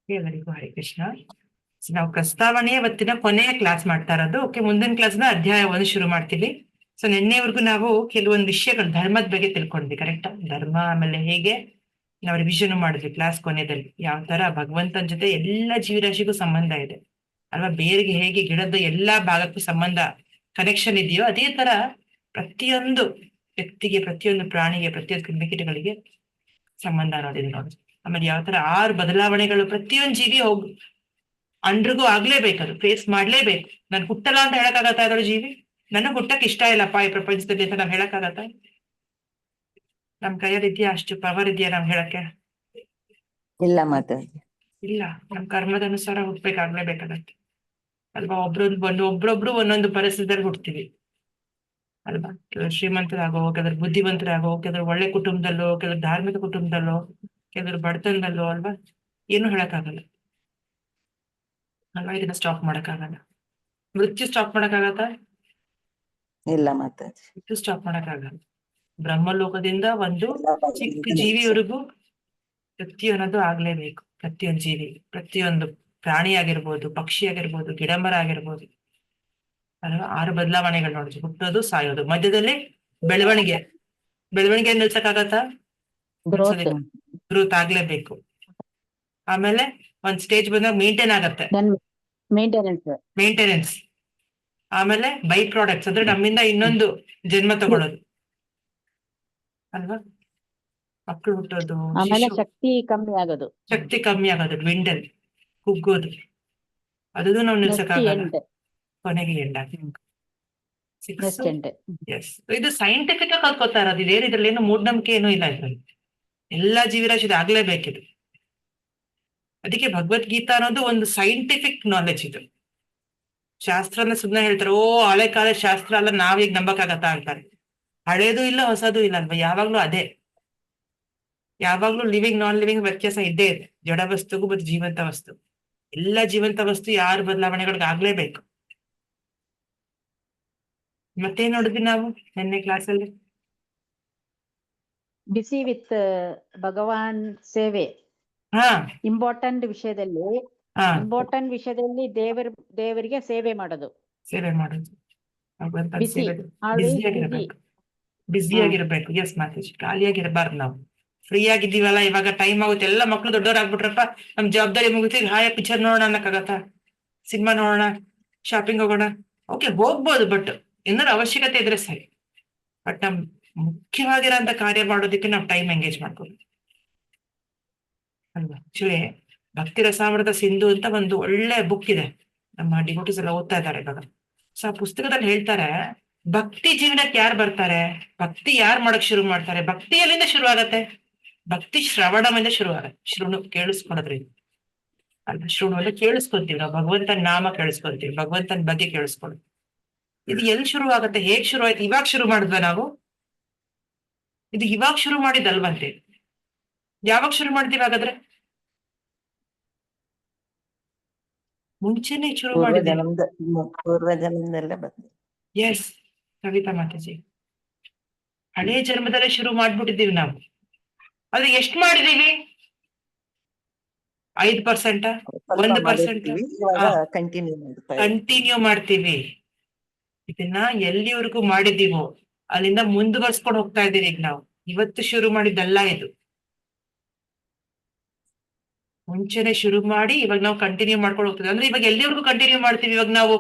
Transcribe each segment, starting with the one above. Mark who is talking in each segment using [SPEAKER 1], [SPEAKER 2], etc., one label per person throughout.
[SPEAKER 1] ಎಲ್ಲರಿಗೂ ಹರಿ ಕೃಷ್ಣ. ನಾವು ಪ್ರಸ್ತಾವನೆ ಇವತ್ತಿನ ಕೊನೆಯ ಕ್ಲಾಸ್ ಮಾಡ್ತಾ ಇರೋದು. ಓಕೆ, ಮುಂದಿನ ಕ್ಲಾಸ್ನ ಅಧ್ಯಾಯ 1 ಶುರು ಮಾಡ್ತೀವಿ. ಸೊ ನಿನ್ನೆವರೆಗೂ ನಾವು ಕೆಲವೊಂದು ವಿಷಯಗಳು ಧರ್ಮದ ಬಗ್ಗೆ ತಿಳ್ಕೊಂಡ್ವಿ. ಕರೆಕ್ಟಾ? ಧರ್ಮ, ಆಮೇಲೆ ಹೇಗೆ ನಾವು ರಿವಿಷನ್ ಮಾಡಿದ್ವಿ ಕ್ಲಾಸ್ ಕೊನೆಯಲ್ಲಿ. ಯಾವ ತರ ಭಗವಂತನ ಜೊತೆ ಎಲ್ಲ ಜೀವರಾಶಿಗೂ ಸಂಬಂಧ ಇದೆ ಅಲ್ವಾ? ಬೇರಿಗೆ ಹೇಗೆ ಗಿಡದ ಎಲ್ಲಾ ಭಾಗಕ್ಕೂ ಸಂಬಂಧ, ಕನೆಕ್ಷನ್ ಇದೆಯೋ, ಅದೇ ತರ ಪ್ರತಿಯೊಂದು ವ್ಯಕ್ತಿಗೆ, ಪ್ರತಿಯೊಂದು ಪ್ರಾಣಿಗೆ, ಪ್ರತಿಯೊಂದು ಕ್ರಿಮಿಕೀಟಗಳಿಗೆ ಸಂಬಂಧ ಅನ್ನೋದಿದೆ ನೋಡಿ. ಆಮೇಲೆ ಯಾವ ತರ 6 ಬದಲಾವಣೆಗಳು ಪ್ರತಿಯೊಂದು ಜೀವಿ ಅಂಡ್ರಿಗೂ ಆಗ್ಲೇಬೇಕು, ಅದು ಫೇಸ್ ಮಾಡ್ಲೇಬೇಕು. ನನ್ ಹುಟ್ಟಲ್ಲ ಅಂತ ಹೇಳಕ್ಕಾಗತ್ತಾ ಅದ್ರ ಜೀವಿ? ನನಗ್ ಹುಟ್ಟಕ್ ಇಷ್ಟ ಇಲ್ಲಪ್ಪ ಈ ಪ್ರಪಂಚದಲ್ಲಿ ಅಂತ ನಾವ್ ಹೇಳಕ್ಕಾಗತ್ತ? ನಮ್ ಕೈಯಲ್ಲಿ ಇದೆಯಾ ಅಷ್ಟು ಪವರ್? ಇದೆಯಾ ನಾವ್ ಹೇಳಕ್ಕೆ?
[SPEAKER 2] ಇಲ್ಲ ಮಾತಾಡಿ.
[SPEAKER 1] ಇಲ್ಲ. ನಮ್ ಕರ್ಮದ ಅನುಸಾರ ಹುಟ್ಬೇಕಾಗ್ಲೇಬೇಕಾಗತ್ತೆ ಅಲ್ವಾ? ಒಬ್ರೊಬ್ರು ಒಂದೊಂದು ಪರಿಸ್ಥಿತಿಯಲ್ಲಿ ಹುಡ್ತೀವಿ ಅಲ್ವಾ? ಕೆಲವರು ಶ್ರೀಮಂತರಾಗೋ, ಕೆಲವರು ಬುದ್ಧಿವಂತರಾಗೋ, ಕೆಲವರು ಒಳ್ಳೆ ಕುಟುಂಬದಲ್ಲೋ, ಕೆಲವರು ಧಾರ್ಮಿಕ ಕುಟುಂಬದಲ್ಲೋ, ಕೆಲವರು ಬಡತನದಲ್ಲೋ ಅಲ್ವಾ? ಏನು ಹೇಳಕ್ಕಾಗಲ್ಲ ಅಲ್ವಾ? ಇದನ್ನ ಸ್ಟಾಪ್ ಮಾಡಕ್ಕಾಗಲ್ಲ. ಮೃತ್ಯು ಸ್ಟಾಪ್ ಮಾಡಕ್ಕಾಗತ್ತ?
[SPEAKER 2] ಇಲ್ಲ ಮಾತಾಡಿ.
[SPEAKER 1] ಮೃತ್ಯು ಸ್ಟಾಪ್ ಮಾಡಕ್ಕಾಗಲ್ಲ. ಬ್ರಹ್ಮಲೋಕದಿಂದ ಒಂದು ಚಿಕ್ಕ ಜೀವಿವರೆಗೂ ಮೃತ್ಯು ಅನ್ನೋದು ಆಗ್ಲೇಬೇಕು. ಪ್ರತಿಯೊಂದು ಜೀವಿ, ಪ್ರತಿಯೊಂದು ಪ್ರಾಣಿ ಆಗಿರ್ಬೋದು, ಪಕ್ಷಿ ಆಗಿರ್ಬೋದು, ಗಿಡಮರ ಆಗಿರ್ಬೋದು ಅಲ್ವಾ? 6 ಬದಲಾವಣೆಗಳು ನೋಡಿದ್ವಿ. ಹುಟ್ಟೋದು, ಸಾಯೋದು, ಮಧ್ಯದಲ್ಲಿ ಬೆಳವಣಿಗೆ. ಬೆಳವಣಿಗೆ ನಿಲ್ಸಕ್ಕಾಗತ್ತಾ? ಗ್ರೋತ್ ಆಗ್ಲೇಬೇಕು. ಆಮೇಲೆ ಒಂದ್ ಸ್ಟೇಜ್ ಬಂದಾಗ ಮೇಂಟೈನ್ ಆಗತ್ತೆ, ಮೇಂಟೆನೆನ್ಸ್. ಆಮೇಲೆ ಬೈ ಪ್ರಾಡಕ್ಟ್ಸ್ ಅಂದ್ರೆ ನಮ್ಮಿಂದ ಇನ್ನೊಂದು ಜನ್ಮ ತಗೊಳ್ಳೋದು ಅಲ್ವಾ? ಮಕ್ಕಳು ಹುಟ್ಟೋದು,
[SPEAKER 3] ಶಕ್ತಿ ಕಮ್ಮಿ ಆಗೋದು,
[SPEAKER 1] ಡ್ವಿಂಡಲ್, ಕುಗ್ಗೋದು, ಅದನ್ನು ನಾವು ನಿಲ್ಸಕ್ಕಾಗಲ್ಲ. ಕೊನೆಗೆ ಎಂಡಾಗ್ಬೇಕು. ಎಸ್, ಇದು ಸೈಂಟಿಫಿಕ್ ಆಗಿ ಕಲ್ಕೋತಾ ಇರೋದು. ಇದೇನು ಇದ್ರಲ್ಲಿ ಏನು ಮೂಢನಂಬಿಕೆ ಏನೂ ಇಲ್ಲ. ಇದ್ರಲ್ಲಿ ಎಲ್ಲಾ ಜೀವರಾಶಿ ಆಗ್ಲೇಬೇಕಿದು. ಅದಕ್ಕೆ ಭಗವದ್ಗೀತಾ ಅನ್ನೋದು ಒಂದು ಸೈಂಟಿಫಿಕ್ ನಾಲೆಜ್. ಇದು ಶಾಸ್ತ್ರನ ಸುಮ್ಮನೆ ಹೇಳ್ತಾರೆ, ಓ ಹಳೆ ಕಾಲ ಶಾಸ್ತ್ರ ಅಲ್ಲ, ನಾವೀಗ ನಂಬಕ್ಕಾಗತ್ತಾ ಅಂತಾರೆ. ಹಳೇದು ಇಲ್ಲ, ಹೊಸದು ಇಲ್ಲ ಅಲ್ವಾ? ಯಾವಾಗ್ಲೂ ಅದೇ. ಯಾವಾಗ್ಲೂ ಲಿವಿಂಗ್ ನಾನ್ ಲಿವಿಂಗ್ ವ್ಯತ್ಯಾಸ ಇದ್ದೇ ಇದೆ, ಜಡ ವಸ್ತುಗೂ ಮತ್ತು ಜೀವಂತ ವಸ್ತು. ಎಲ್ಲ ಜೀವಂತ ವಸ್ತು 6 ಬದಲಾವಣೆಗಳಿಗೆ ಆಗ್ಲೇಬೇಕು. ಮತ್ತೇನ್ ನೋಡಿದ್ವಿ ನಾವು ನಿನ್ನೆ ಕ್ಲಾಸಲ್ಲಿ?
[SPEAKER 3] ಬಿಸಿ ವಿತ್ ಭಗವಾನ್ ಸೇವೆ. ಇಂಪಾರ್ಟೆಂಟ್ ವಿಷಯದಲ್ಲಿ ದೇವರಿಗೆ ಸೇವೆ ಮಾಡೋದು.
[SPEAKER 1] ಬ್ಯುಸಿ ಆಗಿರ್ಬೇಕು. ಎಸ್ ಮಾತಾಜಿ, ಖಾಲಿಯಾಗಿರ್ಬಾರ್ದು. ನಾವು ಫ್ರೀ ಆಗಿದ್ದೀವಲ್ಲ, ಇವಾಗ ಟೈಮ್ ಆಗುತ್ತೆ, ಎಲ್ಲ ಮಕ್ಳು ದೊಡ್ಡವರಾಗ್ಬಿಟ್ರಪ್ಪ, ನಮ್ ಜವಾಬ್ದಾರಿ ಮುಗಿಸಿ ಹಾಯ ಪಿಕ್ಚರ್ ನೋಡೋಣ ಅನ್ನಕ್ಕಾಗತ್ತಾ? ಸಿನಿಮಾ ನೋಡೋಣ, ಶಾಪಿಂಗ್ ಹೋಗೋಣ, ಓಕೆ ಹೋಗ್ಬೋದು, ಬಟ್ ಏನಾದ್ರು ಅವಶ್ಯಕತೆ ಇದ್ರೆ ಸರಿ. ಬಟ್ ನಮ್ ಮುಖ್ಯವಾಗಿರೋಂಥ ಕಾರ್ಯ ಮಾಡೋದಕ್ಕೆ ನಾವು ಟೈಮ್ ಎಂಗೇಜ್ ಮಾಡ್ಕೋಬೇಕು ಅಲ್ವಾ? ಆಕ್ಚುಲಿ ಭಕ್ತಿ ರಸಾಮೃತ ಸಿಂಧು ಅಂತ ಒಂದು ಒಳ್ಳೆ ಬುಕ್ ಇದೆ, ನಮ್ಮ ಡಿವೋಟೀಸ್ ಎಲ್ಲ ಓದ್ತಾ ಇದ್ದಾರೆ ಇವಾಗ. ಸೊ ಆ ಪುಸ್ತಕದಲ್ಲಿ ಹೇಳ್ತಾರೆ, ಭಕ್ತಿ ಜೀವನಕ್ಕೆ ಯಾರು ಬರ್ತಾರೆ, ಭಕ್ತಿ ಯಾರು ಮಾಡಕ್ ಶುರು ಮಾಡ್ತಾರೆ, ಭಕ್ತಿ ಎಲ್ಲಿಂದ ಶುರು ಆಗತ್ತೆ? ಭಕ್ತಿ ಶ್ರವಣದಿಂದ ಶುರು ಆಗತ್ತೆ. ಶೃಣು, ಕೇಳಿಸ್ಕೊಳದ್ರಿ ಅಲ್ವಾ? ಶೃಣು ಅಂದ್ರೆ ಕೇಳಿಸ್ಕೊಂತೀವಿ ನಾವು, ಭಗವಂತನ ನಾಮ ಕೇಳಿಸ್ಕೊಂತೀವಿ, ಭಗವಂತನ ಬಗ್ಗೆ ಕೇಳಿಸ್ಕೊಳ್ಳೋದು. ಇದು ಎಲ್ಲಿ ಶುರು ಆಗತ್ತೆ? ಹೇಗ್ ಶುರು ಆಯ್ತು? ಇವಾಗ ಶುರು ಮಾಡಿದ್ವಾ ನಾವು? ಇದು ಇವಾಗ ಶುರು ಮಾಡಿದಲ್ವಂತೆ. ಯಾವಾಗ ಶುರು ಮಾಡ್ತೀವಿ ಹಾಗಾದ್ರೆ? ಮುಂಚೆನೆ ಶುರು ಮಾಡಿದ್ದೀವಿ.
[SPEAKER 2] ಪೂರ್ವ ಜನ್ಮದಲ್ಲೇ ಬಂದಿದೆ.
[SPEAKER 1] ಎಸ್ ಕವಿತಾ ಮಾತಾಜಿ, ಹಳೇ ಜನ್ಮದಲ್ಲೇ ಶುರು ಮಾಡ್ಬಿಟ್ಟಿದ್ದೀವಿ ನಾವು. ಆದ್ರೆ ಎಷ್ಟು ಮಾಡಿದೀವಿ? 5%, 1%? ಕಂಟಿನ್ಯೂ ಮಾಡ್ತೀವಿ. ಇದನ್ನ ಎಲ್ಲಿವರೆಗೂ ಮಾಡಿದೀವೋ ಅಲ್ಲಿಂದ ಮುಂದುವರ್ಸ್ಕೊಂಡು ಹೋಗ್ತಾ ಇದ್ದೀರಿ. ಈಗ ನಾವು ಇವತ್ತು ಶುರು ಮಾಡಿದ್ದಲ್ಲ ಇದು, ಮುಂಚೆನೆ ಶುರು ಮಾಡಿ ಇವಾಗ ನಾವು ಕಂಟಿನ್ಯೂ ಮಾಡ್ಕೊಂಡು ಹೋಗ್ತೀವಿ. ಅಂದ್ರೆ ಇವಾಗ ಎಲ್ಲಿವರೆಗೂ ಕಂಟಿನ್ಯೂ ಮಾಡ್ತೀವಿ? ಇವಾಗ ನಾವು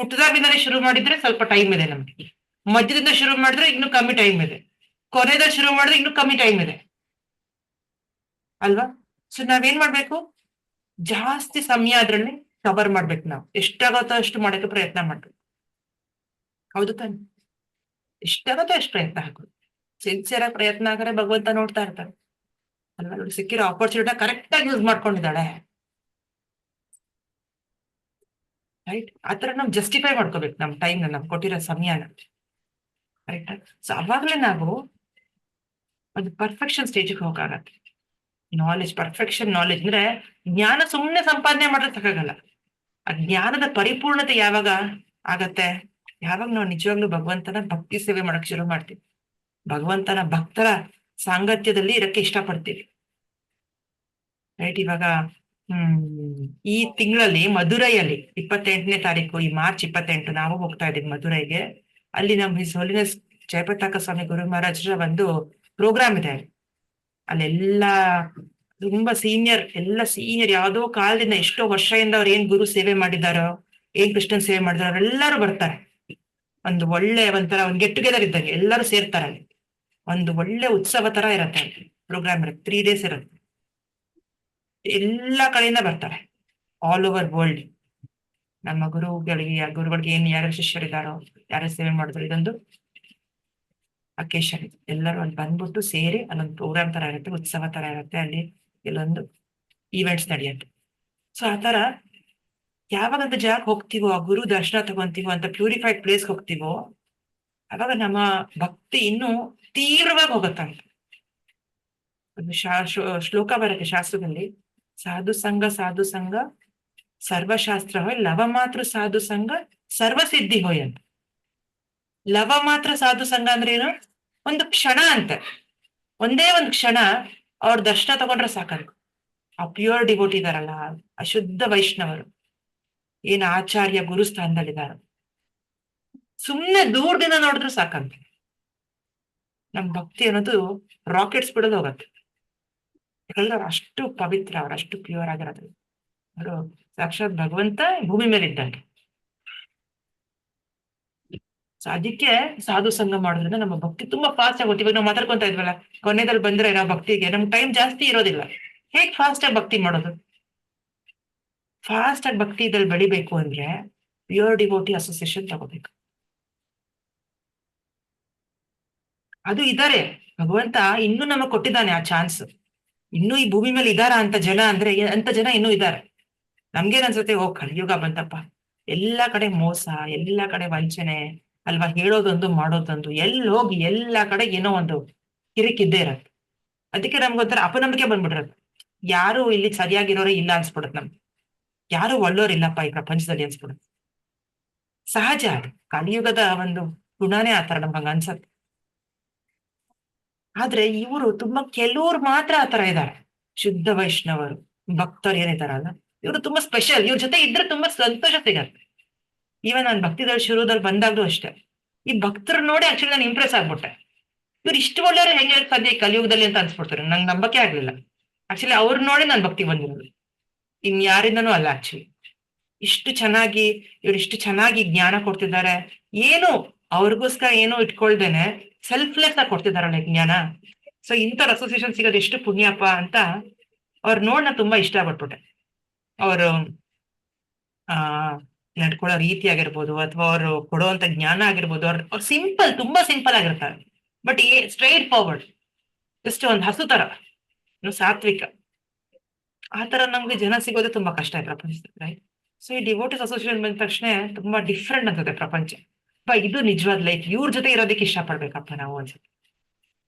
[SPEAKER 1] ಹುಟ್ಟದಾಗಿಂದಾನೇ ಶುರು ಮಾಡಿದ್ರೆ ಸ್ವಲ್ಪ ಟೈಮ್ ಇದೆ ನಮ್ಗೆ, ಮಧ್ಯದಿಂದ ಶುರು ಮಾಡಿದ್ರೆ ಇನ್ನು ಕಮ್ಮಿ ಟೈಮ್ ಇದೆ, ಕೊನೆದಲ್ಲಿ ಶುರು ಮಾಡಿದ್ರೆ ಇನ್ನು ಕಮ್ಮಿ ಟೈಮ್ ಇದೆ ಅಲ್ವಾ? ಸೊ ನಾವೇನ್ ಮಾಡ್ಬೇಕು? ಜಾಸ್ತಿ ಸಮಯ ಅದ್ರಲ್ಲಿ ಕವರ್ ಮಾಡ್ಬೇಕು. ನಾವು ಎಷ್ಟಾಗತ್ತೋ ಅಷ್ಟು ಮಾಡಕ್ಕೆ ಪ್ರಯತ್ನ ಮಾಡ್ಬೇಕು. ಹೌದು ತಾನೆ? ಎಷ್ಟಾಗತ್ತೋ ಅಷ್ಟು ಪ್ರಯತ್ನ ಹಾಕೋದು. ಸಿನ್ಸಿಯರ್ ಆಗಿ ಪ್ರಯತ್ನ ಹಾಕಿದ್ರೆ ಭಗವಂತ ನೋಡ್ತಾ ಇರ್ತಾರೆ ಅಲ್ವಾ? ನೋಡಿ, ಸಿಕ್ಕಿರೋ ಆಪರ್ಚುನಿಟಿ ಕರೆಕ್ಟ್ ಆಗಿ ಯೂಸ್ ಮಾಡ್ಕೊಂಡಿದ್ದಾಳೆ, ರೈಟ್? ಆತರ ನಾವು ಜಸ್ಟಿಫೈ ಮಾಡ್ಕೋಬೇಕು ನಮ್ ಟೈಮ್, ನಾವು ಕೊಟ್ಟಿರೋ ಸಮಯನ, ರೈಟ್? ಸೊ ಅವಾಗ್ಲೇ ನಾವು ಒಂದು ಪರ್ಫೆಕ್ಷನ್ ಸ್ಟೇಜಿಗೆ ಹೋಗಾಗತ್ತೆ. ನಾಲೆಜ್, ಪರ್ಫೆಕ್ಷನ್ ನಾಲೆಜ್ ಅಂದ್ರೆ ಜ್ಞಾನ ಸುಮ್ಮನೆ ಸಂಪಾದನೆ ಮಾಡಿದ್ರೆ ಸಾಕಾಗಲ್ಲ. ಆ ಜ್ಞಾನದ ಪರಿಪೂರ್ಣತೆ ಯಾವಾಗ ಆಗತ್ತೆ? ಯಾವಾಗ ನಾವು ನಿಜವಾಗ್ಲೂ ಭಗವಂತನ ಭಕ್ತಿ ಸೇವೆ ಮಾಡಕ್ ಶುರು ಮಾಡ್ತೀವಿ, ಭಗವಂತನ ಭಕ್ತರ ಸಾಂಗತ್ಯದಲ್ಲಿ ಇರಕ್ಕೆ ಇಷ್ಟಪಡ್ತೀವಿ, ರೈಟ್? ಇವಾಗ ಈ ತಿಂಗಳಲ್ಲಿ ಮಧುರೈಯಲ್ಲಿ 28ನೇ ತಾರೀಕು, ಈ ಮಾರ್ಚ್ 28 ನಾವು ಹೋಗ್ತಾ ಇದ್ದೀವಿ ಮಧುರೈಗೆ. ಅಲ್ಲಿ ನಮ್ಮ ಹಿಸ್ ಹೋಲಿನೆಸ್ ಜಯಪತಾಕ ಸ್ವಾಮಿ ಗುರು ಮಹಾರಾಜರ ಒಂದು ಪ್ರೋಗ್ರಾಮ್ ಇದೆ. ಅಲ್ಲೆಲ್ಲ ತುಂಬಾ ಎಲ್ಲ ಸೀನಿಯರ್, ಯಾವ್ದೋ ಕಾಲದಿಂದ ಎಷ್ಟೋ ವರ್ಷದಿಂದ ಅವ್ರು ಏನ್ ಗುರು ಸೇವೆ ಮಾಡಿದಾರೋ, ಏನ್ ಕೃಷ್ಣನ್ ಸೇವೆ ಮಾಡಿದಾರೋ ಅವರೆಲ್ಲರೂ ಬರ್ತಾರೆ. ಒಂದು ಒಳ್ಳೆ ಒಂಥರ ಒಂದು ಗೆಟ್ ಟುಗೆದರ್ ಇದ್ದಂಗೆ ಎಲ್ಲರೂ ಸೇರ್ತಾರೆ ಅಲ್ಲಿ. ಒಂದು ಒಳ್ಳೆ ಉತ್ಸವ ತರ ಇರತ್ತೆ ಅಲ್ಲಿ. ಪ್ರೋಗ್ರಾಮ್ ಇರುತ್ತೆ, 3 days ಇರುತ್ತೆ. ಎಲ್ಲಾ ಕಡೆಯಿಂದ ಬರ್ತಾರೆ, ಆಲ್ ಓವರ್ ವರ್ಲ್ಡ್. ನಮ್ಮ ಗುರುಗಳಿಗೆ ಯಾರ್ಯಾರು ಶಿಷ್ಯರಿದ್ದಾರೋ, ಯಾರ್ಯಾರು ಸೇವೆ ಮಾಡಿದ್ರು, ಇದೊಂದು ಅಕೇಶನ್. ಎಲ್ಲರೂ ಅಲ್ಲಿ ಬಂದ್ಬಿಟ್ಟು ಸೇರಿ ಅಲ್ಲೊಂದು ಪ್ರೋಗ್ರಾಮ್ ತರ ಇರುತ್ತೆ, ಉತ್ಸವ ತರ ಇರುತ್ತೆ. ಅಲ್ಲಿ ಕೆಲವೊಂದು ಈವೆಂಟ್ಸ್ ನಡೆಯುತ್ತೆ. ಸೊ ಆತರ ಯಾವಾಗಂತ ಜಾಗಕ್ಕೆ ಹೋಗ್ತೀವೋ, ಆ ಗುರು ದರ್ಶನ ತಗೊಂತೀವೋ, ಅಂತ ಪ್ಯೂರಿಫೈಡ್ ಪ್ಲೇಸ್ಗೆ ಹೋಗ್ತೀವೋ, ಅವಾಗ ನಮ್ಮ ಭಕ್ತಿ ಇನ್ನೂ ತೀವ್ರವಾಗಿ ಹೋಗುತ್ತಂತ. ಒಂದು ಶ್ಲೋಕ ಬರುತ್ತೆ ಶಾಸ್ತ್ರದಲ್ಲಿ, ಸಾಧು ಸಂಘ ಸರ್ವಶಾಸ್ತ್ರ ಹೋಯ್, ಲವ ಮಾತ್ರ ಸಾಧು ಸಂಘ ಸರ್ವಸಿದ್ಧಿ ಹೋಯ್ ಅಂತ. ಲವ ಮಾತ್ರ ಸಾಧು ಸಂಘ ಅಂದ್ರೆ ಏನು? ಒಂದು ಕ್ಷಣ ಅಂತ, ಒಂದೇ ಒಂದು ಕ್ಷಣ ಅವ್ರ ದರ್ಶನ ತಗೊಂಡ್ರೆ ಸಾಕಂತ. ಆ ಪ್ಯೂರ್ ಡಿವೋಟಿ ಇದಾರಲ್ಲ, ಅಶುದ್ಧ ವೈಷ್ಣವರು, ಏನ್ ಆಚಾರ್ಯ ಗುರು ಸ್ಥಾನದಲ್ಲಿದಾರ, ಸುಮ್ನೆ ದೂರದಿಂದ ನೋಡಿದ್ರು ಸಾಕಂತ. ನಮ್ ಭಕ್ತಿ ಅನ್ನೋದು ರಾಕೆಟ್ಸ್ ಬಿಡೋದು ಹೋಗತ್ತೆ. ಯಾಕಂದ್ರೆ ಅವ್ರು ಅಷ್ಟು ಪವಿತ್ರ, ಅವ್ರು ಅಷ್ಟು ಪ್ಯೂರ್ ಆಗಿರೋದು. ಅವರು ಸಾಕ್ಷಾತ್ ಭಗವಂತ ಭೂಮಿ ಮೇಲೆ ಇದ್ದಂಗೆ. ಸೊ ಅದಕ್ಕೆ ಸಾಧು ಸಂಘ ಮಾಡೋದ್ರಿಂದ ನಮ್ಮ ಭಕ್ತಿ ತುಂಬಾ ಫಾಸ್ಟ್ ಆಗುತ್ತೆ. ಇವಾಗ ನಾವು ಮಾತಾಡ್ಕೊಂತ ಇದ್ವಲ್ಲ, ಕೊನೆದಲ್ಲಿ ಬಂದ್ರೆ ನಾವು ಭಕ್ತಿಗೆ ನಮ್ಗೆ ಟೈಮ್ ಜಾಸ್ತಿ ಇರೋದಿಲ್ಲ. ಹೇಗ್ ಫಾಸ್ಟ್ ಆಗಿ ಭಕ್ತಿ ಮಾಡೋದು? ಫಾಸ್ಟ್ ಆಗಿ ಭಕ್ತಿ ಇದ್ರಲ್ಲಿ ಬೆಳಿಬೇಕು ಅಂದ್ರೆ ಪ್ಯೂರ್ ಡಿವೋಟಿ ಅಸೋಸಿಯೇಷನ್ ತಗೋಬೇಕು. ಅದು ಇದಾರೆ, ಭಗವಂತ ಇನ್ನೂ ನಮಗ್ ಕೊಟ್ಟಿದ್ದಾನೆ ಆ ಚಾನ್ಸ್. ಇನ್ನೂ ಈ ಭೂಮಿ ಮೇಲೆ ಇದಾರ ಅಂತ ಜನ, ಅಂದ್ರೆ ಅಂತ ಜನ ಇನ್ನೂ ಇದ್ದಾರೆ. ನಮ್ಗೇನ್ ಅನ್ಸುತ್ತೆ, ಓ ಕಲಿಯುಗ ಬಂತಪ್ಪ, ಎಲ್ಲಾ ಕಡೆ ಮೋಸ, ಎಲ್ಲಾ ಕಡೆ ವಂಚನೆ ಅಲ್ವಾ, ಹೇಳೋದೊಂದು ಮಾಡೋದೊಂದು, ಎಲ್ಲಿ ಹೋಗಿ ಎಲ್ಲಾ ಕಡೆ ಏನೋ ಒಂದು ಕಿರಿಕಿದ್ದೇ ಇರತ್ತೆ. ಅದಕ್ಕೆ ನಮ್ಗೊಂಥರ ಅಪನಂಬಿಕೆ ಬಂದ್ಬಿಟ್ಟಿರತ್ತೆ. ಯಾರು ಇಲ್ಲಿ ಸರಿಯಾಗಿರೋರೇ ಇಲ್ಲ ಅನ್ಸ್ಬಿಡತ್ ನಮ್ಗೆ, ಯಾರು ಒಳ್ಳೋರಿಲ್ಲಪ್ಪ ಈ ಪ್ರಪಂಚದಲ್ಲಿ ಅನ್ಸ್ಬಿಡುತ್ತೆ. ಸಹಜ, ಅದು ಕಲಿಯುಗದ ಒಂದು ಗುಣನೇ ಆತರ ನಮ್ಗೆ ಅನ್ಸತ್ತೆ. ಆದ್ರೆ ಇವರು ತುಂಬಾ ಕೆಲವ್ರು ಮಾತ್ರ ಆತರ ಇದ್ದಾರೆ. ಶುದ್ಧ ವೈಷ್ಣವರು ಭಕ್ತರು ಏನಿದಾರಲ್ಲ, ಇವರು ತುಂಬಾ ಸ್ಪೆಷಲ್. ಇವ್ರ ಜೊತೆ ಇದ್ರೆ ತುಂಬಾ ಸಂತೋಷ ಸಿಗತ್ತೆ. ಈವನ್ ನಾನು ಭಕ್ತಿದಲ್ಲಿ ಶುರುದಲ್ಲಿ ಬಂದಾಗ್ಲೂ ಅಷ್ಟೇ, ಈ ಭಕ್ತರು ನೋಡಿ ಆಕ್ಚುಲಿ ನಾನು ಇಂಪ್ರೆಸ್ ಆಗ್ಬಿಟ್ಟೆ. ಇವ್ರು ಇಷ್ಟು ಒಳ್ಳೆಯವ್ರು ಹೆಂಗೆ ಸಾಧ್ಯ ಈ ಕಲಿಯುಗದಲ್ಲಿ ಅಂತ ಅನ್ಸ್ಬಿಡ್ತಾರೆ. ನಂಗೆ ನಂಬಕ್ಕೆ ಆಗ್ಲಿಲ್ಲ. ಆಕ್ಚುಲಿ ಅವ್ರು ನೋಡಿ ನಾನು ಭಕ್ತಿ ಬಂದಿರೋದು, ಇನ್ ಯಾರಿಂದನೂ ಅಲ್ಲ. ಆಕ್ಚುಲಿ ಇವ್ರು ಇಷ್ಟು ಚೆನ್ನಾಗಿ ಜ್ಞಾನ ಕೊಡ್ತಿದ್ದಾರೆ, ಏನು ಅವ್ರಿಗೋಸ್ಕರ ಏನೋ ಇಟ್ಕೊಳ್ದೇನೆ ಸೆಲ್ಫ್ಲೆಸ್ ಆಗಿ ಕೊಡ್ತಿದಾರಲ್ಲ ಜ್ಞಾನ. ಸೊ ಇಂಥವ್ರ ಅಸೋಸಿಯೇಷನ್ ಸಿಗೋದು ಎಷ್ಟು ಪುಣ್ಯಪ್ಪ ಅಂತ ಅವ್ರು ನೋಡಿ ನಾನು ತುಂಬಾ ಇಷ್ಟ ಪಟ್ಬಿಟ್ಟೆ. ಅವರು ನಡ್ಕೊಳ್ಳೋ ರೀತಿ ಆಗಿರ್ಬೋದು, ಅಥವಾ ಅವರು ಕೊಡುವಂತ ಜ್ಞಾನ ಆಗಿರ್ಬೋದು, ಅವ್ರು ಸಿಂಪಲ್, ತುಂಬಾ ಸಿಂಪಲ್ ಆಗಿರ್ತಾರೆ. ಬಟ್ ಸ್ಟ್ರೈಟ್ ಫಾರ್ವರ್ಡ್, ಜಸ್ಟ್ ಒಂದು ಹಸು ತರ, ಸಾತ್ವಿಕ. ಆ ತರ ನಮ್ಗೆ ಜನ ಸಿಗೋದೇ ತುಂಬಾ ಕಷ್ಟ ಇದೆ ಪ್ರಪಂಚದಲ್ಲಿ, ರೈಟ್? ಸೊ ಈ ಡಿವೋಟಿಸ್ ಅಸೋಸಿಯೇಷನ್ ಬಂದ ತಕ್ಷಣ ತುಂಬಾ ಡಿಫ್ರೆಂಟ್ ಅನ್ಸುತ್ತೆ ಪ್ರಪಂಚ. ಇದು ನಿಜವಾದ ಲೈಫ್, ಇವ್ರ ಜೊತೆ ಇರೋದಕ್ಕೆ ಇಷ್ಟಪಡ್ಬೇಕಪ್ಪ ನಾವು ಅನ್ಸುತ್ತೆ.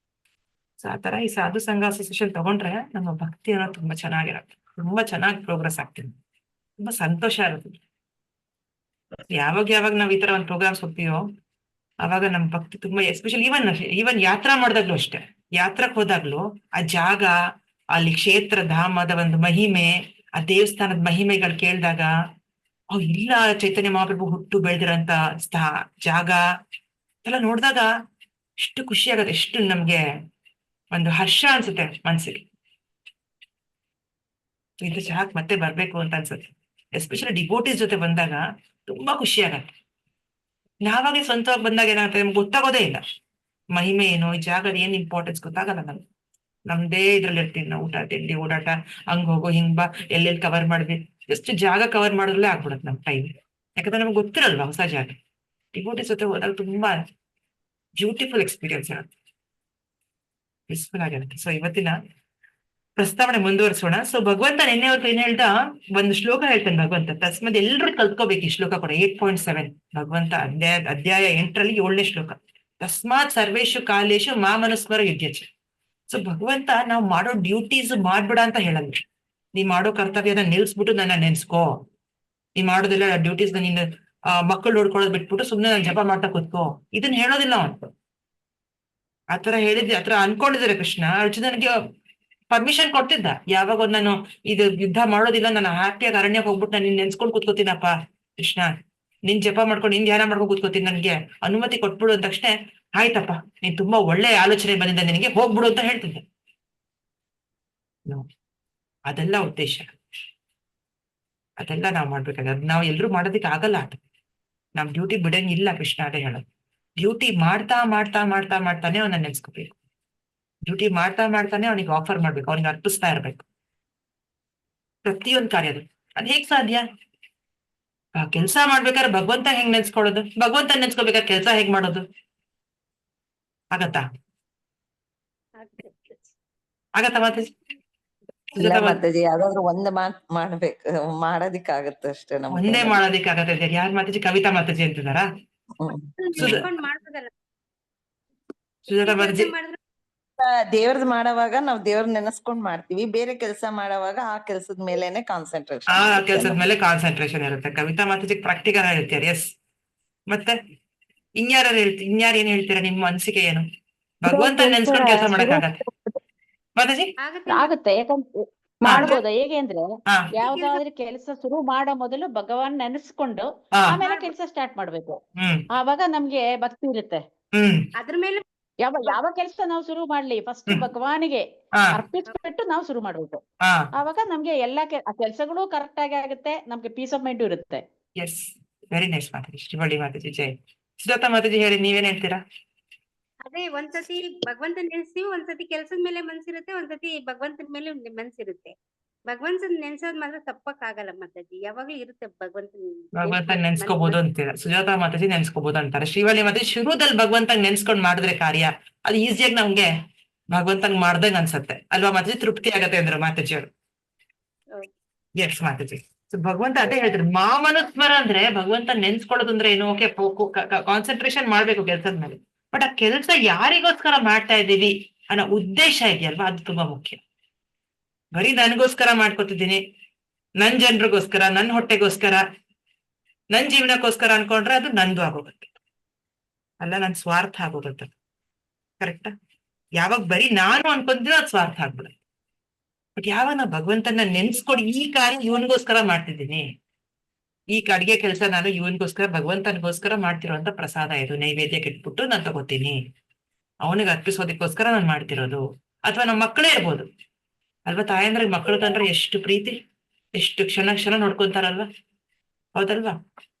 [SPEAKER 1] ಸೊ ಆತರ ಈ ಸಾಧು ಸಂಘ ಅಸೋಸಿಯೇಷನ್ ತಗೊಂಡ್ರೆ ನಮ್ಮ ಭಕ್ತಿ ಅನ್ನೋದು ತುಂಬಾ ಚೆನ್ನಾಗಿರುತ್ತೆ, ತುಂಬಾ ಚೆನ್ನಾಗಿ ಪ್ರೋಗ್ರೆಸ್ ಆಗ್ತೀವಿ, ತುಂಬಾ ಸಂತೋಷ ಇರುತ್ತೆ. ಯಾವಾಗ ನಾವ್ ಈ ತರ ಒಂದು ಪ್ರೋಗ್ರಾಮ್ಸ್ ಹೋಗ್ತೀವೋ ಅವಾಗ ನಮ್ ಭಕ್ತಿ ತುಂಬಾ, ಎಸ್ಪೆಷಲಿ ಈವನ್ ಯಾತ್ರಾ ಮಾಡಿದಾಗ್ಲೂ ಅಷ್ಟೇ. ಯಾತ್ರಕ್ ಹೋದಾಗ್ಲೂ ಆ ಜಾಗ, ಅಲ್ಲಿ ಕ್ಷೇತ್ರ ಧಾಮದ ಒಂದು ಮಹಿಮೆ, ಆ ದೇವಸ್ಥಾನದ ಮಹಿಮೆಗಳು ಕೇಳಿದಾಗ, ಇಲ್ಲ ಚೈತನ್ಯ ಮಹಾಪ್ರಭು ಹುಟ್ಟು ಬೆಳೆದಿರೋಂತ ಜಾಗ ಎಲ್ಲ ನೋಡಿದಾಗ ಎಷ್ಟು ಖುಷಿ ಆಗತ್ತೆ, ಎಷ್ಟು ನಮ್ಗೆ ಒಂದು ಹರ್ಷ ಅನ್ಸುತ್ತೆ ಮನ್ಸಿಗೆ. ಇದು ಜಾಗಕ್ಕೆ ಮತ್ತೆ ಬರ್ಬೇಕು ಅಂತ ಅನ್ಸುತ್ತೆ. ಎಸ್ಪೆಷಲಿ ಡಿವೋಟೀಸ್ ಜೊತೆ ಬಂದಾಗ ತುಂಬಾ ಖುಷಿ ಆಗತ್ತೆ. ನಾವಾಗೆ ಸ್ವಂತವಾಗಿ ಬಂದಾಗ ಏನಾಗುತ್ತೆ, ನಮ್ಗೆ ಗೊತ್ತಾಗೋದೇ ಇಲ್ಲ ಮಹಿಮೆ ಏನು, ಈ ಜಾಗದ ಏನ್ ಇಂಪಾರ್ಟೆನ್ಸ್ ಗೊತ್ತಾಗಲ್ಲ ನಮ್ಗೆ. ನಮ್ದೇ ಇದ್ರಲ್ಲಿ ಇರ್ತೀವಿ ನಾವು, ಊಟ ತಿಂಡಿ ಓಡಾಟ, ಹಂಗ್ ಹೋಗೋ ಹಿಂಗ್ ಬಾ, ಎಲ್ಲೆಲ್ಲಿ ಕವರ್ ಮಾಡಿದ್ವಿ, ಎಷ್ಟು ಜಾಗ ಕವರ್ ಮಾಡಿದ್ರಲ್ಲೇ ಆಗ್ಬಿಡುತ್ತೆ ನಮ್ ಟೈಮ್. ಯಾಕಂದ್ರೆ ನಮ್ಗೆ ಗೊತ್ತಿರಲ್ವಾ ಹೊಸ ಜಾಗ. ಡಿವೋಟೀಸ್ ಜೊತೆ ಹೋದಾಗ ತುಂಬಾ ಬ್ಯೂಟಿಫುಲ್ ಎಕ್ಸ್ಪೀರಿಯನ್ಸ್ ಇರುತ್ತೆ, ಪೀಸ್ಫುಲ್ ಆಗಿರುತ್ತೆ. ಸೊ ಇವತ್ತಿನ ಪ್ರಸ್ತಾವನೆ ಮುಂದುವರಿಸೋಣ. ಸೊ ಭಗವಂತ ನಿನ್ನೆವರೆಗೂ ಏನ್ ಹೇಳ್ದ, ಒಂದು ಶ್ಲೋಕ ಹೇಳ್ತಾನೆ ಭಗವಂತ, ತಸ್ಮದ್ ಎಲ್ರು ಕಲ್ತ್ಕೋಬೇಕು ಈ ಶ್ಲೋಕ ಕೂಡ. 8.7 ಭಗವಂತ ಅಧ್ಯಾಯ 8ರಲ್ಲಿ 7ನೇ ಶ್ಲೋಕ. ತಸ್ಮಾತ್ ಸರ್ವೇಶು ಕಾಲೇಶು ಮಾಮನುಸ್ಮರ ಯುಧ್ಯಚ. ಸೊ ಭಗವಂತ ನಾವು ಮಾಡೋ ಡ್ಯೂಟೀಸ್ ಮಾಡ್ಬಿಡ ಅಂತ ಹೇಳಲ್ಲ. ನೀ ಮಾಡೋ ಕರ್ತವ್ಯನ ನಿಲ್ಸ್ಬಿಟ್ಟು ನನ್ನ ನೆನ್ಸ್ಕೋ, ನೀ ಮಾಡೋದಿಲ್ಲ ಡ್ಯೂಟೀಸ್, ನಿನ್ನ ಮಕ್ಕಳು ನೋಡ್ಕೊಳ್ಳೋದು ಬಿಟ್ಬಿಟ್ಟು ಸುಮ್ನೆ ನಾನು ಜಪ ಮಾಡ್ತಾ ಕೂತ್ಕೋ, ಇದನ್ನ ಹೇಳೋದಿಲ್ಲ ಅವನು. ಆತರ ಹೇಳಿದ್ರೆ, ಆತರ ಅನ್ಕೊಂಡಿದ್ದಾರೆ ಕೃಷ್ಣ. ಅರ್ಜುನನಿಗೆ ಪರ್ಮಿಷನ್ ಕೊಡ್ತಿದ್ದ. ಯಾವಾಗ ನಾನು ಇದು ಯುದ್ಧ ಮಾಡೋದಿಲ್ಲ, ನಾನು ಹ್ಯಾಪಿಯಾಗಿ ಅರಣ್ಯಕ್ಕೆ ಹೋಗ್ಬಿಟ್ಟು ನಾನು ನಿನ್ ನೆನ್ಸ್ಕೊಂಡ್ ಕೂತ್ಕೋತೀನಪ್ಪ ಕೃಷ್ಣ, ನಿನ್ ಜಪ ಮಾಡ್ಕೊಂಡು ನಿನ್ ಧ್ಯಾನ ಮಾಡ್ಕೊಂಡು ಕೂತ್ಕೋತೀನಿ, ನನ್ಗೆ ಅನುಮತಿ ಕೊಟ್ಬಿಡು ಅಂದ ತಕ್ಷಣ ಆಯ್ತಪ್ಪ ನೀನ್ ತುಂಬಾ ಒಳ್ಳೆ ಆಲೋಚನೆ ಬಂದಿದ್ದ, ನಿನಗೆ ಹೋಗ್ಬಿಡು ಅಂತ ಹೇಳ್ತಿದ್ದೆ. ಅದೆಲ್ಲ ಉದ್ದೇಶ, ಅದೆಲ್ಲ ನಾವ್ ಮಾಡ್ಬೇಕಾದ್ರೆ ನಾವು ಎಲ್ರು ಮಾಡೋದಕ್ಕೆ ಆಗಲ್ಲ. ಅದು ನಾವ್ ಡ್ಯೂಟಿ ಬಿಡಂಗಿಲ್ಲ. ಕೃಷ್ಣ ಅದೇ ಹೇಳೋದು, ಡ್ಯೂಟಿ ಮಾಡ್ತಾ ಮಾಡ್ತಾ ಮಾಡ್ತಾ ಮಾಡ್ತಾನೆ ಅವನ್ನ ನೆನ್ಸ್ಕೋಬೇಕು. ಡ್ಯೂಟಿ ಮಾಡ್ತಾ ಮಾಡ್ತಾನೆ ಅವನಿಗೆ ಆಫರ್ ಮಾಡ್ಬೇಕು, ಅವನಿಗೆ ಅರ್ಪಿಸ್ತಾ ಇರ್ಬೇಕು ಪ್ರತಿಯೊಂದು ಕಾರ್ಯದ. ಅದ್ ಹೇಗ್ ಸಾಧ್ಯ? ಆ ಕೆಲ್ಸ ಮಾಡ್ಬೇಕಾದ್ರೆ ಭಗವಂತ ಹೆಂಗ್ ನೆನ್ಸ್ಕೊಳ್ಳೋದು? ಭಗವಂತ ನೆನ್ಸ್ಕೋಬೇಕಾದ್ರೆ ಕೆಲ್ಸ ಹೇಗ್ ಮಾಡೋದು? ಆಗತ್ತಾ? ಆಗತ್ತಾ ಮಾತಾಜಿ?
[SPEAKER 2] ಇಲ್ಲ ಮಾತಾಜಿ, ಯಾವ್ದಾದ್ರು ಒಂದ್ ಮಾತ್ ಮಾಡ್ಬೇಕು, ಮಾಡೋದಿಕ್ಕಾಗತ್ತೆ ಅಷ್ಟೇ ನಮ್ಗೆ.
[SPEAKER 1] ಒಂದೇ ಮಾಡೋದಿಕ್ಕೆ ಆಗತ್ತೆ. ಯಾರ್ ಮಾತಾಜಿ? ಕವಿತಾ ಮಾತಾಜಿ ಅಂತಿದಾರಾ? ಸುಜಾತ ಮಾತಾಜಿ
[SPEAKER 2] ದೇವ್ರದ್ ಮಾಡೋವಾಗ ನಾವ್ ದೇವ್ರ ನೆನೆಸ್ಕೊಂಡ್ ಮಾಡ್ತೀವಿ, ಬೇರೆ ಕೆಲಸ ಮಾಡೋವಾಗ ಆ ಕೆಲ್ಸದ ಮೇಲೆನೆ
[SPEAKER 1] ಆ
[SPEAKER 2] ಕಾನ್ಸಂಟ್ರೇಷನ್,
[SPEAKER 1] ಕೆಲ್ಸದ ಮೇಲೆ ಕಾನ್ಸಂಟ್ರೇಷನ್ ಇರುತ್ತೆ. ಕವಿತಾ ಮಾತಾಜಿ ಪ್ರಾಕ್ಟಿಕಲ್ ಹೇಳ್ತೀರಿ. ಎಸ್. ಮತ್ತೆ ಇನ್ಯಾರು ಏನ್ ಹೇಳ್ತೀರಾ? ನಿಮ್ಮ ಅನಿಸಿಕೆ ಏನು? ಭಗವಂತ ನೆನ್ಸ್ಕೊಂಡು ಕೆಲಸ ಮಾಡಕ್ಕಾಗತ್ತೆ ಮಾತಾಜಿ?
[SPEAKER 3] ಆಗುತ್ತೆ, ಯಾಕಂದ್ರೆ ಮಾಡ್ಬೋದಾ? ಹೇಗೆ ಅಂದ್ರೆ
[SPEAKER 1] ಹಾ
[SPEAKER 3] ಯಾವ್ದಾದ್ರು ಕೆಲಸ ಶುರು ಮಾಡೋ ಮೊದಲು ಭಗವಾನ್ ನೆನೆಸ್ಕೊಂಡು
[SPEAKER 1] ಹಾ
[SPEAKER 3] ಆಮೇಲೆ ಕೆಲಸ ಸ್ಟಾರ್ಟ್ ಮಾಡ್ಬೇಕು.
[SPEAKER 1] ಹ್ಮ್
[SPEAKER 3] ಆವಾಗ ನಮ್ಗೆ ಭಕ್ತಿ ಇರುತ್ತೆ.
[SPEAKER 1] ಹ್ಮ್
[SPEAKER 3] ಅದ್ರ ಮೇಲೆ ಯಾವ ಕೆಲಸ ನಾವು ಶುರು ಮಾಡ್ಲಿ, ಫಸ್ಟ್ ಭಗವಾನಿಗೆ
[SPEAKER 1] ಹಾ
[SPEAKER 3] ಅರ್ಪಿಸ್ಬಿಟ್ಟು ನಾವು ಶುರು ಮಾಡ್ಬೇಕು.
[SPEAKER 1] ಹಾ
[SPEAKER 3] ಆವಾಗ ನಮ್ಗೆ ಎಲ್ಲಾ ಕೆಲಸಗಳು ಕರೆಕ್ಟ್ ಆಗಿ ಆಗುತ್ತೆ, ನಮ್ಗೆ ಪೀಸ್ ಆಫ್ ಮೈಂಡ್ ಇರುತ್ತೆ.
[SPEAKER 1] ಎಸ್, ವೆರಿ ನೈಸ್ ಮಾತಾಜಿ. ಶ್ರೀವಳ್ಳಿ ಮಾತಾಜಿ ಜೈ. ಸುಜಾತ ಮಾತಾಜಿ ಹೇಳಿ, ನೀವೇನ್ ಹೇಳ್ತೀರಾ?
[SPEAKER 4] ಅದೇ ಒಂದ್ಸತಿ ಭಗವಂತನ ನೆನ್ಸ್ತೀವಿ, ಒಂದ್ಸತಿ ಕೆಲ್ಸದ ಮೇಲೆ ಮನ್ಸಿರುತ್ತೆ, ಒಂದ್ಸತಿ ಭಗವಂತನ ಮೇಲೆ ಮನ್ಸಿರುತ್ತೆ. ಭಗವಂತನ ನೆನ್ಸೋದ್ ಮಾತ್ರ ತಪ್ಪಕ್ ಆಗಲ್ಲ ಮಾತಾಜಿ, ಯಾವಾಗ್ಲೂ ಇರುತ್ತೆ
[SPEAKER 1] ಭಗವಂತ ನೆನ್ಸ್ಕೋಬಹುದು ಅಂತೀರಾ? ಸುಜಾತ ಮಾತಾಜಿ ನೆನ್ಸ್ಕೋಬಹುದು ಅಂತಾರೆ. ಶ್ರೀವಳ್ಳಿ ಮಾತಾಜಿ ಶುರುದಲ್ಲಿ ಭಗವಂತಂಗ್ ನೆನ್ಸ್ಕೊಂಡ್ ಮಾಡಿದ್ರೆ ಕಾರ್ಯ ಅದು ಈಸಿಯಾಗಿ ನಮ್ಗೆ ಭಗವಂತಂಗ್ ಮಾಡ್ದಂಗ್ ಅನ್ಸತ್ತೆ ಅಲ್ವಾ ಮಾತಾಜಿ? ತೃಪ್ತಿ ಆಗತ್ತೆ ಅಂದ್ರು ಮಾತಾಜಿ ಅವರು. ಎಸ್ ಮಾತಾಜಿ. ಸೊ ಭಗವಂತ ಅದೇ ಹೇಳ್ತಾರೆ, ಮಾಮನುಸ್ಮರ ಅಂದ್ರೆ ಭಗವಂತ ನೆನ್ಸ್ಕೊಳ್ಳೋದು ಅಂದ್ರೆ ಏನು? ಓಕೆ, ಕಾನ್ಸಂಟ್ರೇಷನ್ ಮಾಡ್ಬೇಕು ಕೆಲ್ಸದ ಮೇಲೆ, ಬಟ್ ಆ ಕೆಲ್ಸ ಯಾರಿಗೋಸ್ಕರ ಮಾಡ್ತಾ ಇದ್ದೀವಿ ಅನ್ನೋ ಉದ್ದೇಶ ಇದೆಯಲ್ವಾ, ಅದು ತುಂಬಾ ಮುಖ್ಯ. ಬರೀ ನನ್ಗೋಸ್ಕರ ಮಾಡ್ಕೊತಿದ್ದೀನಿ, ನನ್ ಜನರಿಗೋಸ್ಕರ, ನನ್ ಹೊಟ್ಟೆಗೋಸ್ಕರ, ನನ್ ಜೀವನಕ್ಕೋಸ್ಕರ ಅನ್ಕೊಂಡ್ರೆ ಅದು ನಂದು ಆಗೋಗುತ್ತೆ, ಅಲ್ಲ ನನ್ ಸ್ವಾರ್ಥ ಆಗೋಗುತ್ತೆ. ಕರೆಕ್ಟಾ? ಯಾವಾಗ ಬರೀ ನಾನು ಅನ್ಕೊಂತೀನೋ ಅದು ಸ್ವಾರ್ಥ ಆಗ್ಬಿಡುತ್ತೆ. ಬಟ್ ಯಾವಾಗ ನಾ ಭಗವಂತನ ನೆನ್ಸ್ಕೊಡಿ, ಈ ಕಾರ್ಯ ಇವನಿಗೋಸ್ಕರ ಮಾಡ್ತಿದ್ದೀನಿ, ಈ ಅಡ್ಗೆ ಕೆಲಸ ನಾನು ಇವನಿಗೋಸ್ಕರ ಭಗವಂತನಿಗೋಸ್ಕರ ಮಾಡ್ತಿರೋಂತ ಪ್ರಸಾದ, ಇದು ನೈವೇದ್ಯಕ್ಕೆ ಇಟ್ಬಿಟ್ಟು ನಾನು ತಗೋತೀನಿ, ಅವನಿಗೆ ಅರ್ಪಿಸೋದಕ್ಕೋಸ್ಕರ ನಾನು ಮಾಡ್ತಿರೋದು. ಅಥವಾ ನಮ್ಮ ಮಕ್ಕಳೇ ಇರ್ಬೋದು ಅಲ್ವಾ, ತಾಯಂದ್ರಿಗೆ ಮಕ್ಕಳು ತಂದ್ರೆ ಎಷ್ಟು ಪ್ರೀತಿ, ಎಷ್ಟು ಕ್ಷಣ ಕ್ಷಣ ನೋಡ್ಕೊಂತಾರಲ್ವಾ, ಹೌದಲ್ವಾ?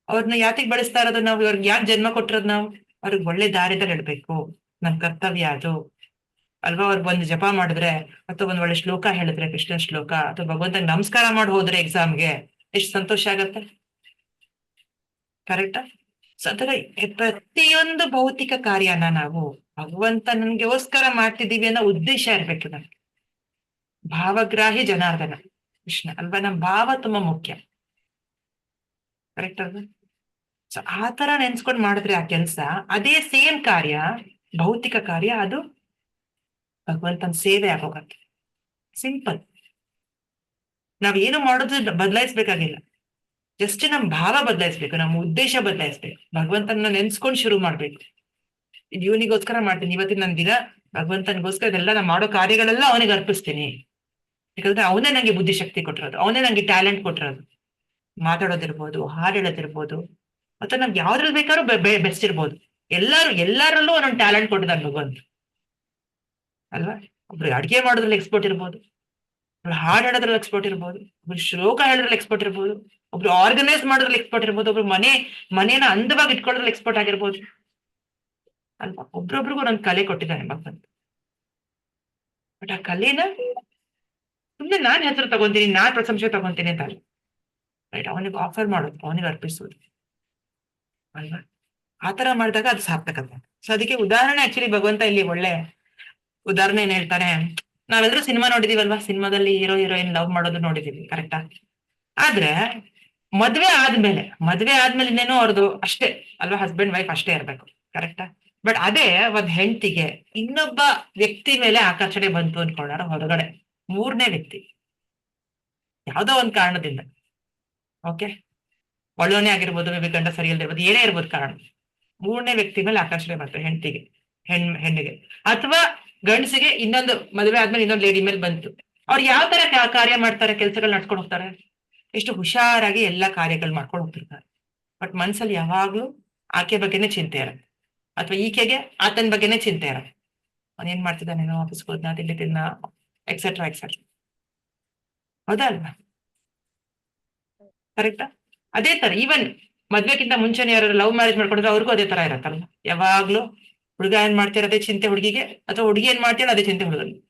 [SPEAKER 1] ಅವ್ರನ್ನ ಯಾತಿಗೆ ಬೆಳೆಸ್ತಾ ಇರೋದು ನಾವು? ಇವ್ರಿಗೆ ಯಾಕೆ ಜನ್ಮ ಕೊಟ್ಟಿರೋದು ನಾವು? ಅವ್ರಿಗೆ ಒಳ್ಳೆ ದಾರಿದಲ್ಲಿ ಇಡ್ಬೇಕು, ನಮ್ ಕರ್ತವ್ಯ ಅದು ಅಲ್ವಾ? ಅವ್ರಿಗೆ ಒಂದು ಜಪ ಮಾಡಿದ್ರೆ ಅಥವಾ ಒಂದ್ ಒಳ್ಳೆ ಶ್ಲೋಕ ಹೇಳಿದ್ರೆ, ಕೃಷ್ಣ ಶ್ಲೋಕ, ಅಥವಾ ಭಗವಂತನಿಗೆ ನಮಸ್ಕಾರ ಮಾಡಿ ಹೋದ್ರೆ ಎಕ್ಸಾಮ್ಗೆ ಎಷ್ಟು ಸಂತೋಷ ಆಗತ್ತೆ. ಕರೆಕ್ಟಾ? ಸೊ ಅದರ ಪ್ರತಿಯೊಂದು ಭೌತಿಕ ಕಾರ್ಯನ ನಾವು ಭಗವಂತ ನನ್ಗೋಸ್ಕರ ಮಾಡ್ತಿದೀವಿ ಅನ್ನೋ ಉದ್ದೇಶ ಇರ್ಬೇಕು ನಮ್ಗೆ. ಭಾವಗ್ರಾಹಿ ಜನಾರ್ದನ ಕೃಷ್ಣ ಅಲ್ವಾ? ನಮ್ ಭಾವ ತುಂಬಾ ಮುಖ್ಯ. ಕರೆಕ್ಟ್ ಅಲ್ವಾ? ಸೊ ಆತರ ನೆನ್ಸ್ಕೊಂಡ್ ಮಾಡಿದ್ರೆ ಆ ಕೆಲ್ಸ, ಅದೇ ಸೇಮ್ ಕಾರ್ಯ, ಭೌತಿಕ ಕಾರ್ಯ, ಅದು ಭಗವಂತನ ಸೇವೆ ಆಗೋಗತ್ತೆ. ಸಿಂಪಲ್. ನಾವೇನು ಮಾಡೋದು ಬದಲಾಯಿಸ್ಬೇಕಾಗಿಲ್ಲ, ಜಸ್ಟ್ ನಮ್ ಭಾವ ಬದಲಾಯಿಸ್ಬೇಕು, ನಮ್ಮ ಉದ್ದೇಶ ಬದಲಾಯಿಸ್ಬೇಕು, ಭಗವಂತನ ನೆನ್ಸ್ಕೊಂಡ್ ಶುರು ಮಾಡ್ಬೇಕು. ಇವನಿಗೋಸ್ಕರ ಮಾಡ್ತೀನಿ, ಇವತ್ತಿನ ನನ್ ದಿನ ಭಗವಂತನಿಗೋಸ್ಕರ ಇದೆಲ್ಲ ನಾ ಮಾಡೋ ಕಾರ್ಯಗಳೆಲ್ಲ ಅವನಿಗೆ ಅರ್ಪಿಸ್ತೀನಿ. ಯಾಕಂದ್ರೆ ಅವನೇ ನಂಗೆ ಬುದ್ಧಿಶಕ್ತಿ ಕೊಟ್ಟಿರೋದು, ಅವನೇ ನಂಗೆ ಟ್ಯಾಲೆಂಟ್ ಕೊಟ್ಟಿರೋದು, ಮಾತಾಡೋದಿರ್ಬೋದು, ಹಾಡು ಹೇಳೋದಿರ್ಬೋದು, ಅಥವಾ ನಮ್ಗೆ ಯಾವ್ದ್ರಲ್ಲಿ ಬೇಕಾದ್ರೂ ಬೆಸ್ಟ್ ಇರ್ಬೋದು. ಎಲ್ಲರಲ್ಲೂ ಒಂದೊಂದು ಟ್ಯಾಲೆಂಟ್ ಕೊಟ್ಟಿದ್ದಾನೆ ಭಗವಂತ ಅಲ್ವಾ? ಒಬ್ರು ಅಡ್ಗೆ ಮಾಡೋದ್ರಲ್ಲಿ ಎಕ್ಸ್ಪರ್ಟ್ ಇರ್ಬೋದು, ಒಬ್ರು ಹಾಡು ಹೇಳೋದ್ರಲ್ಲಿ ಎಕ್ಸ್ಪರ್ಟ್ ಇರ್ಬೋದು, ಒಬ್ರು ಶ್ಲೋಕ ಹೇಳೋದ್ರಲ್ಲಿ ಎಕ್ಸ್ಪರ್ಟ್ ಇರ್ಬೋದು, ಒಬ್ರು ಆರ್ಗನೈಸ್ ಮಾಡೋದ್ರಲ್ಲಿ ಎಕ್ಸ್ಪರ್ಟ್ ಇರ್ಬೋದು, ಒಬ್ರು ಮನೇನ ಅಂದವಾಗಿ ಇಟ್ಕೊಳ್ಳೋದ್ರಲ್ಲಿ ಎಕ್ಸ್ಪರ್ಟ್ ಆಗಿರ್ಬೋದು ಅಲ್ವಾ? ಒಬ್ರೊಬ್ರಿಗೂ ಒಂದೊಂದು ಕಲೆ ಕೊಟ್ಟಿದ್ದಾನೆ ಭಗವಂತ. ಬಟ್ ಆ ಕಲೆನ ಸುಮ್ಮನೆ ನಾನ್ ಹೆಸರು ತಗೊಂತೀನಿ, ನಾನ್ ಪ್ರಶಂಸೆ ತಗೊಂತೀನಿ ಅಂತ ಅಲ್ಲ, ರೈಟ್? ಅವನಿಗೆ ಆಫರ್ ಮಾಡೋದು, ಅವನಿಗೆ ಅರ್ಪಿಸೋದು ಅಲ್ವಾ? ಆತರ ಮಾಡಿದಾಗ ಅದು ಸಾರ್ಥಕ. ಸೊ ಅದಕ್ಕೆ ಉದಾಹರಣೆ ಆಕ್ಚುಲಿ ಭಗವಂತ ಇಲ್ಲಿ ಒಳ್ಳೆ ಉದಾಹರಣೆ ಏನ್ ಹೇಳ್ತಾನೆ, ನಾವೆಲ್ಲರೂ ಸಿನಿಮಾ ನೋಡಿದೀವಲ್ವಾ, ಸಿನಿಮಾದಲ್ಲಿ ಹೀರೋ ಹೀರೋಯಿನ್ ಲವ್ ಮಾಡೋದು ನೋಡಿದೀವಿ, ಕರೆಕ್ಟಾ? ಆದ್ರೆ ಮದ್ವೆ ಆದ್ಮೇಲೆ ಇನ್ನೇನೋ ಅವ್ರದ್ದು ಅಷ್ಟೇ ಅಲ್ವಾ, ಹಸ್ಬೆಂಡ್ ವೈಫ್ ಅಷ್ಟೇ ಇರ್ಬೇಕು, ಕರೆಕ್ಟಾ? ಬಟ್ ಅದೇ ಒಂದ್ ಹೆಂಡತಿಗೆ ಇನ್ನೊಬ್ಬ ವ್ಯಕ್ತಿ ಮೇಲೆ ಆಕರ್ಷಣೆ ಬಂತು ಅನ್ಕೊಂಡಾರ, ಹೊರಗಡೆ ಮೂರನೇ ವ್ಯಕ್ತಿ, ಯಾವ್ದೋ ಒಂದ್ ಕಾರಣದಿಂದ, ಓಕೆ, ಒಳ್ಳೆಯವನೇ ಆಗಿರ್ಬೋದು, ಮೇ ಬಿ ಗಂಡ ಸರಿ ಇಲ್ದಿರ್ಬೋದು, ಏನೇ ಇರ್ಬೋದು ಕಾರಣ, ಮೂರನೇ ವ್ಯಕ್ತಿ ಮೇಲೆ ಆಕರ್ಷಣೆ ಬಂತು ಹೆಂಡತಿಗೆ, ಹೆಣ್ಣಿಗೆ, ಅಥವಾ ಗಂಡಸಿಗೆ ಇನ್ನೊಂದು ಮದುವೆ ಆದ್ಮೇಲೆ ಇನ್ನೊಂದು ಲೇಡಿ ಮೇಲೆ ಬಂತು. ಅವ್ರು ಯಾವ ತರ ಕಾರ್ಯ ಮಾಡ್ತಾರೆ, ಕೆಲ್ಸಗಳು ನಡ್ಕೊಂಡು ಹೋಗ್ತಾರೆ, ಎಷ್ಟು ಹುಷಾರಾಗಿ ಎಲ್ಲಾ ಕಾರ್ಯಗಳು ಮಾಡ್ಕೊಂಡು ಹೋಗ್ತಿರ್ತಾರೆ. ಬಟ್ ಮನ್ಸಲ್ಲಿ ಯಾವಾಗ್ಲೂ ಆಕೆ ಬಗ್ಗೆನೇ ಚಿಂತೆ ಇರುತ್ತೆ, ಅಥವಾ ಈಕೆಗೆ ಆತನ ಬಗ್ಗೆನೇ ಚಿಂತೆ ಇರುತ್ತೆ. ಅವನ್ ಏನ್ ಮಾಡ್ತಿದ್ದಾನೇನೋ, ಆಫೀಸ್ಗೆ ಹೋದ್ನಾ, ತಿಂಡಿ ತಿನ್ನ, ಎಕ್ಸೆಟ್ರಾ ಎಕ್ಸೆಟ್ರಾ. ಹೌದಾ ಅಲ್ವಾ? ಕರೆಕ್ಟಾ? ಅದೇ ತರ ಈವನ್ ಮದ್ವೆಗಿಂತ ಮುಂಚೆನೆ ಯಾರು ಲವ್ ಮ್ಯಾರೇಜ್ ಮಾಡ್ಕೊಂಡ್ರೆ ಅವ್ರಿಗೂ ಅದೇ ತರ ಇರತ್ತಲ್ಲ. ಯಾವಾಗ್ಲೂ ಹುಡುಗ ಏನ್ ಮಾಡ್ತಿರೋ ಅದೇ ಚಿಂತೆ ಹುಡುಗಿಗೆ, ಅಥವಾ ಹುಡುಗಿ ಏನ್ ಮಾಡ್ತೀರ ಅದೇ ಚಿಂತೆ ಹುಡುಗನಿಗೆ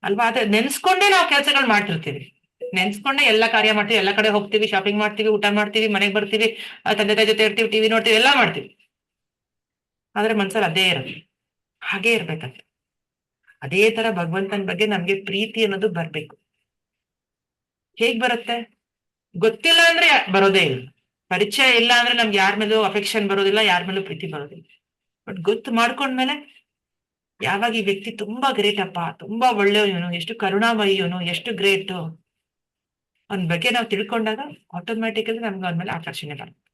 [SPEAKER 1] ಅಲ್ವಾ? ಅದೇ ನೆನ್ಸ್ಕೊಂಡೇ ನಾವು ಕೆಲಸಗಳು ಮಾಡ್ತಿರ್ತೀವಿ, ನೆನ್ಸ್ಕೊಂಡೆ ಎಲ್ಲಾ ಕಾರ್ಯ ಮಾಡ್ತೀವಿ, ಎಲ್ಲಾ ಕಡೆ ಹೋಗ್ತೀವಿ, ಶಾಪಿಂಗ್ ಮಾಡ್ತೀವಿ, ಊಟ ಮಾಡ್ತೀವಿ, ಮನೆಗೆ ಬರ್ತೀವಿ, ತಂದೆ ತಾಯಿ ಜೊತೆ ಇರ್ತೀವಿ, ಟಿವಿ ನೋಡ್ತೀವಿ, ಎಲ್ಲಾ ಮಾಡ್ತೀವಿ. ಆದ್ರೆ ಮನ್ಸಲ್ಲಿ ಅದೇ ಇರುತ್ತೆ. ಹಾಗೇ ಇರ್ಬೇಕಂತ. ಅದೇ ತರ ಭಗವಂತನ ಬಗ್ಗೆ ನಮ್ಗೆ ಪ್ರೀತಿ ಅನ್ನೋದು ಬರ್ಬೇಕು. ಹೇಗ್ ಬರುತ್ತೆ? ಗೊತ್ತಿಲ್ಲ ಅಂದ್ರೆ ಬರೋದೇ ಇಲ್ಲ. ಪರಿಚಯ ಇಲ್ಲ ಅಂದ್ರೆ ನಮ್ಗೆ ಯಾರ ಮೇಲೂ ಅಫೆಕ್ಷನ್ ಬರೋದಿಲ್ಲ, ಯಾರ ಮೇಲೂ ಪ್ರೀತಿ ಬರೋದಿಲ್ಲ. ಬಟ್ ಗೊತ್ತು ಮಾಡ್ಕೊಂಡ್ಮೇಲೆ ಯಾವಾಗ ಈ ವ್ಯಕ್ತಿ ತುಂಬಾ ಗ್ರೇಟ್ ಅಪ್ಪ, ತುಂಬಾ ಒಳ್ಳೆಯವನು, ಎಷ್ಟು ಕರುಣಾಮಯಿಯವನು, ಎಷ್ಟು ಗ್ರೇಟ್, ಅವನ ಬಗ್ಗೆ ನಾವು ತಿಳ್ಕೊಂಡಾಗ ಆಟೋಮ್ಯಾಟಿಕಲಿ ನಮ್ಗೆ ಅವನ ಮೇಲೆ ಆಕರ್ಷಣೆ ಬರುತ್ತೆ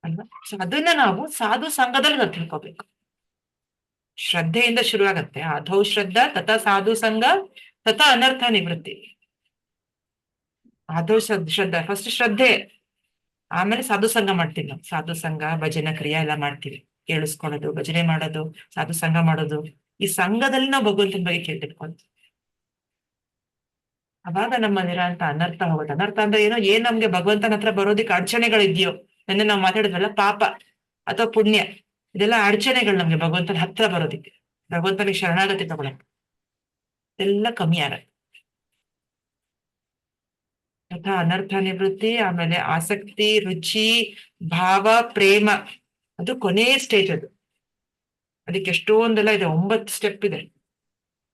[SPEAKER 1] ಅಲ್ವಾ? ಸೊ ಅದನ್ನ ನಾವು ಸಾಧು ಸಂಘದಲ್ಲಿ ನಾವು ತಿಳ್ಕೊಬೇಕು. ಶ್ರದ್ಧೆಯಿಂದ ಶುರು ಆಗತ್ತೆ. ಅಧೌ ಶ್ರದ್ಧಾ ತಥಾ ಸಾಧು ಸಂಘ ತಥಾ ಅನರ್ಥ ನಿವೃತ್ತಿ. ಅಧೌ ಶ್ರದ್ಧಾ ಫಸ್ಟ್ ಶ್ರದ್ಧೆ, ಆಮೇಲೆ ಸಾಧು ಸಂಘ ಮಾಡ್ತೀವಿ ನಾವು. ಸಾಧು ಸಂಘ, ಭಜನೆ ಕ್ರಿಯೆ ಎಲ್ಲ ಮಾಡ್ತೀವಿ, ಕೇಳಿಸ್ಕೊಳ್ಳೋದು, ಭಜನೆ ಮಾಡೋದು, ಸಾಧು ಸಂಘ ಮಾಡೋದು. ಈ ಸಂಘದಲ್ಲಿ ನಾವು ಭಗವಂತನ ಬಗ್ಗೆ ಕೇಳ್ತಿರ್ಕೊಂತೀವಿ. ಅವಾಗ ನಮ್ಮಲ್ಲಿರೋಂತ ಅನರ್ಥ ಹೋಗುತ್ತೆ. ಅನರ್ಥ ಅಂದ್ರೆ ಏನೋ, ಏನ್ ನಮ್ಗೆ ಭಗವಂತನ ಹತ್ರ ಬರೋದಿಕ್ಕೆ ಅಡಚಣೆಗಳಿದೆಯೋ, ನೆನ್ನೆ ನಾವು ಮಾತಾಡಿದ್ವಲ್ಲ, ಪಾಪ ಅಥವಾ ಪುಣ್ಯ, ಇದೆಲ್ಲ ಅಡಚಣೆಗಳು ನಮ್ಗೆ ಭಗವಂತನ ಹತ್ರ ಬರೋದಿಕ್ಕೆ, ಭಗವಂತನಿಗೆ ಶರಣಾಗತಿ ತಗೊಳಕ್ಕೆ, ಎಲ್ಲ ಕಮ್ಮಿ ಆಗತ್ತೆ. ತಥಾ ಅನರ್ಥ ನಿವೃತ್ತಿ, ಆಮೇಲೆ ಆಸಕ್ತಿ, ರುಚಿ, ಭಾವ, ಪ್ರೇಮ, ಅದು ಕೊನೆ ಸ್ಟೇಜ್. ಅದು ಅದಕ್ಕೆ ಎಷ್ಟೊಂದೆಲ್ಲ ಇದೆ, 9 ಸ್ಟೆಪ್ ಇದೆ.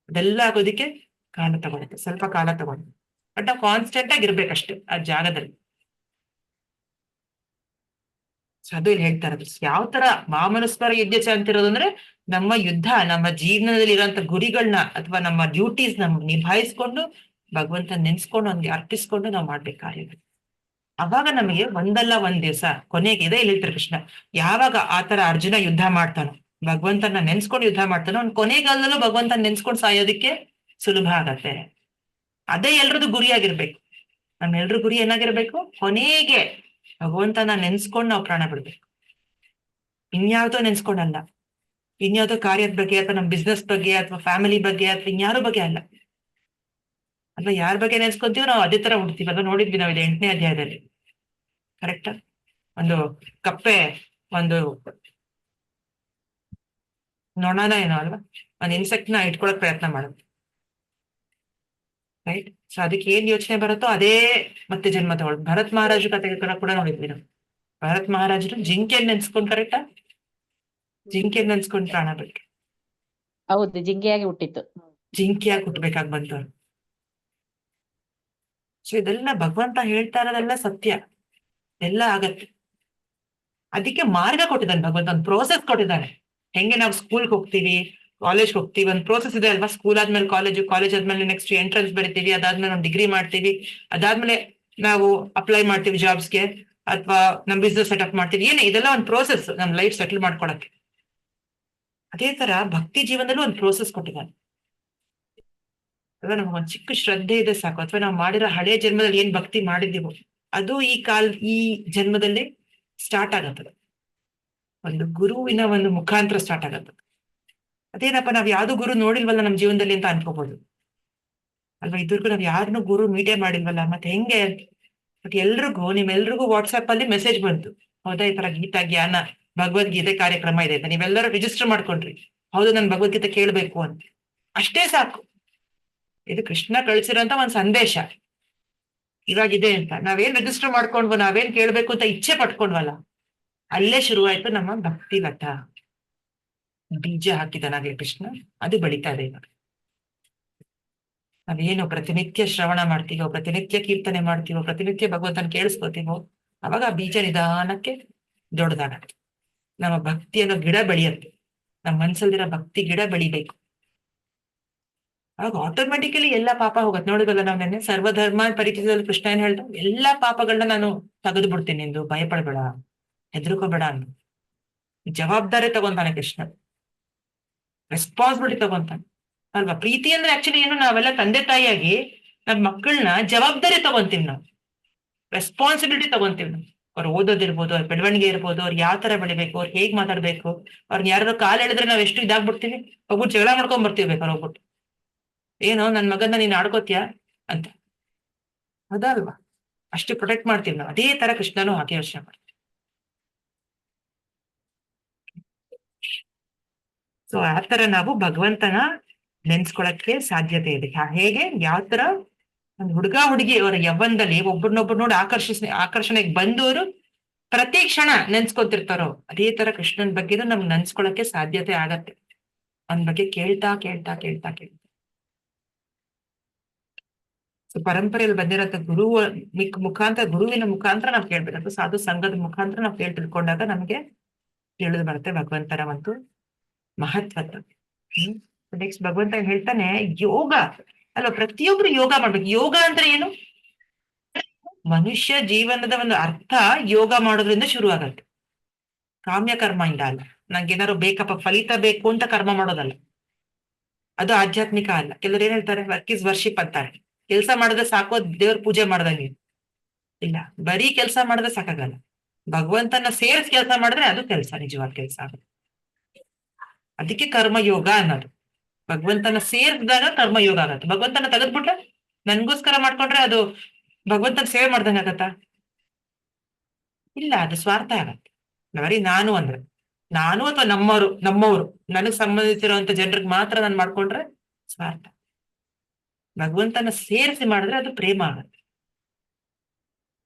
[SPEAKER 1] ಅದೆಲ್ಲ ಆಗೋದಿಕ್ಕೆ ಕಾಲ ತಗೊಳುತ್ತೆ, ಸ್ವಲ್ಪ ಕಾಲ ತಗೊಳುತ್ತೆ. ಬಟ್ ನಾವು ಕಾನ್ಸ್ಟೆಂಟ್ ಆಗಿ ಇರ್ಬೇಕಷ್ಟೇ ಆ ಜಾಗದಲ್ಲಿ. ಸೊ ಅದು ಇಲ್ಲಿ ಹೇಳ್ತಾ ಇರೋದು. ಯಾವ ತರ ಮಾಮನುಸ್ಮರ ಯುದ್ಧ ಅಂತಿರೋದು ಅಂದ್ರೆ, ನಮ್ಮ ಯುದ್ಧ, ನಮ್ಮ ಜೀವನದಲ್ಲಿ ಇರೋಂಥ ಗುರಿಗಳನ್ನ ಅಥವಾ ನಮ್ಮ ಡ್ಯೂಟೀಸ್ ನಮ್ಮ ನಿಭಾಯಿಸ್ಕೊಂಡು ಭಗವಂತ ನೆನ್ಸ್ಕೊಂಡು ಅವ್ನಿಗೆ ಅರ್ಪಿಸ್ಕೊಂಡು ನಾವು ಮಾಡ್ಬೇಕು ಕಾರ್ಯಗಳು. ಅವಾಗ ನಮಗೆ ಒಂದಲ್ಲ ಒಂದ್ ದಿವಸ ಕೊನೆಗೆ ಇದೆ ಇಲ್ಲಿ ಹೇಳ್ತಾರೆ ಕೃಷ್ಣ, ಯಾವಾಗ ಆತರ ಅರ್ಜುನ ಯುದ್ಧ ಮಾಡ್ತಾನೋ, ಭಗವಂತನ ನೆನ್ಸ್ಕೊಂಡು ಯುದ್ಧ ಮಾಡ್ತಾನೋ, ಅವ್ನು ಕೊನೆಗಾಲದಲ್ಲೂ ಭಗವಂತನ ನೆನ್ಸ್ಕೊಂಡು ಸಾಯೋದಿಕ್ಕೆ ಸುಲಭ ಆಗತ್ತೆ. ಅದೇ ಎಲ್ರದ್ದು ಗುರಿಯಾಗಿರ್ಬೇಕು. ನಮ್ಮೆಲ್ರ ಗುರಿ ಏನಾಗಿರ್ಬೇಕು? ಕೊನೆಗೆ ಭಗವಂತನ ನೆನ್ಸ್ಕೊಂಡು ನಾವು ಪ್ರಾಣ ಬಿಡ್ಬೇಕು. ಇನ್ಯಾವುದೋ ನೆನ್ಸ್ಕೊಂಡಲ್ಲ, ಇನ್ಯಾವುದೋ ಕಾರ್ಯದ ಬಗ್ಗೆ ಅಥವಾ ನಮ್ ಬಿಸ್ನೆಸ್ ಬಗ್ಗೆ ಅಥವಾ ಫ್ಯಾಮಿಲಿ ಬಗ್ಗೆ ಅಥವಾ ಇನ್ಯಾರೋ ಬಗ್ಗೆ ಅಲ್ಲ. ಅಥವಾ ಯಾರ ಬಗ್ಗೆ ನೆನ್ಸ್ಕೊಂತೀವೋ ನಾವು ಅದೇ ತರ ಹುಡ್ತೀವಲ್ಲ. ನೋಡಿದ್ವಿ ನಾವು ಇದು 8ನೇ ಅಧ್ಯಾಯದಲ್ಲಿ. ಕರೆಕ್ಟಾ? ಒಂದು ಕಪ್ಪೆ ಒಂದು ನೊಣನ ಏನೋ ಅಲ್ವಾ, ಒಂದು ಇನ್ಸೆಕ್ಟ್ ನ ಇಟ್ಕೊಳಕ್ ಪ್ರಯತ್ನ ಮಾಡುತ್ತೆ, ರೈಟ್? ಸೊ ಅದಕ್ಕೆ ಏನ್ ಯೋಚನೆ ಬರುತ್ತೋ ಅದೇ ಮತ್ತೆ ಜನ್ಮ ತಗೊಳ್ಳೋದು. ಭರತ್ ಮಹಾರಾಜ ಕತೆ ಕೂಡ ನೋಡಿದ್ವಿ ನಾವು. ಭರತ್ ಮಹಾರಾಜರು ಜಿಂಕೆ ನೆನ್ಸ್ಕೊಂಡ್, ಕರೆಕ್ಟಾ? ಜಿಂಕೆ ನೆನ್ಸ್ಕೊಂಡ್ ಪ್ರಾಣ ಬಿಟ್ರು.
[SPEAKER 3] ಹೌದು, ಜಿಂಕೆಯಾಗಿ ಹುಟ್ಟಿತ್ತು.
[SPEAKER 1] ಜಿಂಕೆಯಾಗಿ ಹುಟ್ಬೇಕಾಗಿ ಬಂತು. ಸೊ ಇದೆಲ್ಲ ಭಗವಂತ ಹೇಳ್ತಾ ಇರೋದೆಲ್ಲ ಸತ್ಯ, ಎಲ್ಲ ಆಗತ್ತೆ. ಅದಕ್ಕೆ ಮಾರ್ಗ ಕೊಟ್ಟಿದ್ದಾನೆ ಭಗವಂತ, ಒಂದು ಪ್ರೋಸೆಸ್ ಕೊಟ್ಟಿದ್ದಾನೆ. ಹೆಂಗೆ ನಾವು ಸ್ಕೂಲ್ಗೆ ಹೋಗ್ತೀವಿ, ಕಾಲೇಜ್ಗೆ ಹೋಗ್ತೀವಿ, ಒಂದು ಪ್ರೋಸೆಸ್ ಇದೆ ಅಲ್ವಾ? ಸ್ಕೂಲ್ ಆದ್ಮೇಲೆ ಕಾಲೇಜು, ಕಾಲೇಜ್ ಆದ್ಮೇಲೆ ನೆಕ್ಸ್ಟ್ ಎಂಟ್ರೆನ್ಸ್ ಬರಿತೀವಿ, ಅದಾದ್ಮೇಲೆ ಒಂದು ಡಿಗ್ರಿ ಮಾಡ್ತೀವಿ, ಅದಾದ್ಮೇಲೆ ನಾವು ಅಪ್ಲೈ ಮಾಡ್ತೀವಿ ಜಾಬ್ಸ್ಗೆ, ಅಥವಾ ನಮ್ ಬಿಸ್ನೆಸ್ ಸೆಟಪ್ ಮಾಡ್ತೀವಿ. ಏನೇ ಇದೆಲ್ಲ ಒಂದು ಪ್ರೋಸೆಸ್ ನಮ್ ಲೈಫ್ ಸೆಟಲ್ ಮಾಡ್ಕೊಳಕ್ಕೆ. ಅದೇ ತರ ಭಕ್ತಿ ಜೀವನದಲ್ಲೂ ಒಂದು ಪ್ರೋಸೆಸ್ ಕೊಟ್ಟಿದ್ದಾನೆ. ಅಲ್ವಾ? ನಮಗೊಂದು ಚಿಕ್ಕ ಶ್ರದ್ಧೆ ಇದೆ ಸಾಕು, ಅಥವಾ ನಾವು ಮಾಡಿರೋ ಹಳೆ ಜನ್ಮದಲ್ಲಿ ಏನ್ ಭಕ್ತಿ ಮಾಡಿದೀವೋ ಅದು ಈ ಜನ್ಮದಲ್ಲಿ ಸ್ಟಾರ್ಟ್ ಆಗತ್ತದ. ಒಂದು ಗುರುವಿನ ಒಂದು ಮುಖಾಂತರ ಸ್ಟಾರ್ಟ್ ಆಗತ್ತದ. ಅದೇನಪ್ಪ, ನಾವ್ ಯಾವ್ದು ಗುರು ನೋಡಿಲ್ವಲ್ಲ ನಮ್ ಜೀವನದಲ್ಲಿ ಅಂತ ಅನ್ಕೋಬಹುದು ಅಲ್ವಾ? ಇದ್ರಿಗೂ ನಾವ್ ಯಾರನ್ನೂ ಗುರು ಮೀಟೇ ಮಾಡಿಲ್ವಲ್ಲ, ಮತ್ತೆ ಹೆಂಗೆ? ಬಟ್ ನಿಮ್ಮೆಲ್ರಿಗೂ ವಾಟ್ಸ್ಆಪ್ ಅಲ್ಲಿ ಮೆಸೇಜ್ ಬಂತು, ಹೌದಾ ಈ ತರ ಗೀತಾ ಜ್ಞಾನ ಭಗವದ್ಗೀತೆ ಕಾರ್ಯಕ್ರಮ ಇದೆ ಅಂತ. ನೀವೆಲ್ಲರೂ ರಿಜಿಸ್ಟರ್ ಮಾಡ್ಕೊಂಡ್ರಿ, ಹೌದು ನನ್ ಭಗವದ್ಗೀತೆ ಕೇಳ್ಬೇಕು ಅಂತ. ಅಷ್ಟೇ ಸಾಕು. ಇದು ಕೃಷ್ಣ ಕಳ್ಸಿರೋಂತ ಒಂದ್ ಸಂದೇಶ ಇವಾಗಿದೆ ಅಂತ. ನಾವೇನ್ ರಿಜಿಸ್ಟರ್ ಮಾಡ್ಕೊಂಡ್ವೋ, ನಾವೇನ್ ಕೇಳ್ಬೇಕು ಅಂತ ಇಚ್ಛೆ ಪಟ್ಕೊಂಡ್ವಲ್ಲ, ಅಲ್ಲೇ ಶುರುವಾಯ್ತು ನಮ್ಮ ಭಕ್ತಿ ಲತ. ಬೀಜ ಹಾಕಿದನಾಗ್ಲಿ ಕೃಷ್ಣ, ಅದು ಬೆಳೀತಾ ಇದೆ ಇವಾಗ. ನಾವೇನು ಪ್ರತಿನಿತ್ಯ ಶ್ರವಣ ಮಾಡ್ತೀವೋ, ಪ್ರತಿನಿತ್ಯ ಕೀರ್ತನೆ ಮಾಡ್ತೀವೋ, ಪ್ರತಿನಿತ್ಯ ಭಗವಂತನ ಕೇಳಿಸ್ಕೋತೀವೋ, ಅವಾಗ ಆ ಬೀಜ ನಿಧಾನಕ್ಕೆ ದೊಡ್ಡದಾಗತ್ತೆ. ನಮ್ಮ ಭಕ್ತಿ ಅನ್ನೋ ಗಿಡ ಬೆಳೆಯುತ್ತೆ. ನಮ್ಮ ಮನ್ಸಲ್ಲಿರೋ ಭಕ್ತಿ ಗಿಡ ಬೆಳಿಬೇಕು. ಆಗ ಆಟೋಮೆಟಿಕಲಿ ಎಲ್ಲಾ ಪಾಪ ಹೋಗುತ್ತೆ. ನೋಡಿದಲ್ಲ ನಾವು ನೆನ್ನೆ ಸರ್ವಧರ್ಮ ಪರಿಚಯದಲ್ಲಿ ಕೃಷ್ಣ ಏನ್ ಹೇಳ್ದ, ಎಲ್ಲಾ ಪಾಪಗಳನ್ನ ನಾನು ತೆಗೆದು ಬಿಡ್ತೀನಿ, ಎಂದು ಭಯಪಡಬೇಡ, ಹೆದರ್ಕೋಬೇಡ ಅಂತ ಜವಾಬ್ದಾರಿ ತಗೊಂತಾನೆ ಕೃಷ್ಣ. ರೆಸ್ಪಾನ್ಸಿಬಿಲಿಟಿ ತಗೊಂತಾನೆ ಅಲ್ವಾ. ಪ್ರೀತಿ ಅಂದ್ರೆ ಆಕ್ಚುಲಿ ಏನು, ನಾವೆಲ್ಲ ತಂದೆ ತಾಯಿಯಾಗಿ ನಮ್ಮ ಮಕ್ಕಳನ್ನ ಜವಾಬ್ದಾರಿ ತಗೊಂತೀವಿ, ನಾವು ರೆಸ್ಪಾನ್ಸಿಬಿಲಿಟಿ ತಗೊಂತೀವಿ. ನಾವು ಅವ್ರು ಓದೋದಿರ್ಬೋದು, ಅವ್ರ ಬೆಳವಣಿಗೆ ಇರ್ಬೋದು, ಅವ್ರು ಯಾವ ತರ ಬೆಳಿಬೇಕು, ಅವ್ರು ಹೇಗ್ ಮಾತಾಡ್ಬೇಕು, ಅವ್ರಿಗೆ ಯಾರು ಕಾಲ್ ಹೇಳಿದ್ರೆ ನಾವ್ ಎಷ್ಟು ಇದಾಗ್ಬಿಡ್ತೀವಿ, ಹೋಗ್ಬಿಟ್ಟು ಜಗಳ ಮಾಡ್ಕೊಂಡ್ ಬರ್ತೀವಿ ಬೇಕಾದ್ರೆ ಹೋಗ್ಬಿಟ್ಟು, ಏನೋ ನನ್ ಮಗನ್ನ ನೀನ್ ಆಡ್ಕೋತೀಯ ಅಂತ. ಅದಲ್ವಾ, ಅಷ್ಟು ಪ್ರೊಟೆಕ್ಟ್ ಮಾಡ್ತೀವಿ ನಾವು. ಅದೇ ತರ ಕೃಷ್ಣನು ಹಾಗೆ ಯೋಚನೆ ಮಾಡ್ತೀವಿ. ಸೊ ಆತರ ನಾವು ಭಗವಂತನ ನೆನ್ಸ್ಕೊಳಕ್ಕೆ ಸಾಧ್ಯತೆ ಇದೆ. ಹೇಗೆ, ಯಾವ ತರ ಒಂದು ಹುಡುಗ ಹುಡುಗಿ ಅವರ ಯವ್ವನದಲ್ಲಿ ಒಬ್ಬರನ್ನೊಬ್ರು ನೋಡಿ ಆಕರ್ಷಣೆಗೆ ಬಂದವರು ಪ್ರತಿ ಕ್ಷಣ ನೆನ್ಸ್ಕೊತಿರ್ತಾರೋ, ಅದೇ ತರ ಕೃಷ್ಣನ್ ಬಗ್ಗೆನೂ ನಮ್ಗೆ ನೆನ್ಸ್ಕೊಳಕ್ಕೆ ಸಾಧ್ಯತೆ ಆಗತ್ತೆ. ಅವನ ಬಗ್ಗೆ ಕೇಳ್ತಾ ಕೇಳ್ತಾ ಕೇಳ್ತಾ ಕೇಳ್ತಾ. ಸೊ ಪರಂಪರೆಯಲ್ಲಿ ಬಂದಿರೋಂಥ ಗುರುವಿನ ಮುಖಾಂತರ ನಾವು ಕೇಳ್ಬೇಕು, ಸಾಧು ಸಂಘದ ಮುಖಾಂತರ ನಾವು ತಿಳ್ಕೊಂಡಾಗ ನಮ್ಗೆ ತಿಳಿದು ಬರುತ್ತೆ ಭಗವಂತನ ಒಂದು ಮಹತ್ವದ. ನೆಕ್ಸ್ಟ್ ಭಗವಂತ ಏನ್ ಹೇಳ್ತಾನೆ, ಯೋಗ ಅಲ್ವಾ, ಪ್ರತಿಯೊಬ್ರು ಯೋಗ ಮಾಡ್ಬೇಕು. ಯೋಗ ಅಂದ್ರೆ ಏನು? ಮನುಷ್ಯ ಜೀವನದ ಒಂದು ಅರ್ಥ ಯೋಗ ಮಾಡೋದ್ರಿಂದ ಶುರು ಆಗತ್ತೆ. ಕಾಮ್ಯ ಕರ್ಮ ಇಂದ ಅಲ್ಲ, ನಂಗೆ ಏನಾದ್ರು ಬೇಕಪ್ಪ ಫಲಿತ ಬೇಕು ಅಂತ ಕರ್ಮ ಮಾಡೋದಲ್ಲ, ಅದು ಆಧ್ಯಾತ್ಮಿಕ ಅಲ್ಲ. ಕೆಲವ್ರು ಏನ್ ಹೇಳ್ತಾರೆ, ವರ್ಕ್ ಇಸ್ ವರ್ಷಿಪ್ ಅಂತಾರೆ. ಕೆಲಸ ಮಾಡಿದ್ರೆ ಸಾಕೋ, ದೇವ್ರ ಪೂಜೆ ಮಾಡ್ದಂಗೆ. ಇಲ್ಲ, ಬರೀ ಕೆಲಸ ಮಾಡಿದ್ರೆ ಸಾಕಾಗಲ್ಲ, ಭಗವಂತನ ಸೇರಿಸಿ ಕೆಲಸ ಮಾಡಿದ್ರೆ ಅದು ಕೆಲಸ, ನಿಜವಾದ ಕೆಲಸ ಆಗುತ್ತೆ. ಅದಕ್ಕೆ ಕರ್ಮಯೋಗ ಅನ್ನೋದು. ಭಗವಂತನ ಸೇರಿಸಿದಾಗ ಕರ್ಮಯೋಗ ಆಗತ್ತೆ. ಭಗವಂತನ ತೆಗೆದ್ಬಿಟ್ರೆ ನನ್ಗೋಸ್ಕರ ಮಾಡ್ಕೊಂಡ್ರೆ ಅದು ಭಗವಂತನ ಸೇವೆ ಮಾಡ್ದಂಗೆ ಆಗತ್ತಾ? ಇಲ್ಲ, ಅದು ಸ್ವಾರ್ಥ ಆಗತ್ತೆ. ಬರೀ ನಾನು ಅಂದ್ರೆ ನಾನು ಅಥವಾ ನಮ್ಮವರು ನನಗ್ ಸಂಬಂಧಿಸಿರುವಂತ ಜನರಿಗೆ ಮಾತ್ರ ನಾನು ಮಾಡ್ಕೊಂಡ್ರೆ ಸ್ವಾರ್ಥ. ಭಗವಂತನ ಸೇರಿಸಿ ಮಾಡಿದ್ರೆ ಅದು ಪ್ರೇಮ ಆಗತ್ತೆ.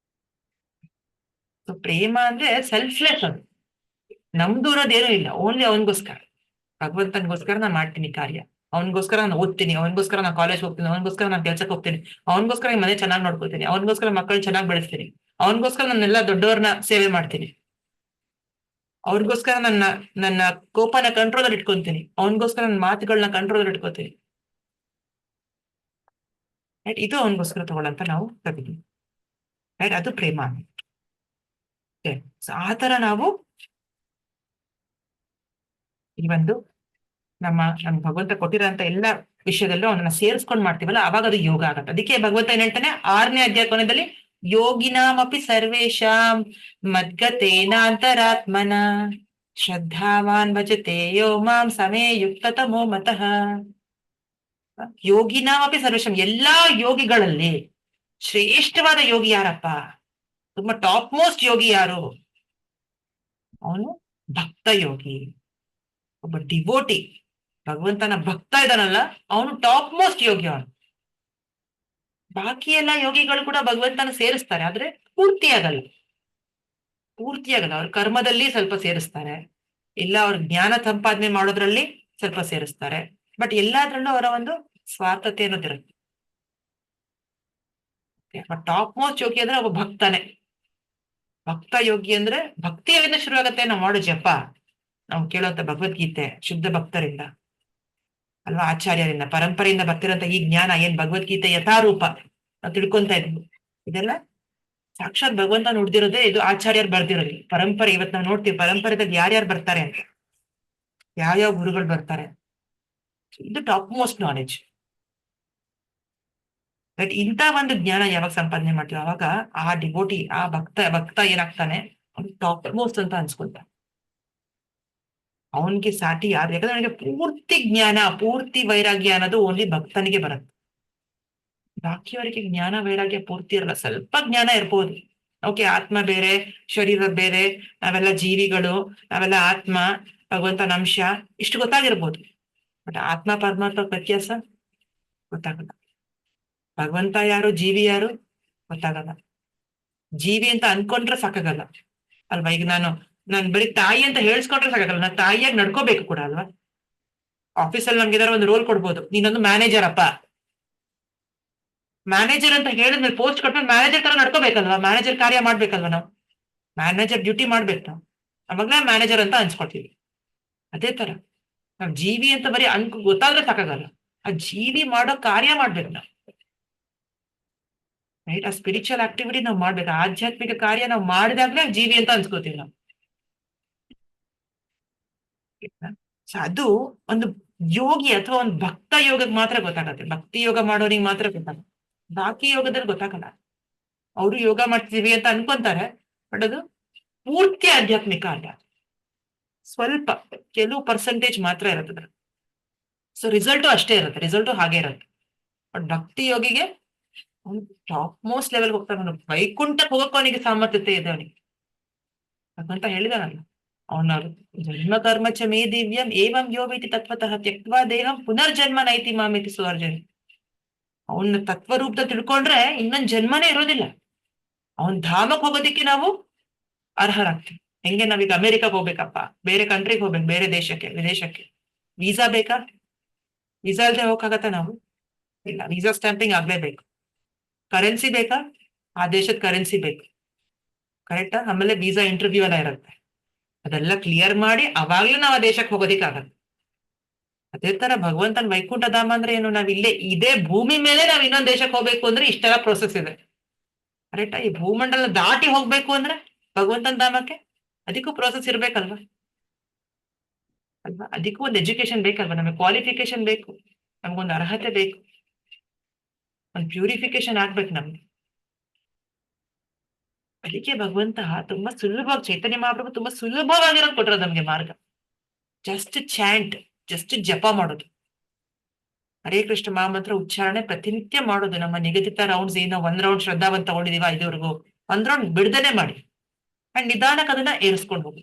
[SPEAKER 1] ಸೊ ಪ್ರೇಮ ಅಂದ್ರೆ ಸೆಲ್ಫ್ಲೆಸ್, ಅದು ನಮ್ದು ಅನ್ನೋದೇನೂ ಇಲ್ಲ, ಓನ್ಲಿ ಅವನಿಗೋಸ್ಕರ. ಭಗವಂತನಿಗೋಸ್ಕರ ನಾನು ಮಾಡ್ತೀನಿ ಕಾರ್ಯ, ಅವನಿಗೋಸ್ಕರ ನಾನು ಓದ್ತೀನಿ, ಅವನಿಗೋಸ್ಕರ ನಾನು ಕಾಲೇಜ್ ಹೋಗ್ತೀನಿ, ಅವನಿಗೋಸ್ಕರ ನಾನು ಕೆಲ್ಸಕ್ಕೆ ಹೋಗ್ತೀನಿ, ಅವನಿಗೋಸ್ಕರ ಮನೆ ಚೆನ್ನಾಗಿ ನೋಡ್ಕೊಳ್ತೀನಿ, ಅವನಿಗೋಸ್ಕರ ಮಕ್ಕಳನ್ನ ಚೆನ್ನಾಗಿ ಬೆಳೆಸ್ತೀನಿ, ಅವನಿಗೋಸ್ಕರ ನಾನೆಲ್ಲ ದೊಡ್ಡವ್ರನ್ನ ಸೇವೆ ಮಾಡ್ತೀನಿ, ಅವ್ರಿಗೋಸ್ಕರ ನನ್ನ ಕೋಪನ ಕಂಟ್ರೋಲ್ ಅಲ್ಲಿ ಇಟ್ಕೊಂತೀನಿ, ಅವನಿಗೋಸ್ಕರ ನನ್ನ ಮಾತುಗಳನ್ನ ಕಂಟ್ರೋಲ್ ಅಲ್ಲಿ ಇಟ್ಕೋತೀನಿ. ರೈಟ್, ಇದು ಅವನಿಗೋಸ್ಕರ ತಗೊಳ್ಳಂತ ನಾವು ತಗೋತೀವಿ. ರೈಟ್, ಅದು ಪ್ರೇಮ. ಆತರ ನಾವು ಈ ಒಂದು ನಮ್ಮ ಭಗವಂತ ಕೊಟ್ಟಿರೋಂತ ಎಲ್ಲ ವಿಷಯದಲ್ಲೂ ಅವನನ್ನ ಸೇರಿಸ್ಕೊಂಡ್ ಮಾಡ್ತೀವಲ್ಲ, ಅವಾಗ ಅದು ಯೋಗ ಆಗತ್ತೆ. ಅದಕ್ಕೆ ಭಗವಂತ ಏನ್ ಹೇಳ್ತಾನೆ 6ನೇ ಅಧ್ಯಾಯ ಕೊನೆಯಲ್ಲಿ, ಯೋಗಿನಾಮಪಿ ಸರ್ವೇಶಾಂ ಮದ್ಗತೇನ ಅಂತರಾತ್ಮನ ಶ್ರದ್ಧಾವಾನ್ ಭಜತೆ ಯೋ ಮಾಂ ಸಮೇ ಯುಕ್ತತಮೋ ಮತಃ. ಯೋಗಿನಾಮಪಿ ಸರ್ವೇಶಾಂ, ಎಲ್ಲಾ ಯೋಗಿಗಳಲ್ಲಿ ಶ್ರೇಷ್ಠವಾದ ಯೋಗಿ ಯಾರಪ್ಪ? ತುಂಬಾ ಟಾಪ್ ಮೋಸ್ಟ್ ಯೋಗಿ ಯಾರು? ಅವನು ಭಕ್ತ ಯೋಗಿ, ಒಬ್ಬ ಡಿವೋಟಿ, ಭಗವಂತನ ಭಕ್ತ ಇದಾನಲ್ಲ, ಅವನು ಟಾಪ್ ಮೋಸ್ಟ್ ಯೋಗಿ. ಅವನು ಬಾಕಿ ಎಲ್ಲ ಯೋಗಿಗಳು ಕೂಡ ಭಗವಂತನ ಸೇರಿಸ್ತಾರೆ, ಆದ್ರೆ ಪೂರ್ತಿ ಆಗಲ್ಲ. ಅವ್ರ ಕರ್ಮದಲ್ಲಿ ಸ್ವಲ್ಪ ಸೇರಿಸ್ತಾರೆ, ಇಲ್ಲ ಅವ್ರ ಜ್ಞಾನ ಸಂಪಾದನೆ ಮಾಡೋದ್ರಲ್ಲಿ ಸ್ವಲ್ಪ ಸೇರಿಸ್ತಾರೆ, ಬಟ್ ಎಲ್ಲಾದ್ರಲ್ಲೂ ಅವರ ಒಂದು ಸ್ವಾರ್ಥತೆ ಅನ್ನೋದಿರುತ್ತೆ. ಟಾಪ್ ಮೋಸ್ಟ್ ಯೋಗಿ ಅಂದ್ರೆ ಒಬ್ಬ ಭಕ್ತನೇ. ಭಕ್ತ ಯೋಗಿ ಅಂದ್ರೆ ಭಕ್ತಿಯಿಂದ ಶುರು ಆಗತ್ತೆ. ನಾವು ಮಾಡೋ ಜಪ, ನಾವು ಕೇಳುವಂತ ಭಗವದ್ಗೀತೆ ಶುದ್ಧ ಭಕ್ತರಿಂದ ಅಲ್ವಾ, ಆಚಾರ್ಯರಿಂದ, ಪರಂಪರೆಯಿಂದ ಬರ್ತಿರೋಂತ ಈ ಜ್ಞಾನ ಏನ್ ಭಗವದ್ಗೀತೆ ಯಥಾರೂಪ ನಾವು ತಿಳ್ಕೊಂತ ಇದ್ವಿ, ಇದೆಲ್ಲ ಸಾಕ್ಷಾತ್ ಭಗವಂತ ನುಡ್ದಿರೋದೇ. ಇದು ಆಚಾರ್ಯರು ಬರ್ದಿರೋದು ಪರಂಪರೆ. ಇವತ್ತು ನಾವು ನೋಡ್ತೀವಿ ಪರಂಪರೆದಾಗ ಯಾರ್ಯಾರು ಬರ್ತಾರೆ ಅಂತ, ಯಾವ್ಯಾವ ಗುರುಗಳು ಬರ್ತಾರೆ. ಇದು ಟಾಪ್ ಮೋಸ್ಟ್ ನಾಲೆಜ್. ಬಟ್ ಇಂಥ ಒಂದು ಜ್ಞಾನ ಯಾವಾಗ ಸಂಪಾದನೆ ಮಾಡ್ತೀವಿ, ಅವಾಗ ಆ ಡಿವೋಟಿ, ಆ ಭಕ್ತ ಏನಾಗ್ತಾನೆ, ಅವ್ನು ಟಾಪ್ ಮೋಸ್ಟ್ ಅಂತ ಅನ್ಸ್ಕೊಳ್ತ. ಅವನಿಗೆ ಸಾಟಿ ಯಾರು? ಯಾಕಂದ್ರೆ ಅವನಿಗೆ ಪೂರ್ತಿ ಜ್ಞಾನ, ಪೂರ್ತಿ ವೈರಾಗ್ಯ ಅನ್ನೋದು ಓನ್ಲಿ ಭಕ್ತನಿಗೆ ಬರುತ್ತೆ. ಬಾಕಿಯವರಿಗೆ ಜ್ಞಾನ ವೈರಾಗ್ಯ ಪೂರ್ತಿ ಇರಲ್ಲ, ಸ್ವಲ್ಪ ಜ್ಞಾನ ಇರ್ಬೋದು. ಓಕೆ, ಆತ್ಮ ಬೇರೆ, ಶರೀರ ಬೇರೆ, ನಾವೆಲ್ಲ ಜೀವಿಗಳು, ನಾವೆಲ್ಲ ಆತ್ಮ, ಭಗವಂತನ ಅಂಶ, ಇಷ್ಟು ಗೊತ್ತಾಗಿರ್ಬೋದು. ಬಟ್ ಆತ್ಮ ಪರಮಾತ್ಮ ವ್ಯತ್ಯಾಸ ಗೊತ್ತಾಗಲ್ಲ. ಭಗವಂತ ಯಾರು, ಜೀವಿ ಯಾರು ಗೊತ್ತಾಗಲ್ಲ. ಜೀವಿ ಅಂತ ಅನ್ಕೊಂಡ್ರೆ ಸಾಕಾಗಲ್ಲ ಅಲ್ವಾ. ಈಗ ನಾನು ಬರೀ ತಾಯಿ ಅಂತ ಹೇಳ್ಸ್ಕೊಂಡ್ರೆ ಸಾಕಾಗಲ್ಲ, ನಾನು ತಾಯಿಯಾಗಿ ನಡ್ಕೋಬೇಕು ಕೂಡ ಅಲ್ವಾ. ಆಫೀಸಲ್ಲಿ ನಮ್ಗೆ ಏನಾದ್ರು ಒಂದು ರೋಲ್ ಕೊಡ್ಬೋದು, ನೀನೊಂದು ಮ್ಯಾನೇಜರ್ ಅಪ್ಪ, ಮ್ಯಾನೇಜರ್ ಅಂತ ಹೇಳಿದ್ಮೇಲೆ ಪೋಸ್ಟ್ ಕೊಟ್ಮೇಲೆ ಮ್ಯಾನೇಜರ್ ತರ ನಡ್ಕೋಬೇಕಲ್ವಾ, ಮ್ಯಾನೇಜರ್ ಕಾರ್ಯ ಮಾಡ್ಬೇಕಲ್ವಾ, ನಾವು ಮ್ಯಾನೇಜರ್ ಡ್ಯೂಟಿ ಮಾಡ್ಬೇಕು. ನಾವು ಅವಾಗಲೇ ಮ್ಯಾನೇಜರ್ ಅಂತ ಅನ್ಸ್ಕೊಳ್ತೀವಿ. ಅದೇ ತರ ನಾವ್ ಜೀವಿ ಅಂತ ಬರೀ ಗೊತ್ತಾದ್ರೆ ಸಾಕಾಗಲ್ಲ, ಆ ಜೀವಿ ಮಾಡೋ ಕಾರ್ಯ ಮಾಡ್ಬೇಕು ನಾವು. ರೈಟ್, ಆ ಸ್ಪಿರಿಚುವಲ್ ಆಕ್ಟಿವಿಟಿ ನಾವು ಮಾಡ್ಬೇಕು, ಆಧ್ಯಾತ್ಮಿಕ ಕಾರ್ಯ ನಾವು ಮಾಡಿದಾಗ್ಲೇ ಜೀವಿ ಅಂತ ಅನ್ಸ್ಕೋತೀವಿ ನಾವು. ಅದು ಒಂದು ಯೋಗಿ ಅಥವಾ ಒಂದು ಭಕ್ತ ಯೋಗಕ್ಕೆ ಮಾತ್ರ ಗೊತ್ತಾಗತ್ತೆ, ಭಕ್ತಿ ಯೋಗ ಮಾಡೋರಿಗೆ ಮಾತ್ರ ಗೊತ್ತಾಗತ್ತೆ. ಬಾಕಿ ಯೋಗದಲ್ಲಿ ಗೊತ್ತಾಗಲ್ಲ. ಅವರು ಯೋಗ ಮಾಡ್ತಿದೀವಿ ಅಂತ ಅನ್ಕೊಂತಾರೆ, ಬಟ್ ಅದು ಪೂರ್ತಿ ಆಧ್ಯಾತ್ಮಿಕ ಅಲ್ಲ, ಸ್ವಲ್ಪ ಕೆಲವು ಪರ್ಸೆಂಟೇಜ್ ಮಾತ್ರ ಇರುತ್ತೆ. ಸೊ ರಿಸಲ್ಟು ಅಷ್ಟೇ ಇರುತ್ತೆ, ರಿಸಲ್ಟು ಹಾಗೆ ಇರುತ್ತೆ. ಬಟ್ ಭಕ್ತಿ ಯೋಗಿಗೆ ಟಾಪ್ ಮೋಸ್ಟ್ ಲೆವೆಲ್ಗೆ ಹೋಗ್ತಾನೆ, ವೈಕುಂಠಕ್ಕೆ ಹೋಗಕ್ಕೆ ಅವನಿಗೆ ಸಾಮರ್ಥ್ಯತೆ ಇದೆ ಅವನಿಗೆ ಅಂತ ಹೇಳಿದಾನಲ್ಲ. ಅವನ ಜನ್ಮ ಕರ್ಮ ಚ ಮೇ ದಿವ್ಯಂ ಏವಂ ಯೋಗೈತಿ ತತ್ವತಃ ತ್ಯಕ್ವಾ ದೇಹಂ ಪುನರ್ಜನ್ಮ ನೈತಿ ಮಾಮೇತಿ ಸುವರ್ಜನ್. ಅವನ ತತ್ವರೂಪದ ತಿಳ್ಕೊಂಡ್ರೆ ಇನ್ನೊಂದ್ ಜನ್ಮನೇ ಇರೋದಿಲ್ಲ. ಅವನ್ ಧಾಮಕ್ಕೆ ಹೋಗೋದಿಕ್ಕೆ ನಾವು ಅರ್ಹರಾಗ್ತೀವಿ. ಹೆಂಗೆ ನಾವೀಗ ಅಮೆರಿಕಾಗ್ ಹೋಗ್ಬೇಕಪ್ಪ, ಬೇರೆ ಕಂಟ್ರಿಗೆ ಹೋಗ್ಬೇಕು, ಬೇರೆ ದೇಶಕ್ಕೆ ವಿದೇಶಕ್ಕೆ, ವೀಸಾ ಬೇಕಾ? ವೀಸಾ ಇಲ್ಲದೆ ಹೋಗಕ್ಕಾಗತ್ತ ನಾವು? ಇಲ್ಲ, ವೀಸಾ ಸ್ಟ್ಯಾಂಪಿಂಗ್ ಆಗ್ಲೇಬೇಕು. ಕರೆನ್ಸಿ ಬೇಕಾ? ಆ ದೇಶದ ಕರೆನ್ಸಿ ಬೇಕು, ಕರೆಕ್ಟಾ? ಆಮೇಲೆ ವೀಸಾ ಇಂಟರ್ವ್ಯೂ ಎಲ್ಲ ಇರುತ್ತೆ, ಅದೆಲ್ಲ ಕ್ಲಿಯರ್ ಮಾಡಿ ಅವಾಗ್ಲೂ ನಾವು ಆ ದೇಶಕ್ಕೆ ಹೋಗೋದಿಕ್ಕಾಗತ್ತೆ. ಅದೇ ತರ ಭಗವಂತನ ವೈಕುಂಠ ಧಾಮ ಅಂದ್ರೆ ಏನು? ನಾವ್ ಇಲ್ಲೇ ಇದೇ ಭೂಮಿ ಮೇಲೆ ನಾವ್ ಇನ್ನೊಂದ್ ದೇಶಕ್ಕೆ ಹೋಗ್ಬೇಕು ಅಂದ್ರೆ ಇಷ್ಟೆಲ್ಲ ಪ್ರೊಸೆಸ್ ಇದೆ, ಕರೆಕ್ಟಾ? ಈ ಭೂಮಂಡಲ ದಾಟಿ ಹೋಗ್ಬೇಕು ಅಂದ್ರೆ ಭಗವಂತನ ಧಾಮಕ್ಕೆ ಅದಕ್ಕೂ ಪ್ರೋಸೆಸ್ ಇರ್ಬೇಕಲ್ವಾ ಅಲ್ವಾ? ಅದಕ್ಕೂ ಒಂದು ಎಜುಕೇಶನ್ ಬೇಕಲ್ವಾ? ನಮಗೆ ಕ್ವಾಲಿಫಿಕೇಶನ್ ಬೇಕು, ನಮ್ಗೊಂದು ಅರ್ಹತೆ ಬೇಕು, ಒಂದು ಪ್ಯೂರಿಫಿಕೇಶನ್ ಆಗ್ಬೇಕು ನಮ್ಗೆ. ಅದಕ್ಕೆ ಭಗವಂತ ತುಂಬಾ ಸುಲಭವಾಗಿ, ಚೈತನ್ಯ ಮಹಾಪ್ರಭು ತುಂಬಾ ಸುಲಭವಾಗಿರೋದು ಕೊಟ್ಟಿರೋದು ನಮ್ಗೆ ಮಾರ್ಗ. ಜಸ್ಟ್ ಚಾಂಟ್, ಜಸ್ಟ್ ಜಪ ಮಾಡೋದು, ಹರೇ ಕೃಷ್ಣ ಮಹಾಮಂತ್ರ ಉಚ್ಚಾರಣೆ ಪ್ರತಿನಿತ್ಯ ಮಾಡೋದು. ನಮ್ಮ ನಿಗದಿತ ರೌಂಡ್ಸ್ ಏನೋ 1 ರೌಂಡ್ ಶ್ರದ್ಧಾವಂತ ತಗೊಂಡಿದೀವ ಇದುವರೆಗೂ, 1 ರೌಂಡ್ ಬಿಡ್ದೇನೆ ಮಾಡಿ ಅಂಡ್ ನಿಧಾನಕ್ಕೆ ಅದನ್ನ ಏರಿಸ್ಕೊಂಡು ಹೋಗಿ.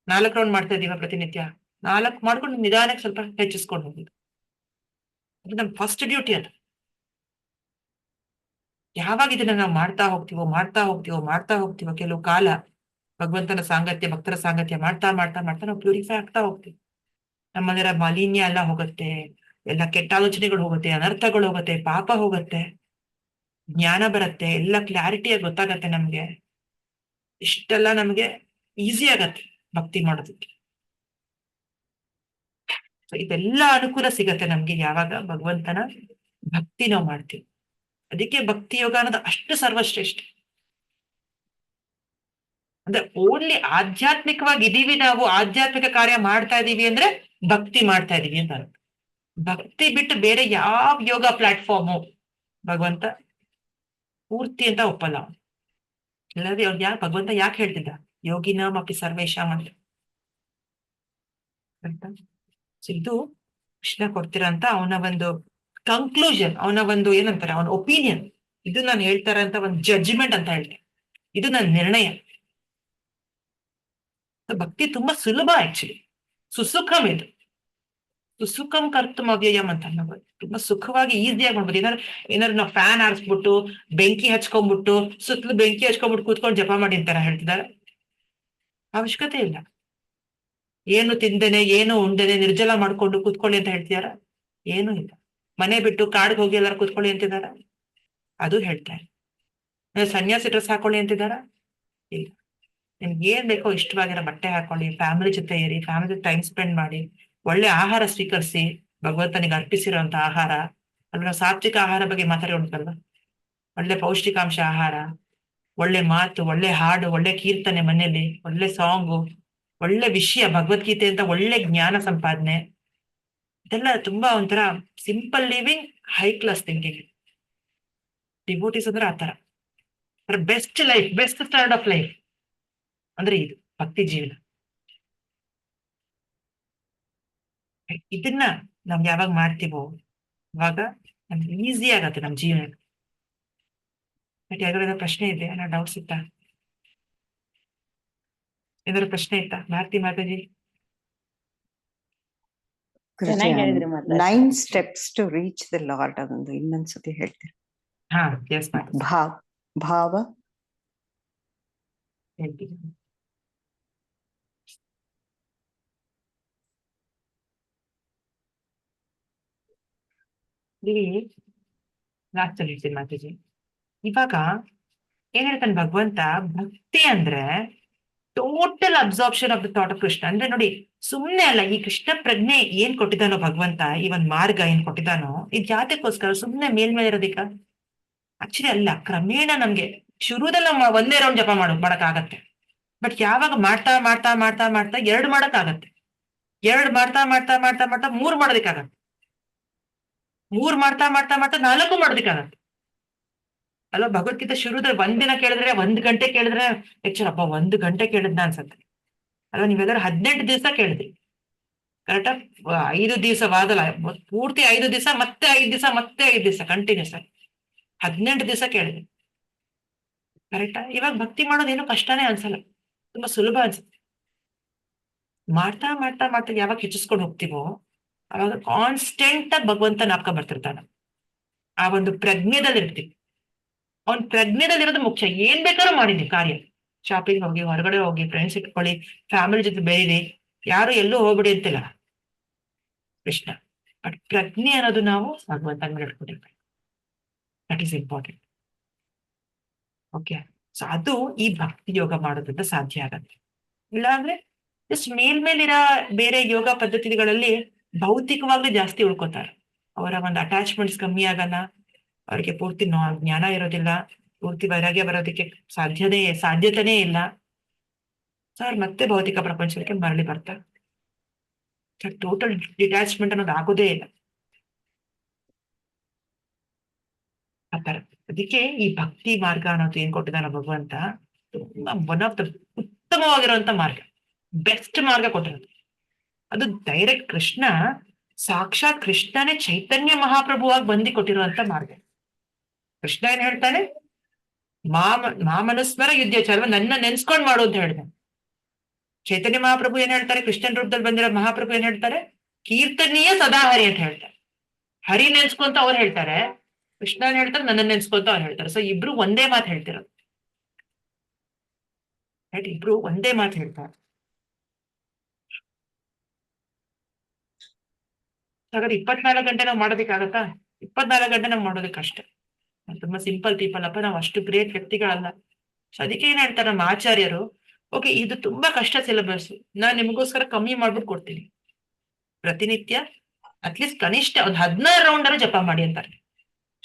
[SPEAKER 1] 4 ರೌಂಡ್ ಮಾಡ್ತಾ ಇದೀವ ಪ್ರತಿನಿತ್ಯ, 4 ಮಾಡ್ಕೊಂಡು ನಿಧಾನಕ್ಕೆ ಸ್ವಲ್ಪ ಹೆಚ್ಚಿಸ್ಕೊಂಡು ಹೋಗುದು. ಅದು ನಮ್ ಫಸ್ಟ್ ಡ್ಯೂಟಿ. ಅದು ಯಾವಾಗ ಇದನ್ನ ನಾವು ಮಾಡ್ತಾ ಹೋಗ್ತೀವೋ ಕೆಲವು ಕಾಲ ಭಗವಂತನ ಸಾಂಗತ್ಯ, ಭಕ್ತರ ಸಾಂಗತ್ಯ ಮಾಡ್ತಾ ಮಾಡ್ತಾ ಮಾಡ್ತಾ ನಾವು ಪ್ಯೂರಿಫೈ ಆಗ್ತಾ ಹೋಗ್ತೀವಿ. ನಮ್ಮಲ್ಲಿರೋ ಮಾಲಿನ್ಯ ಎಲ್ಲ ಹೋಗುತ್ತೆ, ಎಲ್ಲ ಕೆಟ್ಟ ಆಲೋಚನೆಗಳು ಹೋಗುತ್ತೆ, ಅನರ್ಥಗಳು ಹೋಗುತ್ತೆ, ಪಾಪ ಹೋಗುತ್ತೆ, ಜ್ಞಾನ ಬರುತ್ತೆ, ಎಲ್ಲ ಕ್ಲಾರಿಟಿಯಾಗಿ ಗೊತ್ತಾಗತ್ತೆ ನಮ್ಗೆ. ಇಷ್ಟೆಲ್ಲ ನಮ್ಗೆ ಈಸಿ ಆಗತ್ತೆ ಭಕ್ತಿ ಮಾಡೋದಕ್ಕೆ. ಇದೆಲ್ಲ ಅನುಕೂಲ ಸಿಗತ್ತೆ ನಮ್ಗೆ ಯಾವಾಗ ಭಗವಂತನ ಭಕ್ತಿ ನಾವು ಮಾಡ್ತೀವಿ. ಅದಕ್ಕೆ ಭಕ್ತಿ ಯೋಗ ಅನ್ನೋದು ಅಷ್ಟು ಸರ್ವಶ್ರೇಷ್ಠ. ಅಂದ್ರೆ ಓನ್ಲಿ ಆಧ್ಯಾತ್ಮಿಕವಾಗಿ ಇದೀವಿ ನಾವು, ಆಧ್ಯಾತ್ಮಿಕ ಕಾರ್ಯ ಮಾಡ್ತಾ ಇದೀವಿ ಅಂದ್ರೆ ಭಕ್ತಿ ಮಾಡ್ತಾ ಇದೀವಿ ಅಂತ ಅರ್ಥ. ಭಕ್ತಿ ಬಿಟ್ಟು ಬೇರೆ ಯಾವ ಯೋಗ ಪ್ಲಾಟ್ಫಾರ್ಮು ಭಗವಂತ ಪೂರ್ತಿ ಅಂತ ಒಪ್ಪಲ್ಲ. ಇಲ್ಲದೆ ಅವ್ರು ಭಗವಂತ ಯಾಕೆ ಹೇಳ್ತಿದ್ದ ಯೋಗಿನಾಂ ಅಪಿ ಸರ್ವೇಶಾಂ ಅಂತ? ಇದು ಕೃಷ್ಣ ಕೊಡ್ತಿರಂತ ಅವನ ಒಂದು ಕನ್ಕ್ಲೂಷನ್, ಅವನ ಒಂದು ಏನಂತಾರೆ, ಅವನ ಒಪಿನಿಯನ್. ಇದು ನಾನು ಹೇಳ್ತಾರ ಅಂತ ಒಂದು ಜಡ್ಜ್ಮೆಂಟ್ ಅಂತ ಹೇಳ್ತೇನೆ, ಇದು ನನ್ನ ನಿರ್ಣಯ. ಭಕ್ತಿ ತುಂಬಾ ಸುಲಭ, ಆಕ್ಚುಲಿ ಸುಸುಖಂ. ಇದು ಸುಸುಖಂ ಕರ್ತುಂ ಅವ್ಯಯಂ ಅಂತ ನಾವು ತುಂಬಾ ಸುಖವಾಗಿ ಈಸಿಯಾಗಿ ಮಾಡ್ಬೋದು. ಏನಾದ್ರು ನಾವು ಫ್ಯಾನ್ ಆರಿಸ್ಬಿಟ್ಟು ಬೆಂಕಿ ಹಚ್ಕೊಂಡ್ಬಿಟ್ಟು ಸುತ್ತಲೂ ಬೆಂಕಿ ಹಚ್ಕೊಂಡ್ಬಿಟ್ಟು ಕೂತ್ಕೊಂಡು ಜಪ ಮಾಡಿ ಅಂತಾರ ಹೇಳ್ತಿದಾರೆ? ಅವಶ್ಯಕತೆ ಇಲ್ಲ. ಏನು ತಿಂದೇನೆ, ಏನು ಉಂಡೇನೆ ನಿರ್ಜಲ ಮಾಡ್ಕೊಂಡು ಕೂತ್ಕೊಳ್ಳಿ ಅಂತ ಹೇಳ್ತಿದಾರ? ಏನು ಇಲ್ಲ. ಮನೆ ಬಿಟ್ಟು ಕಾಡ್ಗೆ ಹೋಗಿ ಎಲ್ಲಾರು ಕೂತ್ಕೊಳ್ಳಿ ಅಂತಿದಾರ? ಅದು ಹೇಳ್ತಾರೆ. ಸನ್ಯಾಸಿ ಡ್ರೆಸ್ ಹಾಕೊಳ್ಳಿ ಅಂತಿದಾರ? ಇಲ್ಲ. ನಿಮ್ಗೆ ಏನ್ ಬೇಕೋ ಇಷ್ಟವಾಗಿರೋ ಬಟ್ಟೆ ಹಾಕೊಳ್ಳಿ, ಫ್ಯಾಮಿಲಿ ಜೊತೆ ಇರಿ, ಫ್ಯಾಮಿಲಿ ಜೊತೆ ಟೈಮ್ ಸ್ಪೆಂಡ್ ಮಾಡಿ, ಒಳ್ಳೆ ಆಹಾರ ಸ್ವೀಕರಿಸಿ, ಭಗವಂತನಿಗೆ ಅರ್ಪಿಸಿರುವಂತ ಆಹಾರ. ಅಲ್ಲಿ ನಾವು ಸಾತ್ವಿಕ ಆಹಾರ ಬಗ್ಗೆ ಮಾತಾಡಿ ಉಂಟಲ್ವ, ಒಳ್ಳೆ ಪೌಷ್ಟಿಕಾಂಶ ಆಹಾರ, ಒಳ್ಳೆ ಮಾತು, ಒಳ್ಳೆ ಹಾಡು, ಒಳ್ಳೆ ಕೀರ್ತನೆ ಮನೆಯಲ್ಲಿ, ಒಳ್ಳೆ ಸಾಂಗು, ಒಳ್ಳೆ ವಿಷಯ, ಭಗವದ್ಗೀತೆ ಅಂತ ಒಳ್ಳೆ ಜ್ಞಾನ ಸಂಪಾದನೆ, ಇದೆಲ್ಲ ತುಂಬಾ ಒಂಥರ simple living, high class thinking. Devotees ಅಂದ್ರೆ ಆತರ best life, best standard of life ಅಂದ್ರೆ ಇದು ಭಕ್ತಿ ಜೀವನ. ಇದನ್ನ ನಾವ್ ಯಾವಾಗ ಮಾಡ್ತೀವೋ ಅವಾಗ ನಮ್ಗೆ ಈಸಿ ಆಗತ್ತೆ ನಮ್ ಜೀವನ. ಯಾವ್ದಾರ ಪ್ರಶ್ನೆ ಇದೆ? ಏನೋ ಡೌಟ್ಸ್ ಇತ್ತಾ? ಏನಾದ್ರು ಪ್ರಶ್ನೆ ಇತ್ತಾ ಭಾರತಿ ಮಾತಾಜಿ?
[SPEAKER 3] ಚೆನ್ನಾಗಿ ಹೇಳಿದ್ರಿ Mataji.
[SPEAKER 5] 9 steps to reach the Lord ಅದೊಂದು ಇನ್ನೊಂದ್ಸತಿ ಹೇಳ್ತೀರಿ?
[SPEAKER 1] ಹಾ, ಎಸ್ ಮಾತಾಜಿ.
[SPEAKER 5] ಭಾವ
[SPEAKER 1] ಹೇಳ್ತೀನಿ. ಇಲ್ಲಿ ಲಾಸ್ಟ್ ಅಲ್ಲಿ ಹೇಳ್ತೀನಿ ಮಾತಾಜಿ. ಇವಾಗ ಏನ್ ಹೇಳ್ತಾನೆ ಭಗವಂತ, ಭಕ್ತಿ ಅಂದ್ರೆ total absorption of the thought of Krishna. ಅಂದ್ರೆ ನೋಡಿ, ಸುಮ್ನೆ ಅಲ್ಲ, ಈ ಕೃಷ್ಣ ಪ್ರಜ್ಞೆ ಏನ್ ಕೊಟ್ಟಿದ್ದಾನೋ ಭಗವಂತ, ಈ ಒಂದ್ ಮಾರ್ಗ ಏನ್ ಕೊಟ್ಟಿದ್ದಾನೋ, ಇದು ಜಾತಕ್ಕೋಸ್ಕರ ಸುಮ್ನೆ ಮೇಲ್ಮೇಲೆ ಇರೋದಿಕ್ಕ ಆಕ್ಚುಲಿ ಅಲ್ಲ. ಕ್ರಮೇಣ ನಮ್ಗೆ ಶುರುದಲ್ಲಿ ನಾವು 1 ರೌಂಡ್ ಜಪ ಮಾಡಕ್ ಆಗತ್ತೆ, ಬಟ್ ಯಾವಾಗ ಮಾಡ್ತಾ ಮಾಡ್ತಾ ಮಾಡ್ತಾ ಮಾಡ್ತಾ 2 ಮಾಡಕ್ ಆಗತ್ತೆ. 2 ಮಾಡ್ತಾ ಮಾಡ್ತಾ ಮಾಡ್ತಾ ಮಾಡ್ತಾ 3 ಮಾಡೋದಕ್ಕಾಗತ್ತೆ. 3 ಮಾಡ್ತಾ ಮಾಡ್ತಾ ಮಾಡ್ತಾ 4 ಮಾಡೋದಕ್ಕಾಗತ್ತೆ. ಅಲ್ವಾ? ಭಗವದ್ಗೀತೆ ಶುರುದ್ರೆ 1 ದಿನ ಕೇಳಿದ್ರೆ 1 ಗಂಟೆ ಕೇಳಿದ್ರೆ ಅಪ್ಪ 1 ಗಂಟೆ ಕೇಳಿದ್ನ ಅನ್ಸತ್ತೆ ಅಲ್ವಾ? ನೀವೆಲ್ಲರೂ 18 ದಿವಸ ಕೇಳಿದ್ರಿ ಕರೆಕ್ಟಾ? 5 ದಿವಸವಾಗಲ್ಲ, ಪೂರ್ತಿ 5 ದಿವಸ, ಮತ್ತೆ 5 ದಿವಸ, ಮತ್ತೆ 5 ದಿವಸ ಕಂಟಿನ್ಯೂಸ್ ಆಗಿ 18 ದಿವಸ ಕೇಳಿದ್ರಿ ಕರೆಕ್ಟಾ? ಇವಾಗ ಭಕ್ತಿ ಮಾಡೋದೇನು ಕಷ್ಟನೇ ಅನ್ಸಲ್ಲ, ತುಂಬಾ ಸುಲಭ ಅನ್ಸುತ್ತೆ. ಮಾಡ್ತಾ ಮಾಡ್ತಾ ಮಾಡ್ತಾ ಯಾವಾಗ ಹೆಚ್ಚಿಸ್ಕೊಂಡು ಹೋಗ್ತೀವೋ ಅವಾಗ ಕಾನ್ಸ್ಟೆಂಟ್ ಆಗಿ ಭಗವಂತ ನಾಪ್ಕ ಬರ್ತಿರ್ತಾನೆ. ಆ ಒಂದು ಪ್ರಜ್ಞೆದಲ್ಲಿ ಇರ್ತೀವಿ. ಅವ್ನ ಪ್ರಜ್ಞೆದಲ್ಲಿರೋದು ಮುಖ್ಯ. ಏನ್ ಬೇಕಾದ್ರೂ ಮಾಡಿದ್ವಿ ಕಾರ್ಯ, ಶಾಪಿಂಗ್ ಹೋಗಿ, ಹೊರಗಡೆ ಹೋಗಿ, ಫ್ರೆಂಡ್ಸ್ ಇಟ್ಕೊಳ್ಳಿ, ಫ್ಯಾಮಿಲಿ ಜೊತೆ ಬೆರೀರಿ, ಯಾರು ಎಲ್ಲೂ ಹೋಗ್ಬಿಡಿ ಅಂತಿಲ್ಲ ಕೃಷ್ಣ. ಬಟ್ ಪ್ರಜ್ಞೆ ಅನ್ನೋದು ನಾವು ಭಗವಂತ ಮೇಲೆ ಇಟ್ಕೊಂಡಿರ್ಬೇಕು. That is important. Okay, so ಅದು ಈ ಭಕ್ತಿ ಯೋಗ ಮಾಡೋದ್ರಿಂದ ಸಾಧ್ಯ ಆಗತ್ತೆ. ಇಲ್ಲಾಂದ್ರೆ ಜಸ್ಟ್ ಮೇಲ್ಮೇಲಿರೋ ಬೇರೆ ಯೋಗ ಪದ್ಧತಿಗಳಲ್ಲಿ ಭೌತಿಕವಾಗ್ಲೂ ಜಾಸ್ತಿ ಉಳ್ಕೋತಾರೆ. ಅವರ ಒಂದು ಅಟ್ಯಾಚ್ಮೆಂಟ್ಸ್ ಕಮ್ಮಿ ಆಗಲ್ಲ, ಅವ್ರಿಗೆ ಪೂರ್ತಿ ಜ್ಞಾನ ಇರೋದಿಲ್ಲ, ಪೂರ್ತಿ ವೈರಾಗ್ಯ ಬರೋದಕ್ಕೆ ಸಾಧ್ಯತೆನೇ ಇಲ್ಲ. ಸರ್ ಮತ್ತೆ ಭೌತಿಕ ಪ್ರಪಂಚಕ್ಕೆ ಮರಳಿ ಬರ್ತಾರೆ. ಟೋಟಲ್ ಡಿಟ್ಯಾಚ್ಮೆಂಟ್ ಅನ್ನೋದು ಆಗೋದೇ ಇಲ್ಲ ಆತರ. ಅದಕ್ಕೆ ಈ ಭಕ್ತಿ ಮಾರ್ಗ ಅನ್ನೋದು ಏನ್ ಕೊಟ್ಟಿದ್ದಾನ ಭಗವಂತ, ಒನ್ ಆಫ್ ದ ಉತ್ತಮವಾಗಿರುವಂತ ಮಾರ್ಗ, ಬೆಸ್ಟ್ ಮಾರ್ಗ ಕೊಟ್ಟಿರೋದು. ಅದು ಡೈರೆಕ್ಟ್ ಕೃಷ್ಣ, ಸಾಕ್ಷಾತ್ ಕೃಷ್ಣನೇ ಚೈತನ್ಯ ಮಹಾಪ್ರಭುವಾಗಿ ಬಂದು ಕೊಟ್ಟಿರುವಂತ ಮಾರ್ಗ. ಕೃಷ್ಣ ಏನ್ ಹೇಳ್ತಾನೆ, ಮಾಮನುಸ್ಮರ ಯುದ್ಧಾಚಾರ, ನನ್ನ ನೆನ್ಸ್ಕೊಂಡ್ ಮಾಡು ಅಂತ ಹೇಳಿದೆ. ಚೈತನ್ಯ ಮಹಾಪ್ರಭು ಏನ್ ಹೇಳ್ತಾರೆ, ಕೃಷ್ಣನ್ ರೂಪದಲ್ಲಿ ಬಂದಿರೋ ಮಹಾಪ್ರಭು ಏನ್ ಹೇಳ್ತಾರೆ, ಕೀರ್ತನೀಯ ಸದಾ ಹರಿ ಅಂತ ಹೇಳ್ತಾರೆ. ಹರಿ ನೆನ್ಸ್ಕೊಂತ ಅವ್ರು ಹೇಳ್ತಾರೆ, ಕೃಷ್ಣ ಏನ್ ಹೇಳ್ತಾರೆ, ನನ್ನ ನೆನ್ಸ್ಕೊಂತ ಅವ್ರು ಹೇಳ್ತಾರೆ. ಸೊ ಇಬ್ರು ಒಂದೇ ಮಾತು ಹೇಳ್ತಿರೋದು, ರೈಟ್? ಇಬ್ರು ಒಂದೇ ಮಾತು ಹೇಳ್ತಾರೆ. ಹಾಗಾದ್ರೆ 24 ಗಂಟೆ ನಾವು ಮಾಡೋದಕ್ಕಾಗತ್ತಾ? 24 ಗಂಟೆ ನಾವು ಮಾಡೋದಕ್ಕೆ ಕಷ್ಟ. ತುಂಬಾ ಸಿಂಪಲ್ ಪೀಪಲ್ ಅಪ್ಪ, ನಾವು ಅಷ್ಟು ಗ್ರೇಟ್ ವ್ಯಕ್ತಿಗಳಲ್ಲ. ಸೊ ಅದಕ್ಕೆ ಏನ್ ಹೇಳ್ತಾರೆ ನಮ್ಮ ಆಚಾರ್ಯರು, ಓಕೆ ಇದು ತುಂಬಾ ಕಷ್ಟ ಸಿಲೆಬಸ್, ನಾನ್ ನಿಮಗೋಸ್ಕರ ಕಮ್ಮಿ ಮಾಡ್ಬಿಟ್ಟು ಕೊಡ್ತೀನಿ. ಪ್ರತಿನಿತ್ಯ ಅಟ್ಲೀಸ್ಟ್ ಕನಿಷ್ಠ ಒಂದು 16 ರೌಂಡ್ ಆದ್ರೂ ಜಪ ಮಾಡಿ ಅಂತಾರೆ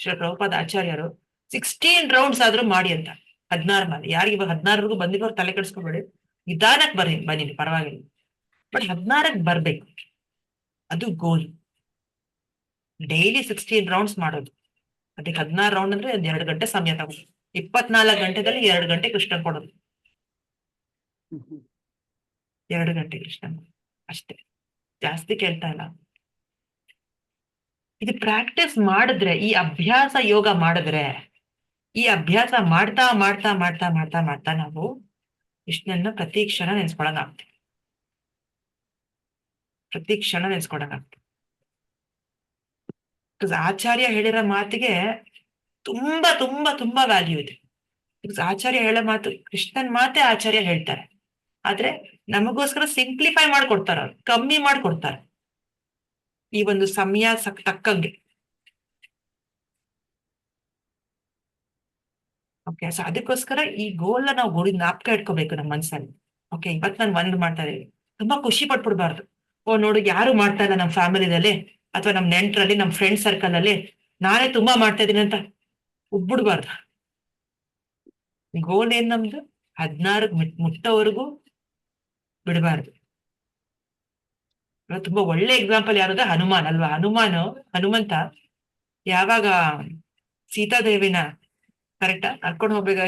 [SPEAKER 1] ಶ್ರೀ ಪ್ರಭುಪಾದ ಆಚಾರ್ಯರು. 16 ರೌಂಡ್ಸ್ ಆದ್ರೂ ಮಾಡಿ ಅಂತ. 16 ಮಾಡಿ. ಯಾರಿಗೆ ಇವಾಗ 16ವರೆಗೂ ಬಂದಿರೋರು ತಲೆ ಕೆಡಿಸ್ಕೊಬೇಡಿ, ನಿಧಾನಕ್ಕೆ ಬನ್ನಿ ಪರವಾಗಿಲ್ಲ, ಬಟ್ 16ಕ್ಕೆ ಬರ್ಬೇಕು, ಅದು ಗೋಲ್. ಡೈಲಿ 16 ರೌಂಡ್ಸ್ ಮಾಡೋದು. ಅದಕ್ಕೆ 16 ರೌಂಡ್ ಅಂದ್ರೆ 2 ಗಂಟೆ ಸಮಯ ತಗೋದು. 24 ಗಂಟೆದಲ್ಲಿ 2 ಗಂಟೆ ಕೃಷ್ಣ ಕೊಡೋದು. 2 ಗಂಟೆ ಕೃಷ್ಣ ಅಷ್ಟೇ, ಜಾಸ್ತಿ ಕೇಳ್ತಾ ಇಲ್ಲ. ಇದು ಪ್ರಾಕ್ಟೀಸ್ ಮಾಡಿದ್ರೆ, ಈ ಅಭ್ಯಾಸ ಯೋಗ ಮಾಡಿದ್ರೆ, ಈ ಅಭ್ಯಾಸ ಮಾಡ್ತಾ ಮಾಡ್ತಾ ಮಾಡ್ತಾ ಮಾಡ್ತಾ ಮಾಡ್ತಾ ನಾವು ಕೃಷ್ಣನ್ನ ಪ್ರತಿ ಕ್ಷಣ ನೆನ್ಸ್ಕೊಳಂಗಾಗ್ತದೆ. ಪ್ರತಿ ಕ್ಷಣ ನೆನ್ಸ್ಕೊಳಂಗಾಗ್ತದೆ. ಆಚಾರ್ಯ ಹೇಳಿರೋ ಮಾತಿಗೆ ತುಂಬಾ ತುಂಬಾ ತುಂಬಾ ವ್ಯಾಲ್ಯೂ ಇದೆ. ಆಚಾರ್ಯ ಹೇಳೋ ಮಾತು, ಕೃಷ್ಣನ್ ಮಾತೇ ಆಚಾರ್ಯ ಹೇಳ್ತಾರೆ, ಆದ್ರೆ ನಮಗೋಸ್ಕರ ಸಿಂಪ್ಲಿಫೈ ಮಾಡ್ಕೊಡ್ತಾರ, ಅವ್ರು ಕಮ್ಮಿ ಮಾಡ್ಕೊಡ್ತಾರೆ ಈ ಒಂದು ಸಮಯ ತಕ್ಕಂಗೆ. ಓಕೆ, ಸೊ ಅದಕ್ಕೋಸ್ಕರ ಈ ಗೋಲ್ ನಾವು ಜ್ಞಾಪಕ ಇಟ್ಕೋಬೇಕು ನಮ್ಮ ಮನ್ಸಲ್ಲಿ. ಓಕೆ, ಇವತ್ತು ನಾನು 1 ಮಾಡ್ತಾ ಇದ್ದೀನಿ, ತುಂಬಾ ಖುಷಿ ಪಟ್ಬಿಡ್ಬಾರ್ದು. ಓ ನೋಡು, ಯಾರು ಮಾಡ್ತಾ ಇಲ್ಲ ನಮ್ಮ ಫ್ಯಾಮಿಲಿದಲ್ಲಿ ಅಥವಾ ನಮ್ ನೆಂಟ್ರಲ್ಲಿ, ನಮ್ ಫ್ರೆಂಡ್ ಸರ್ಕಲ್ ಅಲ್ಲಿ, ನಾನೇ ತುಂಬಾ ಮಾಡ್ತಾ ಇದೀನಿ ಅಂತ ಉಬ್ಬಿಡ್ಬಾರ್ದು. ಗೋಲ್ ಏನ್ ನಮ್ದು, 16 ಮುಟ್ಟೋವರೆಗೂ ಬಿಡಬಾರ್ದು. ತುಂಬಾ ಒಳ್ಳೆ ಎಕ್ಸಾಂಪಲ್ ಯಾರದ, ಹನುಮಾನ್ ಅಲ್ವಾ? ಹನುಮಂತ ಯಾವಾಗ ಸೀತಾದೇವಿನ ಕರೆಕ್ಟಾ ಕರ್ಕೊಂಡು ಹೋಗ್ಬೇಕ,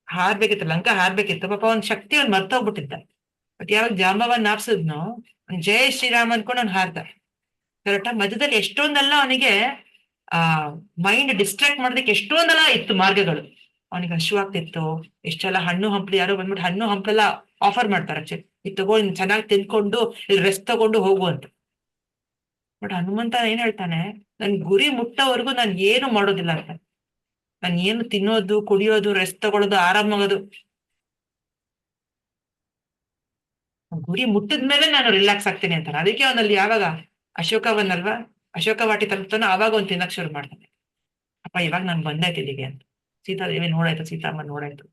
[SPEAKER 1] ಹಾರ್ಬೇಕಿತ್ತು, ಲಂಕಾ ಹಾರ್ಬೇಕಿತ್ತು, ಪಾಪ ಅವ್ನ ಶಕ್ತಿ ಅವ್ನು ಮರ್ತೋಗ್ಬಿಟ್ಟಿದ್ದ. ಬಟ್ ಯಾವಾಗ ಜಾಂಬವನ್ ನಾಪ್ಸಿದ್ನೋ, ಜಯ ಶ್ರೀರಾಮ್ ಅನ್ಕೊಂಡು ಅವ್ನು ಹಾರ್ದ. ಕರೆಕ್ಟಾ? ಮಧ್ಯದಲ್ಲಿ ಎಷ್ಟೊಂದೆಲ್ಲ ಅವನಿಗೆ ಮೈಂಡ್ ಡಿಸ್ಟ್ರಾಕ್ಟ್ ಮಾಡೋದಕ್ಕೆ ಎಷ್ಟೊಂದೆಲ್ಲ ಇತ್ತು ಮಾರ್ಗಗಳು. ಅವನಿಗೆ ಹಶುವಾಗ್ತಿತ್ತು, ಎಷ್ಟೆಲ್ಲ ಹಣ್ಣು ಹಂಪ್ಲಿ, ಯಾರೋ ಬಂದ್ಬಿಟ್ಟು ಹಣ್ಣು ಹಂಪ್ಲೆಲ್ಲ ಆಫರ್ ಮಾಡ್ತಾರೆ, ಇದು ತಗೋ, ಚೆನ್ನಾಗಿ ತಿನ್ಕೊಂಡು ಇಲ್ಲಿ ರೆಸ್ಟ್ ತಗೊಂಡು ಹೋಗು ಅಂತ. ಬಟ್ ಹನುಮಂತ ಏನ್ ಹೇಳ್ತಾನೆ, ನನ್ ಗುರಿ ಮುಟ್ಟೋವರೆಗೂ ನಾನು ಏನು ಮಾಡೋದಿಲ್ಲ ಅಂತ. ನಾನು ಏನು ತಿನ್ನೋದು, ಕುಡಿಯೋದು, ರೆಸ್ಟ್ ತಗೊಳ್ಳೋದು, ಆರಾಮಾಗೋದು, ಗುರಿ ಮುಟ್ಟಿದ್ಮೇಲೆ ನಾನು ರಿಲ್ಯಾಕ್ಸ್ ಆಗ್ತೀನಿ ಅಂತಾನೆ. ಅದಕ್ಕೆ ಅವನಲ್ಲಿ ಯಾವಾಗ ಅಶೋಕವನ್ನಲ್ವಾ, ಅಶೋಕ ವಾಟಿ ತಲುಪ್ತಾನೋ ಆವಾಗ ಅವ್ನು ತಿನ್ನಕ್ ಶುರು ಮಾಡ್ತಾನೆ. ಅಪ್ಪ ಇವಾಗ ನಾನು ಬಂದಾಯ್ತು ಇಲ್ಲಿಗೆ ಅಂತ. ಸೀತಾದೇವಿ ನೋಡಾಯ್ತು, ಸೀತಾಮ್ಮ ನೋಡಾಯ್ತು.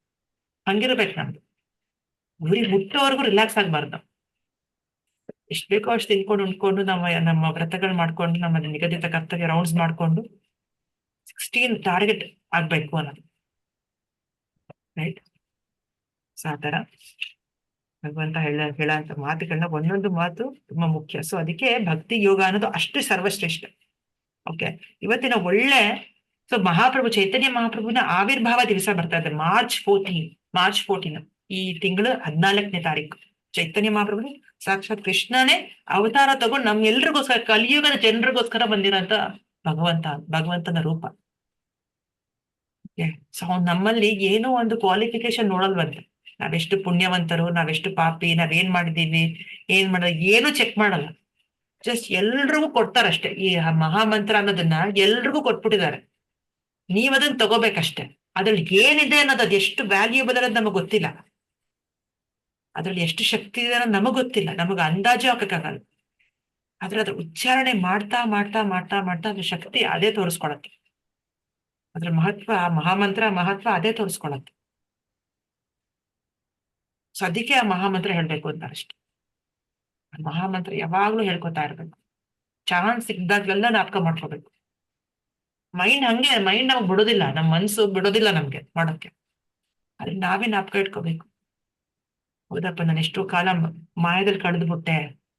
[SPEAKER 1] ಹಂಗಿರ್ಬೇಕು ನಮ್ದು. ಗುರಿ ಮುಟ್ಟೋವರೆಗೂ ರಿಲ್ಯಾಕ್ಸ್ ಆಗ್ಬಾರ್ದು. ಎಷ್ಟ್ ಬೇಕೋ ಅಷ್ಟು ತಿನ್ಕೊಂಡು ಉಂಡ್ಕೊಂಡು ನಮ್ಮ ವ್ರತಗಳು ಮಾಡ್ಕೊಂಡು, ನಮ್ಮ ನಿಗದಿತ ಕರ್ತವ್ಯ ರೌಂಡ್ಸ್ ಮಾಡ್ಕೊಂಡು 16 ಟಾರ್ಗೆಟ್ ಆಗ್ಬೇಕು ಅನ್ನೋದು, ರೈಟ್? ಸೊ ಆತರ ಭಗವಂತ ಹೇಳಂತ ಮಾತುಗಳನ್ನ ಒಂದೊಂದು ಮಾತು ತುಂಬಾ ಮುಖ್ಯ. ಸೊ ಅದಕ್ಕೆ ಭಕ್ತಿ ಯೋಗ ಅನ್ನೋದು ಅಷ್ಟು ಸರ್ವಶ್ರೇಷ್ಠ. ಓಕೆ, ಇವತ್ತಿನ ಒಳ್ಳೆ ಸೊ ಮಹಾಪ್ರಭು ಚೈತನ್ಯ ಮಹಾಪ್ರಭುನ ಆವಿರ್ಭಾವ ದಿವಸ ಬರ್ತಾ ಇದೆ ಮಾರ್ಚ್ 14 ಈ ತಿಂಗಳು 14ನೇ ತಾರೀಕು. ಚೈತನ್ಯ ಮಹಾಪ್ರಭು ಸಾಕ್ಷಾತ್ ಕೃಷ್ಣನೇ ಅವತಾರ ತಗೊಂಡು ನಮ್ಗೆಲ್ರಿಗೋಸ್ಕರ, ಕಲಿಯುಗದ ಜನರಿಗೋಸ್ಕರ ಬಂದಿರೋಂತ ಭಗವಂತನ ರೂಪ. ಸೊ ನಮ್ಮಲ್ಲಿ ಏನೋ ಒಂದು ಕ್ವಾಲಿಫಿಕೇಶನ್ ನೋಡಲ್ವಂತೆ, ನಾವೆಷ್ಟು ಪುಣ್ಯವಂತರು, ನಾವೆಷ್ಟು ಪಾಪಿ, ನಾವೇನ್ ಮಾಡಿದೀವಿ, ಏನು ಚೆಕ್ ಮಾಡಲ್ಲ. ಜಸ್ಟ್ ಎಲ್ರಿಗೂ ಕೊಡ್ತಾರಷ್ಟೇ. ಈ ಮಹಾಮಂತ್ರ ಅನ್ನೋದನ್ನ ಎಲ್ರಿಗೂ ಕೊಟ್ಬಿಟ್ಟಿದ್ದಾರೆ, ನೀವ್ ಅದನ್ನ ತಗೋಬೇಕಷ್ಟೆ. ಅದ್ರಲ್ಲಿ ಏನಿದೆ ಅನ್ನೋದು, ಅದು ಎಷ್ಟು ವ್ಯಾಲ್ಯೂಬಲ್ ಅನ್ನೋದು ನಮಗ್ ಗೊತ್ತಿಲ್ಲ, ಅದ್ರಲ್ಲಿ ಎಷ್ಟು ಶಕ್ತಿ ಇದೆ ಅನ್ನೋದು ನಮಗ್ ಗೊತ್ತಿಲ್ಲ, ನಮಗ್ ಅಂದಾಜು ಹಾಕಕ್ಕಾಗಲ್ಲ. ಆದ್ರೆ ಅದ್ರ ಉಚ್ಚಾರಣೆ ಮಾಡ್ತಾ ಮಾಡ್ತಾ ಮಾಡ್ತಾ ಮಾಡ್ತಾ ಅದ್ರ ಶಕ್ತಿ ಅದೇ ತೋರಿಸ್ಕೊಳತ್ತೆ, ಅದ್ರ ಮಹತ್ವ, ಮಹಾಮಂತ್ರ ಮಹತ್ವ ಅದೇ ತೋರಿಸ್ಕೊಳತ್ತೆ. ಸೊ ಅದಕ್ಕೆ ಆ ಮಹಾಮಂತ್ರ ಹೇಳ್ಬೇಕು ಅಂತಾರಷ್ಟೆ. ಮಹಾಮಂತ್ರ ಯಾವಾಗ್ಲೂ ಹೇಳ್ಕೊತಾ ಇರ್ಬೇಕು, ಚಾನ್ಸ್ ಸಿಕ್ದಾಗ್ಲೆಲ್ಲ ನಾಟಕ ಮಾಡ್ಕೋಬೇಕು. ಮೈಂಡ್ ನಮಗ್ ಬಿಡೋದಿಲ್ಲ, ನಮ್ ಮನ್ಸು ಬಿಡೋದಿಲ್ಲ ನಮ್ಗೆ ಮಾಡೋಕ್ಕೆ, ಅದ್ರ ನಾವೇ ನಾಟಕ ಇಟ್ಕೋಬೇಕು. ಹೌದಪ್ಪ, ನಾನು ಎಷ್ಟೋ ಕಾಲ ಮಾಯದಲ್ಲಿ ಕಳೆದು ಬಿಟ್ಟೆ.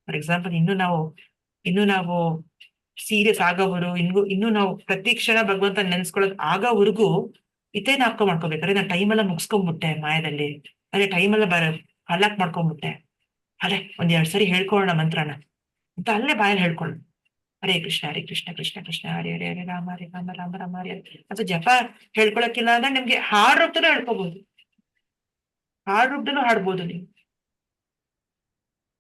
[SPEAKER 1] ಫಾರ್ ಎಕ್ಸಾಂಪಲ್, ಇನ್ನು ನಾವು ಸೀರಿಯಸ್ ಆಗೋವರು, ಇನ್ನು ನಾವು ಪ್ರತಿ ಕ್ಷಣ ಭಗವಂತ ನೆನ್ಸ್ಕೊಳ್ಳೋದು ಆಗೋವರೆಗೂ ಇದೇ ನಾಟಕ ಮಾಡ್ಕೋಬೇಕಾದ್ರೆ, ನಾನು ಟೈಮೆಲ್ಲ ಮುಗಿಸ್ಕೊಂಡ್ಬಿಟ್ಟೆ ಮಾಯದಲ್ಲಿ, ಅದೇ ಟೈಮೆಲ್ಲ ಹಲಾಕ್ ಮಾಡ್ಕೊಂಡ್ಬಿಟ್ಟೆ, ಅದೇ 1-2 ಸರಿ ಹೇಳ್ಕೊಳ್ಳೋಣ ಮಂತ್ರನ ಅಂತ ಅಲ್ಲೇ ಬಾಯಲ್ಲಿ ಹೇಳ್ಕೊಳ್ಳೋಣ. ಹರೇ ಕೃಷ್ಣ ಕೃಷ್ಣ ಕೃಷ್ಣ ಹರೇ ಹರೇ ಹರೇ ರಾಮ ಹರೇ ರಾಮ ರಾಮ ರಾಮ ಹರೇ ಹರೇ. ಅದು ಜಪ ಹೇಳ್ಕೊಳಕ್ಕಿಲ್ಲ ಅಂದ್ರೆ ನಿಮ್ಗೆ ಹಾಡ್ ರೂಪದಲ್ಲೂ ಹೇಳ್ಕೋಬಹುದು, ಹಾಡ್ ರೂಪದಲ್ಲೂ ಹಾಡ್ಬೋದು ನೀವು.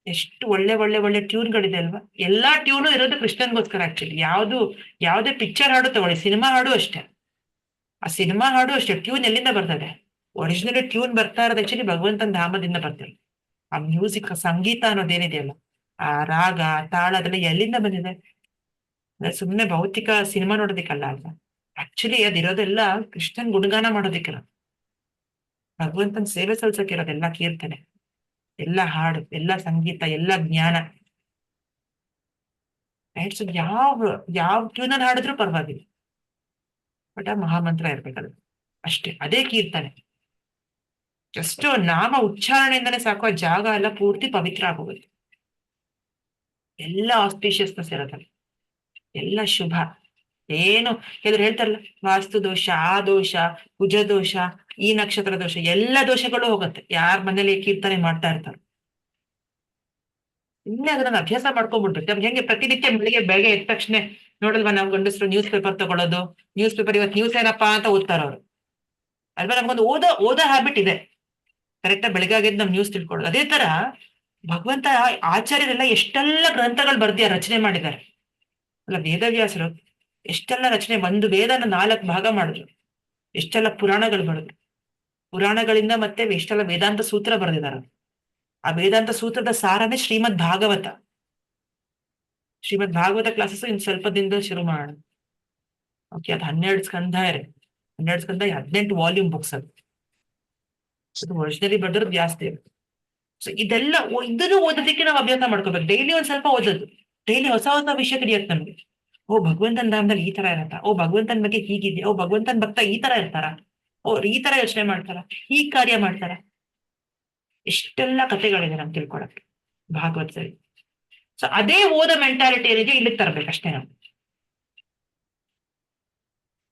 [SPEAKER 1] ಎಷ್ಟು ಒಳ್ಳೆ ಒಳ್ಳೆ ಒಳ್ಳೆ ಟ್ಯೂನ್ಗಳಿದೆ ಅಲ್ವಾ. ಎಲ್ಲಾ ಟ್ಯೂನು ಇರೋದು ಕೃಷ್ಣನ್ಗೋಸ್ಕರ. ಆಕ್ಚುಲಿ ಯಾವುದೇ ಪಿಕ್ಚರ್ ಹಾಡು ತಗೊಳ್ಳಿ, ಸಿನಿಮಾ ಹಾಡು ಅಷ್ಟೇ. ಆ ಸಿನಿಮಾ ಹಾಡು ಅಷ್ಟೇ, ಟ್ಯೂನ್ ಎಲ್ಲಿಂದ ಬರ್ತದೆ? ಒರಿಜಿನಲ್ ಟ್ಯೂನ್ ಬರ್ತಾ ಇರೋದು ಆಕ್ಚುಲಿ ಭಗವಂತನ ಧಾಮದಿಂದ ಬರ್ತದೆ. ಆ ಮ್ಯೂಸಿಕ್, ಸಂಗೀತ ಅನ್ನೋದೇನಿದೆಯಲ್ಲ, ಆ ರಾಗ ತಾಳ ಅದೆಲ್ಲ ಎಲ್ಲಿಂದ ಬಂದಿದೆ? ಸುಮ್ಮನೆ ಭೌತಿಕ ಸಿನಿಮಾ ನೋಡೋದಿಕ್ಕಲ್ಲ ಅಲ್ವಾ. ಆಕ್ಚುಲಿ ಅದಿರೋದೆಲ್ಲ ಕೃಷ್ಣನ್ ಗುಣಗಾನ ಮಾಡೋದಿಕ್ಕಿರ, ಭಗವಂತನ ಸೇವೆ ಸಲ್ಸಕ್ಕಿರೋದೆಲ್ಲ ಕೀರ್ತನೆ, ಎಲ್ಲ ಹಾಡು, ಎಲ್ಲ ಸಂಗೀತ, ಎಲ್ಲ ಜ್ಞಾನ. ರೈಟ್? ಸೊ ಯಾವ ಟ್ಯೂನಲ್ಲಿ ಹಾಡಿದ್ರು ಪರವಾಗಿಲ್ಲ, ಬಟ್ ಆ ಮಹಾಮಂತ್ರ ಇರ್ಬೇಕದು ಅಷ್ಟೇ, ಅದೇ ಕೀರ್ತನೆ. ಜಸ್ಟ್ ನಾಮ ಉಚ್ಚಾರಣೆಯಿಂದನೇ ಸಾಕು, ಆ ಜಾಗ ಎಲ್ಲ ಪೂರ್ತಿ ಪವಿತ್ರ ಆಗೋಗುತ್ತೆ. ಎಲ್ಲ ಆಸ್ಪಿಷಿಯಸ್ನೆಸ್ ಇರೋದಲ್ಲ, ಎಲ್ಲ ಶುಭ. ಏನು ಕೆಲವ್ರು ಹೇಳ್ತಾರಲ್ಲ, ವಾಸ್ತು ದೋಷ, ಆ ದೋಷ, ಕುಜ ದೋಷ, ಈ ನಕ್ಷತ್ರ ದೋಷ, ಎಲ್ಲ ದೋಷಗಳು ಹೋಗುತ್ತೆ ಯಾರ ಮನೇಲಿ ಕೀರ್ತನೆ ಮಾಡ್ತಾ ಇರ್ತಾರೆ. ಇನ್ನೇ ಅದನ್ನ ಅಭ್ಯಾಸ ಮಾಡ್ಕೊಂಡ್ಬಿಟ್ರೆ ನಮ್ಗೆ ಹೆಂಗೆ ಪ್ರತಿನಿತ್ಯ ಬೆಳಗ್ಗೆ ಎದ್ದ ತಕ್ಷಣ ನೋಡಲ್ವಾ, ನಾವು ಗಂಡಸರು ನ್ಯೂಸ್ ಪೇಪರ್ ತಗೊಳ್ಳೋದು, ನ್ಯೂಸ್ ಪೇಪರ್ ಇವತ್ತು ನ್ಯೂಸ್ ಏನಪ್ಪಾ ಅಂತ ಓದ್ತಾರ ಅವ್ರು ಅಲ್ವಾ. ನಮ್ಗೊಂದು ಓದೋ ಹ್ಯಾಬಿಟ್ ಇದೆ, ಕರೆಕ್ಟಾ? ಬೆಳಗಾಗಿದ್ದು ನಮ್ ನ್ಯೂಸ್ ತಿಳ್ಕೊಳ್ಳೋದು. ಅದೇ ತರ ಭಗವಂತ ಆಚಾರ್ಯರೆಲ್ಲ ಎಷ್ಟೆಲ್ಲ ಗ್ರಂಥಗಳು ಬರ್ದಿಯಾರ, ರಚನೆ ಮಾಡಿದ್ದಾರೆ ಅಲ್ಲ. ವೇದವ್ಯಾಸರು ಎಷ್ಟೆಲ್ಲ ರಚನೆ, ಒಂದು ವೇದನ 4 ಭಾಗ ಮಾಡಿದ್ರು, ಎಷ್ಟೆಲ್ಲ ಪುರಾಣಗಳು ಬರೆದ್ರು, ಪುರಾಣಗಳಿಂದ ಮತ್ತೆ ಎಷ್ಟೆಲ್ಲ ವೇದಾಂತ ಸೂತ್ರ ಬರೆದಿದ್ದಾರೆ. ಆ ವೇದಾಂತ ಸೂತ್ರದ ಸಾರನೇ ಶ್ರೀಮದ್ ಭಾಗವತ ಕ್ಲಾಸಸ್ ಇನ್ ಸ್ವಲ್ಪ ದಿನದಲ್ಲಿ ಶುರು ಮಾಡೋಣ. ಓಕೆ, ಅದು 12 ಸ್ಕಂಧ ಇದೆ, 12 ಸ್ಕಂಧ 18 ವಾಲ್ಯೂಮ್ ಬುಕ್ಸ್. ಅದು ಒರಿಜಿನಲಿ ಬರೆದ್ರು ವ್ಯಾಸದೇವ್. ಸೊ ಇದನ್ನು ಓದೋದಕ್ಕೆ ನಾವು ಅಭ್ಯಾಸ ಮಾಡ್ಕೋಬೇಕು. ಡೈಲಿ ಒಂದ್ ಸ್ವಲ್ಪ ಓದೋದು, ಡೈಲಿ ಹೊಸ ಹೊಸ ವಿಷಯ ತಿಳಿಯತ್ತೆ ನಮ್ಗೆ. ಓ, ಭಗವಂತನ ಧಾಮದಲ್ಲಿ ಈ ತರ ಇರತ್ತ, ಓ ಭಗವಂತನ ಬಗ್ಗೆ ಹೀಗಿದೆಯಾ, ಓ ಭಗವಂತನ ಭಕ್ತ ಈ ತರ ಇರ್ತಾರ, ಓ ಈ ತರ ಯೋಚನೆ ಮಾಡ್ತಾರ, ಈ ಕಾರ್ಯ ಮಾಡ್ತಾರ. ಎಷ್ಟೆಲ್ಲ ಕಥೆಗಳಿದೆ ನಮ್ಗೆ ತಿಳ್ಕೊಳಕ್ಕೆ ಭಾಗವತದಲ್ಲಿ. ಸೊ ಅದೇ ಓದೋ ಮೆಂಟಾಲಿಟಿ ಏನಿದೆ ಇಲ್ಲಿಗೆ ತರಬೇಕಷ್ಟೇ ನಾವು.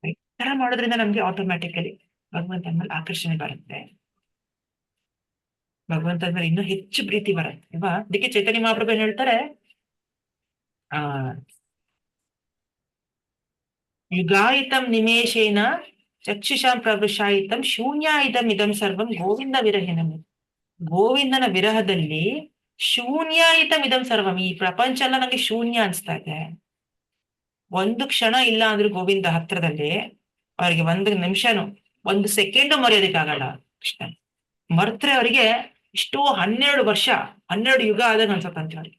[SPEAKER 1] ಈ ತರ ಮಾಡೋದ್ರಿಂದ ನಮ್ಗೆ ಆಟೋಮ್ಯಾಟಿಕಲಿ ಭಗವಂತನ ಮೇಲೆ ಆಕರ್ಷಣೆ ಬರುತ್ತೆ, ಭಗವಂತನ ಮೇಲೆ ಇನ್ನೂ ಹೆಚ್ಚು ಪ್ರೀತಿ ಬರುತ್ತೆ ಅಲ್ವಾ. ಅದಕ್ಕೆ ಚೈತನ್ಯ ಮಹಾಪ್ರಭು ಏನ್ ಹೇಳ್ತಾರೆ, ಯುಗಾಯಿತಂ ನಿಮೇಶೇನ ಚಕ್ಷುಷಾಂ ಪ್ರವೃಷಾಯಿತಂ ಶೂನ್ಯಾಯಿತಂ ಇದಂ ಸರ್ವಂ ಗೋವಿಂದ ವಿರಹಿನಂ. ಗೋವಿಂದನ ವಿರಹದಲ್ಲಿ ಶೂನ್ಯಾಯಿತಂ ಇದಂ ಸರ್ವಂ, ಈ ಪ್ರಪಂಚ ಎಲ್ಲ ನಂಗೆ ಶೂನ್ಯ ಅನ್ಸ್ತಾ ಇದೆ. ಒಂದು ಕ್ಷಣ ಇಲ್ಲ ಅಂದ್ರೂ ಗೋವಿಂದ ಹತ್ರದಲ್ಲಿ ಅವ್ರಿಗೆ 1 ನಿಮಿಷನು 1 ಸೆಕೆಂಡು ಮರೆಯೋದಕ್ಕಾಗಲ್ಲ. ಕೃಷ್ಣ ಮರ್ತ್ರೆ ಅವರಿಗೆ ಇಷ್ಟೋ 12 ವರ್ಷ 12 ಯುಗ ಆದಾಗ ಅನ್ಸತ್ತಂತೆ ಅವ್ರಿಗೆ.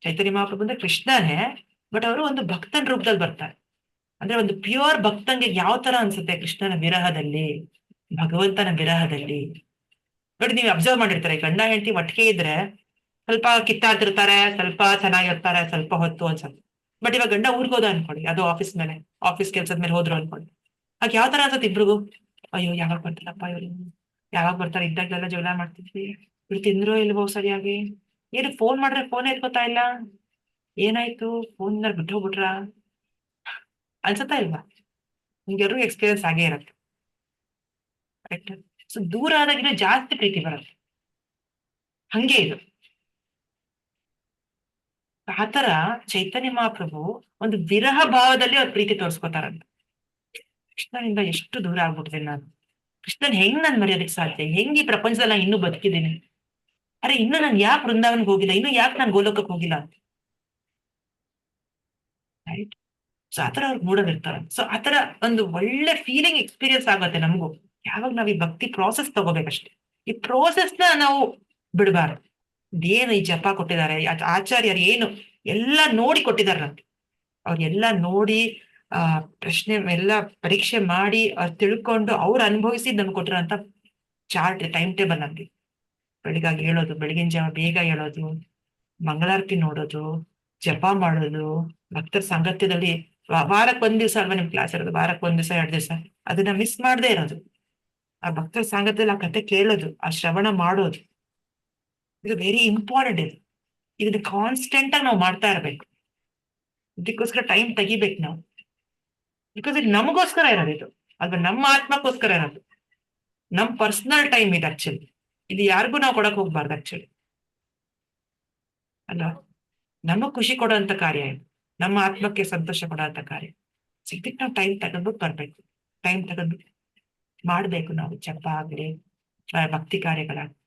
[SPEAKER 1] ಚೈತನ್ಯ ಮಹಾಪ್ರಭು ಅಂದ್ರೆ ಕೃಷ್ಣನೇ, ಬಟ್ ಅವರು ಒಂದು ಭಕ್ತನ ರೂಪದಲ್ಲಿ ಬರ್ತಾರೆ. ಅಂದ್ರೆ ಒಂದು ಪ್ಯೂರ್ ಭಕ್ತಂಗೆ ಯಾವ ತರ ಅನ್ಸುತ್ತೆ ಕೃಷ್ಣನ ವಿರಹದಲ್ಲಿ, ಭಗವಂತನ ವಿರಹದಲ್ಲಿ. ನೋಡಿ, ನೀವು ಅಬ್ಸರ್ವ್ ಮಾಡಿರ್ತಾರೆ, ಗಂಡ ಹೆಂಡತಿ ಒಟ್ಟಿಗೆ ಇದ್ರೆ ಸ್ವಲ್ಪ ಕಿತ್ತಾಡ್ತಿರ್ತಾರೆ, ಸ್ವಲ್ಪ ಚೆನ್ನಾಗಿರ್ತಾರೆ ಸ್ವಲ್ಪ ಹೊತ್ತು ಅನ್ಸುತ್ತೆ. ಬಟ್ ಇವಾಗ ಗಂಡ ಊರ್ಗ್ ಹೋದ ಅನ್ಕೊಳ್ಳಿ, ಅದು ಆಫೀಸ್ ಕೆಲ್ಸದ ಮೇಲೆ ಹೋದ್ರು ಅನ್ಕೊಳ್ಳಿ, ಆಗ ಯಾವ ತರ ಅನ್ಸುತ್ತೆ ಇಬ್ರಿಗೂ? ಅಯ್ಯೋ ಯಾವಾಗ ಬರ್ತಾರಪ್ಪ ಇವ್ರು, ಯಾವಾಗ ಬರ್ತಾರೆ, ಇದ್ದಾಗಲೆಲ್ಲ ಜಗಳ ಮಾಡ್ತಿದ್ವಿ, ಇವ್ರು ತಿಂದ್ರೋ ಇಲ್ವೋ ಸರಿಯಾಗಿ, ಏನು ಫೋನ್ ಮಾಡ್ರೆ ಫೋನ್ ಎತ್ಕೋತಾ ಇಲ್ಲ, ಏನಾಯ್ತು ಫೋನ್ ಬಿಟ್ಟು ಹೋಗ್ಬಿಟ್ರ ಅನ್ಸತ್ತಾ ಇಲ್ವಾ? ನಿಮ್ಗೆಲ್ರಿಗೂ ಎಕ್ಸ್ಪೀರಿಯನ್ಸ್ ಆಗೇ ಇರತ್ತೆ. ಕರೆಕ್ಟ್. ಸೊ ದೂರ ಆದಾಗಿನ ಜಾಸ್ತಿ ಪ್ರೀತಿ ಬರುತ್ತೆ. ಹಂಗೆ ಇದು. ಆತರ ಚೈತನ್ಯ ಮಹಾಪ್ರಭು ಒಂದು ವಿರಹ ಭಾವದಲ್ಲಿ ಅವ್ರ ಪ್ರೀತಿ ತೋರಿಸ್ಕೊತಾರಂತ. ಕೃಷ್ಣನಿಂದ ಎಷ್ಟು ದೂರ ಆಗ್ಬಿಡ್ತೇನೆ ನಾನು, ಕೃಷ್ಣನ್ ಹೆಂಗ್ ನಾನ್ ಮರೆಯೋದಕ್ಕೆ ಸಾಧ್ಯ, ಹೆಂಗ್ ಈ ಪ್ರಪಂಚದಲ್ಲಿ ನಾನು ಇನ್ನೂ ಬದುಕಿದ್ದೀನಿ, ಅರೆ ಇನ್ನು ನಾನು ಯಾಕೆ ವೃಂದಾವನ್ಗೆ ಹೋಗಿಲ್ಲ, ಇನ್ನು ಯಾಕೆ ನಾನು ಗೋಲೋಕಕ್ಕೆ ಹೋಗಿಲ್ಲ ಅಂತ. ರೈಟ್. ಸೊ ಆತರ ಅವ್ರಿಗೆ ಮೂಡೋದಿರ್ತಾರೆ. ಸೊ ಆತರ ಒಂದು ಒಳ್ಳೆ ಫೀಲಿಂಗ್ ಎಕ್ಸ್ಪೀರಿಯನ್ಸ್ ಆಗುತ್ತೆ ನಮಗೂ, ಯಾವಾಗ ನಾವ್ ಈ ಭಕ್ತಿ ಪ್ರೋಸೆಸ್ ತಗೋಬೇಕಷ್ಟೆ. ಈ ಪ್ರೋಸೆಸ್ನ ನಾವು ಬಿಡಬಾರ್ದು. ಇದೇನು ಈ ಜಪ ಕೊಟ್ಟಿದ್ದಾರೆ, ಆಚಾರ್ಯರು ಏನು ಎಲ್ಲ ನೋಡಿ ಕೊಟ್ಟಿದಾರಂತೆ, ಅವ್ರೆಲ್ಲ ನೋಡಿ ಪ್ರಶ್ನೆ ಎಲ್ಲ ಪರೀಕ್ಷೆ ಮಾಡಿ ಅವ್ರು ತಿಳ್ಕೊಂಡು ಅವ್ರು ಅನುಭವಿಸಿ ನಮ್ಗೆ ಕೊಟ್ಟಿರೋಂಥ ಚಾರ್ಟ್, ಟೈಮ್ ಟೇಬಲ್ ನಮ್ಗೆ. ಬೆಳಿಗಾಗಿ ಹೇಳೋದು, ಬೆಳಗಿನ ಜಾವ ಬೇಗ ಹೇಳೋದು, ಮಂಗಳಾರತಿ ನೋಡೋದು, ಜಪ ಮಾಡೋದು, ಭಕ್ತರ ಸಂಗತ್ಯದಲ್ಲಿ ವಾರಕ್ಕೆ ಒಂದ್ ದಿವಸ ಅಲ್ವಾ ನಿಮ್ ಕ್ಲಾಸ್ ಇರೋದು, ವಾರಕ್ಕೆ ಒಂದ್ ದಿವಸ 2 ದಿವಸ ಅದನ್ನ ಮಿಸ್ ಮಾಡದೇ ಇರೋದು, ಆ ಭಕ್ತರ ಸಂಗತಿಯಲ್ಲಿ ಆ ಕತೆ ಕೇಳೋದು, ಆ ಶ್ರವಣ ಮಾಡೋದು, ಇದು ವೆರಿ ಇಂಪಾರ್ಟೆಂಟ್. ಇದನ್ನ ಕಾನ್ಸ್ಟೆಂಟ್ ಆಗಿ ನಾವು ಮಾಡ್ತಾ ಇರ್ಬೇಕು. ಇದಕ್ಕೋಸ್ಕರ ಟೈಮ್ ತೆಗಿಬೇಕು ನಾವು, ಬಿಕಾಸ್ ಇದು ನಮಗೋಸ್ಕರ ಇರೋದು, ಇದು ಅಲ್ವಾ, ನಮ್ಮ ಆತ್ಮಕ್ಕೋಸ್ಕರ ಇರೋದು, ನಮ್ ಪರ್ಸನಲ್ ಟೈಮ್ ಇದು ಆಕ್ಚುಲಿ. ಇದು ಯಾರಿಗೂ ನಾವು ಕೊಡಕ್ ಹೋಗ್ಬಾರ್ದು ಆಕ್ಚುಲಿ, ಅಲ್ವಾ. ನಮಗ್ ಖುಷಿ ಕೊಡೋಂತ ಕಾರ್ಯ ಇದು, ನಮ್ಮ ಆತ್ಮಕ್ಕೆ ಸಂತೋಷ ಕೊಡೋಂತ ಕಾರ್ಯ. ಇದಕ್ಕೆ ನಾವು ಟೈಮ್ ತಗೊಂಡ್ಬಿಟ್ಟು ಬರ್ಬೇಕು, ಟೈಮ್ ತಗೊಂಡ್ಬಿಟ್ಟು ಮಾಡ್ಬೇಕು ನಾವು ಜಪ ಆಗ್ಲಿ ಭಕ್ತಿ ಕಾರ್ಯಗಳಾಗ್ಲಿ.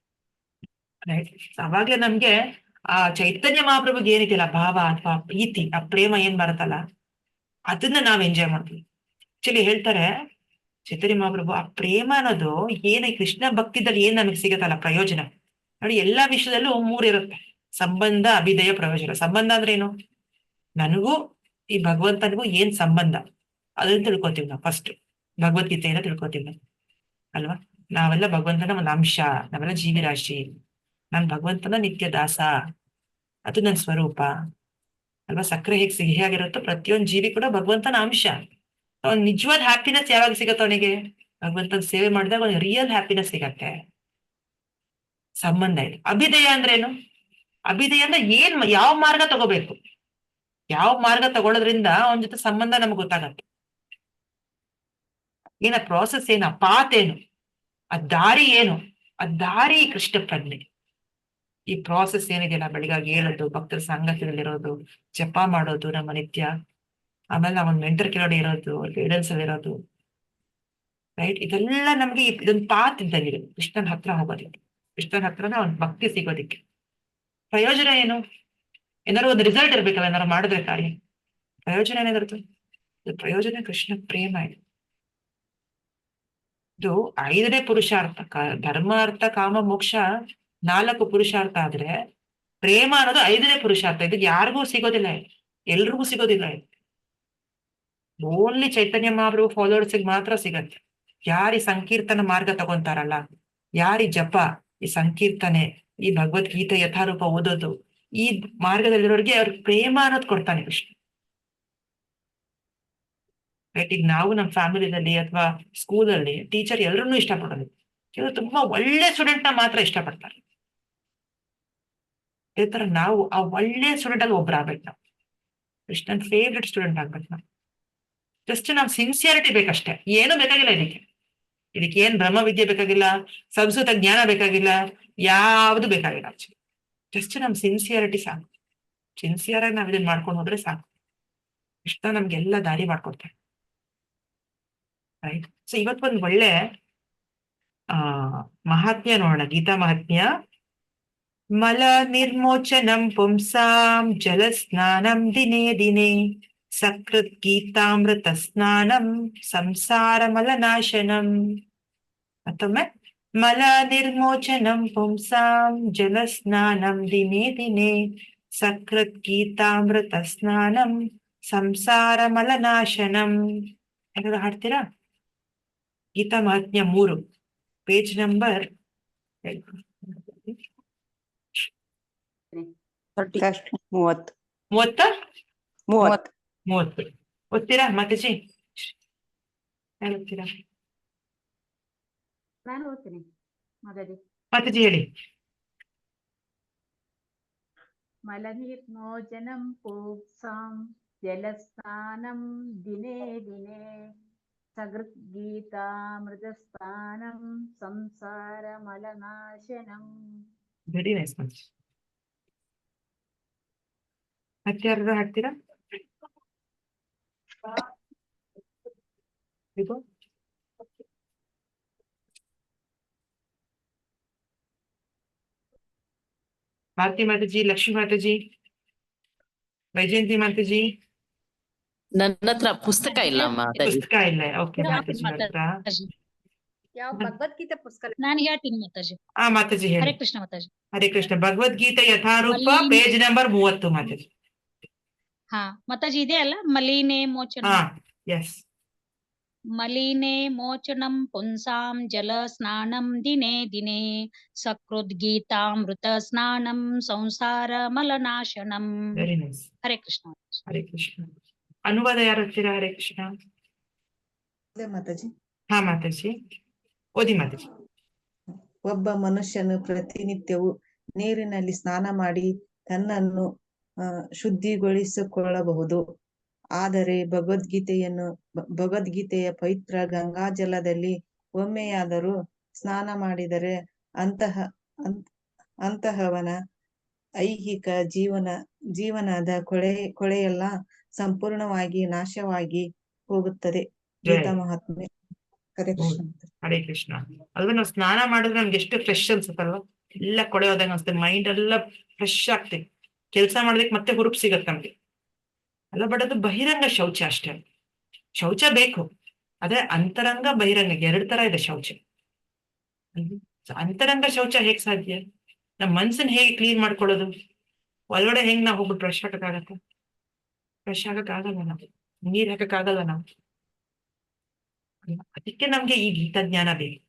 [SPEAKER 1] ರೈಟ್. ಅವಾಗ್ಲೇ ನಮ್ಗೆ ಆ ಚೈತನ್ಯ ಮಹಾಪ್ರಭುಗೆ ಏನಿದೆಯಲ್ಲ ಭಾವ ಅಥವಾ ಪ್ರೀತಿ, ಆ ಪ್ರೇಮ ಏನ್ ಬರುತ್ತಲ್ಲ, ಅದನ್ನ ನಾವ್ ಎಂಜಾಯ್ ಮಾಡ್ತೀವಿ. ಆಕ್ಚುಲಿ ಹೇಳ್ತಾರೆ ಚೈತನ್ಯ ಮಹಾಪ್ರಭು, ಆ ಪ್ರೇಮ ಅನ್ನೋದು ಏನ ಕೃಷ್ಣ ಭಕ್ತಿದಲ್ಲಿ ಏನ್ ನಮಗೆ ಸಿಗತ್ತಲ್ಲ ಪ್ರಯೋಜನ ನೋಡಿ, ಎಲ್ಲಾ ವಿಷಯದಲ್ಲೂ 3 ಇರುತ್ತೆ: ಸಂಬಂಧ, ಅಭಿದಯ, ಪ್ರಯೋಜನ. ಸಂಬಂಧ ಅಂದ್ರೆ ಏನು? ನನಗೂ ಈ ಭಗವಂತನಿಗೂ ಏನ್ ಸಂಬಂಧ ಅದನ್ನ ತಿಳ್ಕೊತೀವಿ ನಾವು ಫಸ್ಟ್, ಭಗವದ್ಗೀತೆಯಿಂದ ತಿಳ್ಕೊತೀವಿ ನಾವು, ಅಲ್ವಾ. ನಾವೆಲ್ಲ ಭಗವಂತನ ಒಂದು ಅಂಶ, ನಾವೆಲ್ಲ ಜೀವಿರಾಶಿ, ನಾನ್ ಭಗವಂತನ ನಿತ್ಯ ದಾಸ, ಅದು ನನ್ನ ಸ್ವರೂಪ, ಅಲ್ವಾ. ಸಕ್ಕರೆ ಹೇಗೆ ಸಿಹಿಯಾಗಿರುತ್ತೋ ಪ್ರತಿಯೊಂದು ಜೀವಿ ಕೂಡ ಭಗವಂತನ ಅಂಶ. ಅವ್ನ್ ನಿಜವಾದ ಹ್ಯಾಪಿನೆಸ್ ಯಾವಾಗ ಸಿಗತ್ತೆ ಅವನಿಗೆ? ಭಗವಂತನ ಸೇವೆ ಮಾಡಿದಾಗ ಅವ್ನಿಗೆ ರಿಯಲ್ ಹ್ಯಾಪಿನೆಸ್ ಸಿಗತ್ತೆ. ಸಂಬಂಧ ಇದೆ. ಅಭಿದಯ ಅಂದ್ರೆ ಏನು? ಅಭಿದಯ ಅಂದ್ರೆ ಯಾವ ಮಾರ್ಗ ತಗೋಬೇಕು, ಯಾವ ಮಾರ್ಗ ತಗೊಳ್ಳೋದ್ರಿಂದ ಅವನ ಜೊತೆ ಸಂಬಂಧ ನಮ್ಗೆ ಗೊತ್ತಾಗತ್ತೆ. ಏನ ಪ್ರಾಸೆಸ್ ಏನು, ಆ ಪಾತ್ ಏನು, ಆ ದಾರಿ ಏನು, ಆ ದಾರಿ ಕೃಷ್ಣ ಪ್ರಜ್ಞೆ. ಈ ಪ್ರಾಸೆಸ್ ಏನಿದೆಯಲ್ಲ, ಬೆಳಿಗಾಗಿ ಹೇಳೋದು, ಭಕ್ತರ ಸಂಗತಿಯಲ್ಲಿರೋದು, ಜಪ ಮಾಡೋದು ನಮ್ಮ ನಿತ್ಯ, ಆಮೇಲೆ ನಾವೊಂದು ಮೆಂಟರ್ ಕೆಳಗಡೆ ಇರೋದು, ಗೈಡೆನ್ಸ್ ಅಲ್ಲಿ ಇರೋದು, ರೈಟ್. ಇದೆಲ್ಲ ನಮ್ಗೆ ಇದೊಂದು ಪಾತ್ ಇದ್ದಂಗಿದೆ ಕೃಷ್ಣನ ಹತ್ರ ಹೋಗೋದಿಕ್ಕೆ, ಕೃಷ್ಣನ ಹತ್ರನ ಒಂದು ಭಕ್ತಿ ಸಿಗೋದಿಕ್ಕೆ. ಪ್ರಯೋಜನ ಏನು? ಏನಾದ್ರು ಒಂದು ರಿಸಲ್ಟ್ ಇರ್ಬೇಕಲ್ಲ ಏನಾರು ಮಾಡಿದ್ರೆ ಕಾರ್ಯ. ಪ್ರಯೋಜನ ಏನಾದ್ರು? ಪ್ರಯೋಜನ ಕೃಷ್ಣ ಪ್ರೇಮ ಇದೆ. ಇದು 5ನೇ ಪುರುಷಾರ್ಥ. ಧರ್ಮ, ಅರ್ಥ, ಕಾಮ, ಮೋಕ್ಷ 4 ಪುರುಷಾರ್ಥ ಆದ್ರೆ ಪ್ರೇಮ ಅನ್ನೋದು 5ನೇ ಪುರುಷಾರ್ಥ. ಇದು ಯಾರಿಗೂ ಸಿಗೋದಿಲ್ಲ, ಎಲ್ರಿಗೂ ಸಿಗೋದಿಲ್ಲ. ಓನ್ಲಿ ಚೈತನ್ಯ ಮಹಾಪ್ರಭು ಫಾಲೋವರ್ಸ್ಗೆ ಮಾತ್ರ ಸಿಗತ್ತೆ. ಯಾರಿ ಸಂಕೀರ್ತನ ಮಾರ್ಗ ತಗೊಂತಾರಲ್ಲ, ಯಾರಿ ಜಪ, ಈ ಸಂಕೀರ್ತನೆ, ಈ ಭಗವದ್ಗೀತೆ ಯಥಾರೂಪ ಓದೋದು, ಈ ಮಾರ್ಗದಲ್ಲಿರೋರಿಗೆ ಅವ್ರ ಪ್ರೇಮ ಅನ್ನೋದು ಕೊಡ್ತಾನೆ ಕೃಷ್ಣ. ರೈಟ್. ಈಗ ನಾವು ನಮ್ಮ ಫ್ಯಾಮಿಲಿನಲ್ಲಿ ಅಥವಾ ಸ್ಕೂಲಲ್ಲಿ ಟೀಚರ್ ಎಲ್ಲರನ್ನೂ ಇಷ್ಟಪಡೋದು, ಕೆಲವು ತುಂಬಾ ಒಳ್ಳೆ ಸ್ಟೂಡೆಂಟ್ ನ ಮಾತ್ರ ಇಷ್ಟಪಡ್ತಾರೆ. ಇದೇ ತರ ನಾವು ಆ ಒಳ್ಳೆ ಸ್ಟೂಡೆಂಟ್ ಅಲ್ಲಿ ಒಬ್ಬರಾಗ್ಬೇಕು, ನಾವು ಕೃಷ್ಣನ್ ಫೇವ್ರೆಟ್ ಸ್ಟೂಡೆಂಟ್ ಆಗ್ಬೇಕು ನಾವು. ಜಸ್ಟ್ ನಾವು ಸಿನ್ಸಿಯಾರಿಟಿ ಬೇಕಷ್ಟೇ, ಏನು ಬೇಕಾಗಿಲ್ಲ ಇದಕ್ಕೆ ಏನ್ ಬ್ರಹ್ಮ ವಿದ್ಯೆ ಬೇಕಾಗಿಲ್ಲ, ಸಂಸ್ಕೃತ ಜ್ಞಾನ ಬೇಕಾಗಿಲ್ಲ, ಯಾವುದು ಬೇಕಾಗಿಲ್ಲ. ಜಸ್ಟ್ ನಮ್ ಸಿನ್ಸಿಯಾರಿಟಿ ಸಾಕು. ಸಿನ್ಸಿಯರ್ ಆಗಿ ನಾವ್ ಇದನ್ನ ಮಾಡ್ಕೊಂಡು ಹೋದ್ರೆ ಸಾಕು, ಕೃಷ್ಣ ನಮ್ಗೆಲ್ಲ ದಾರಿ ಮಾಡ್ಕೊಡ್ತಾರೆ. ರೈಟ್. ಸೊ ಇವತ್ತೊಂದು ಒಳ್ಳೆ ಮಹಾತ್ಮ್ಯ ನೋಡೋಣ, ಗೀತಾ ಮಹಾತ್ಮ್ಯ. ಮಲ ನಿರ್ಮೋಚನಂ ಪುಂಸಾಂ ಜಲ ಸ್ನಾನಂ ದಿನೇ ದಿನೇ ಸಕೃತ್ ಗೀತಾಮೃತ ಸ್ನಾನಂ ಸಂಸಾರ ಮಲನಾಶನಂ. ಮತ್ತೊಮ್ಮೆ, ಮಲ ನಿರ್ಮೋಚನಂ ಪುಂಸಾಂ ಜಲ ಸ್ನಾನಂ ದಿನೇ ದಿನೇ ಸಕೃತ್ ಗೀತಾಮೃತ ಸ್ನಾನಂ ಸಂಸಾರ ಮಲನಾಶನಂ. ಎಲ್ಲರೂ ಹಾಡ್ತೀರಾ? Gita Mahatmya 3, page number 30. ಓದ್ತೀರಾ ಮಾತಾಜಿ? ಯಾರು ಓದ್ತೀರಾ?
[SPEAKER 3] ನಾನು ಓದ್ತೀನಿ ಮಾತಾಡಿ.
[SPEAKER 1] ಮಾತಾಜಿ ಹೇಳಿ.
[SPEAKER 3] ಮಲನಿರ್ಮೋಚನಂ ಪುಂಸಾಂ ಜಲಸ್ನಾನಂ ದಿನೇ ದಿನೇ ಸಗೃದ್ಗೀತಾಮೃತಸ್ನಾನಂ ಸಂಸಾರ ಮಲನಾಶನಂ.
[SPEAKER 1] Very nice Mataji. ಮತ್ತೆ ಯಾರು ಹಾಡ್ತೀರಾ? ವಿಭು? ಭಾರತಿ ಮಾತಾಜಿ, ಲಕ್ಷ್ಮೀ ಮಾತಾಜಿ, ವೈಜಯಂತಿ ಮಾತಾಜಿ.
[SPEAKER 6] ನನ್ನ ಹತ್ರ ಪುಸ್ತಕ ಇಲ್ಲ ಮಾತಾಜಿ.
[SPEAKER 1] ಪುಸ್ತಕ ಇಲ್ಲ. ಓಕೆ ಮಾತಾಜಿ ಹತ್ರ.
[SPEAKER 4] ಯಾವ ಭಗವದ್ಗೀತೆ ಪುಸ್ತಕ?
[SPEAKER 7] ನಾನು ಹೇಳ್ತೀನಿ ಮಾತಾಜಿ.
[SPEAKER 1] ಮಾತಾಜಿ
[SPEAKER 7] ಹರೇ
[SPEAKER 1] ಹೇಳಿ.
[SPEAKER 7] ಕೃಷ್ಣ ಮಾತಾಜಿ.
[SPEAKER 1] ಹರೇ ಕೃಷ್ಣ. ಭಗವದ್ಗೀತೆ ಯಥಾರೂಪ,
[SPEAKER 7] ಮಲ್ಲಿನ-
[SPEAKER 1] ಪೇಜ್ ನಂಬರ್ 30 ಮಾತಾಜಿ.
[SPEAKER 7] ಹಾ ಮಾತಾಜಿ ಇದೆ ಅಲ್ಲ, ಮಲೀನೆ ಮೋಚನ.
[SPEAKER 1] ಎಸ್.
[SPEAKER 7] ಮಲೀನೆ ಮೋಚನಂ ಪುಂಸಾಂ ಜಲ ಸ್ನಾನಂ ದಿನೇ ದಿನೇ ಸಕೃದ್ಗೀತಾಮೃತ ಸ್ನಾನಂ ಸಂಸಾರ ಮಲನಾಶನಂ.
[SPEAKER 1] Very nice.
[SPEAKER 7] ಹರೇ ಕೃಷ್ಣ.
[SPEAKER 1] ಹರೇ ಕೃಷ್ಣ. ಅನುವಾದ ಯಾರು ಹಚ್ತೀರಾ? ಹರೇ ಕೃಷ್ಣ.
[SPEAKER 8] ಮಾತಾಜಿ.
[SPEAKER 1] ಮಾತಾಜಿ ಓದಿ ಮಾತಾಜಿ.
[SPEAKER 8] ಒಬ್ಬ ಮನುಷ್ಯನು ಪ್ರತಿನಿತ್ಯವೂ ನೀರಿನಲ್ಲಿ ಸ್ನಾನ ಮಾಡಿ ತನ್ನನ್ನು ಶುದ್ಧಿಗೊಳಿಸಿಕೊಳ್ಳಬಹುದು. ಆದರೆ ಭಗವದ್ಗೀತೆಯ ಪವಿತ್ರ ಗಂಗಾಜಲದಲ್ಲಿ ಒಮ್ಮೆಯಾದರೂ ಸ್ನಾನ ಮಾಡಿದರೆ ಅಂತಹವನ ಐಹಿಕ ಜೀವನದ ಕೊಳೆಯೆಲ್ಲ ಸಂಪೂರ್ಣವಾಗಿ ನಾಶವಾಗಿ ಹೋಗುತ್ತದೆ. ಗೀತಾ ಮಹಾತ್ಮೆ. ಹರೇ ಕೃಷ್ಣ.
[SPEAKER 1] ಹರೇ ಕೃಷ್ಣ. ಅಲ್ವಾ, ನಾವು ಸ್ನಾನ ಮಾಡಿದ್ರೆ ನಮ್ಗೆ ಎಷ್ಟು ಫ್ರೆಶ್ ಅನ್ಸುತ್ತಲ್ವಾ? ಎಲ್ಲ ಕೊಳೆ ಹೋದಂಗ ಅನ್ಸುತ್ತೆ, ಮೈಂಡ್ ಎಲ್ಲ ಫ್ರೆಶ್ ಆಗ್ತದೆ, ಕೆಲಸ ಮಾಡೋದಕ್ಕೆ ಮತ್ತೆ ಹುರುಪು ಸಿಗತ್ತೆ ನಮ್ಗೆ ಅಲ್ಲ. ಬಟ್ ಅದು ಬಹಿರಂಗ ಶೌಚ ಅಷ್ಟೇ. ಶೌಚ ಬೇಕು, ಆದ್ರೆ ಅಂತರಂಗ ಬಹಿರಂಗ 2 ತರ ಇದೆ ಶೌಚ. ಅಂತರಂಗ ಶೌಚ ಹೇಗ್ ಸಾಧ್ಯ? ನಮ್ ಮನ್ಸನ್ ಹೇಗೆ ಕ್ಲೀನ್ ಮಾಡ್ಕೊಳ್ಳೋದು? ಒಳಗಡೆ ಹೆಂಗ್ ನಾವು ಹೋಗ್ಬಿಟ್ಟು ಫ್ರೆಶ್ ಹಾಕಕ್ಕಾಗತ್ತ? ಫ್ರೆಶ್ ಆಗಕ್ಕಾಗಲ್ಲ, ನಾವು ನೀರ್ ಹಾಕಕ್ಕಾಗಲ್ಲ ನಾವು. ಅದಕ್ಕೆ ನಮ್ಗೆ ಈ ಗೀತಾ ಜ್ಞಾನ ಬೇಕು.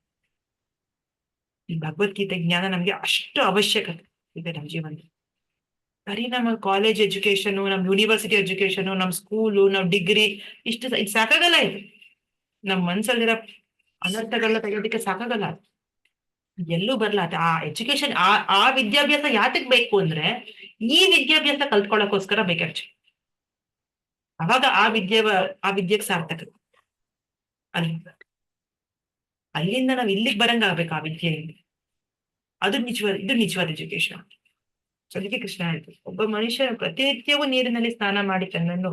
[SPEAKER 1] ಈ ಭಗವದ್ಗೀತೆ ಜ್ಞಾನ ನಮ್ಗೆ ಅಷ್ಟು ಅವಶ್ಯಕತೆ ಇದೆ ನಮ್ಮ ಜೀವನದಲ್ಲಿ. ಬರೀ ನಮ್ಮ ಕಾಲೇಜ್ ಎಜುಕೇಶನ್, ನಮ್ ಯೂನಿವರ್ಸಿಟಿ ಎಜುಕೇಶನ್, ನಮ್ ಸ್ಕೂಲು, ನಮ್ ಡಿಗ್ರಿ ಇಷ್ಟು ಇದು ಸಾಕಾಗಲ್ಲ. ಇದು ನಮ್ ಮನ್ಸಲ್ಲಿರೋ ಅನರ್ಥಗಳನ್ನ ತೆಗೆಯೋದಕ್ಕೆ ಸಾಕಾಗಲ್ಲ. ಎಲ್ಲೂ ಬರ್ಲ. ಆ ಎಜುಕೇಶನ್, ಆ ವಿದ್ಯಾಭ್ಯಾಸ ಯಾತಕ್ ಬೇಕು ಅಂದ್ರೆ ಈ ವಿದ್ಯಾಭ್ಯಾಸ ಕಲ್ತ್ಕೊಳ್ಳೋಕೋಸ್ಕರ ಬೇಕಾಚೆ. ಅವಾಗ ಆ ವಿದ್ಯೆಗೆ ಸಾರ್ಥಕ. ಅಲ್ಲಿಂದ ನಾವ್ ಇಲ್ಲಿಗೆ ಬರಂಗ ಆಗ್ಬೇಕು ಆ ವಿದ್ಯೆಯಿಂದ. ಇದು ನಿಜವಾದ ಎಜುಕೇಶನ್. ಅದಕ್ಕೆ ಕೃಷ್ಣ ಹೇಳ್ತಾರೆ, ಒಬ್ಬ ಮನುಷ್ಯ ಪ್ರತಿನಿತ್ಯವೂ ನೀರಿನಲ್ಲಿ ಸ್ನಾನ ಮಾಡಿ ತನ್ನನ್ನು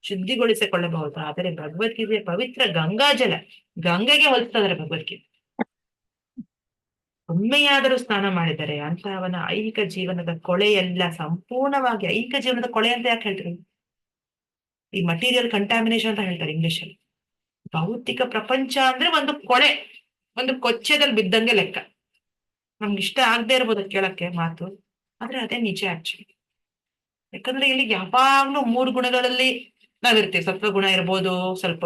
[SPEAKER 1] ಶುದ್ಧಿಗೊಳಿಸಿಕೊಳ್ಳಬಹುದು. ಆದರೆ ಭಗವದ್ಗೀತೆಯ ಪವಿತ್ರ ಗಂಗಾಜಲ, ಗಂಗೆಗೆ ಹೋಲಿಸ್ತಾರೆ ಭಗವದ್ಗೀತೆ. ಒಮ್ಮೆಯಾದರೂ ಸ್ನಾನ ಮಾಡಿದರೆ ಅಂತಹವನ ಐಹಿಕ ಜೀವನದ ಕೊಳೆಯೆಲ್ಲ ಸಂಪೂರ್ಣವಾಗಿ, ಐಹಿಕ ಜೀವನದ ಕೊಳೆ ಅಂತ ಯಾಕೆ ಹೇಳ್ತಾರೆ? ಈ ಮಟೀರಿಯಲ್ ಕಂಟಾಮಿನೇಷನ್ ಅಂತ ಹೇಳ್ತಾರೆ ಇಂಗ್ಲಿಷ್ ಅಲ್ಲಿ. ಭೌತಿಕ ಪ್ರಪಂಚ ಅಂದ್ರೆ ಒಂದು ಕೊಳೆ, ಒಂದು ಕೊಚ್ಚೆದಲ್ಲಿ ಬಿದ್ದಂಗೆ ಲೆಕ್ಕ. ನಮ್ಗೆ ಇಷ್ಟ ಆಗದೆ ಇರ್ಬೋದು ಕೇಳಕ್ಕೆ ಮಾತು, ಆದ್ರೆ ಅದೇ ನಿಜ ಆಕ್ಚುಲಿ. ಯಾಕಂದ್ರೆ ಇಲ್ಲಿ ಯಾವಾಗ್ಲೂ 3 ಗುಣಗಳಲ್ಲಿ ನಾವಿರ್ತೀವಿ. ಸತ್ವಗುಣ ಇರ್ಬೋದು ಸ್ವಲ್ಪ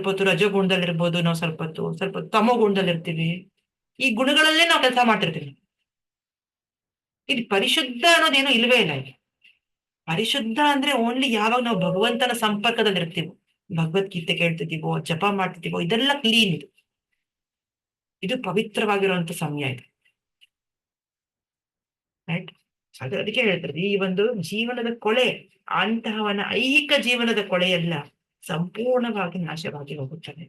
[SPEAKER 1] ಹೊತ್ತು ರಜೋಗುಣದಲ್ಲಿ ಇರ್ಬೋದು ನಾವು, ಸ್ವಲ್ಪ ಹೊತ್ತು ತಮೋ ಗುಣದಲ್ಲಿ ಇರ್ತೀವಿ. ಈ ಗುಣಗಳಲ್ಲೇ ನಾವು ಕೆಲಸ ಮಾಡ್ತಿರ್ತೀವಿ. ಇಲ್ಲಿ ಪರಿಶುದ್ಧ ಅನ್ನೋದೇನು ಇಲ್ವೇ ಇಲ್ಲ. ಇಲ್ಲಿ ಪರಿಶುದ್ಧ ಅಂದ್ರೆ ಓನ್ಲಿ ಯಾವಾಗ ನಾವು ಭಗವಂತನ ಸಂಪರ್ಕದಲ್ಲಿ ಇರ್ತೀವೋ, ಭಗವದ್ಗೀತೆ ಕೇಳ್ತಿದ್ದೀವೋ, ಜಪ ಮಾಡ್ತಿದ್ದೀವೋ, ಇದೆಲ್ಲ ಕ್ಲೀನ್. ಇದು ಪವಿತ್ರವಾಗಿರುವಂತ ಸಮಯ ಇದು, ರೈಟ್? ಅದಕ್ಕೆ ಹೇಳ್ತಾರೆ, ಈ ಒಂದು ಜೀವನದ ಕೊಳೆ, ಅಂತಹವನ ಐಹಿಕ ಜೀವನದ ಕೊಳೆಯೆಲ್ಲ ಸಂಪೂರ್ಣವಾಗಿ ನಾಶವಾಗಿ ಹೋಗುತ್ತದೆ.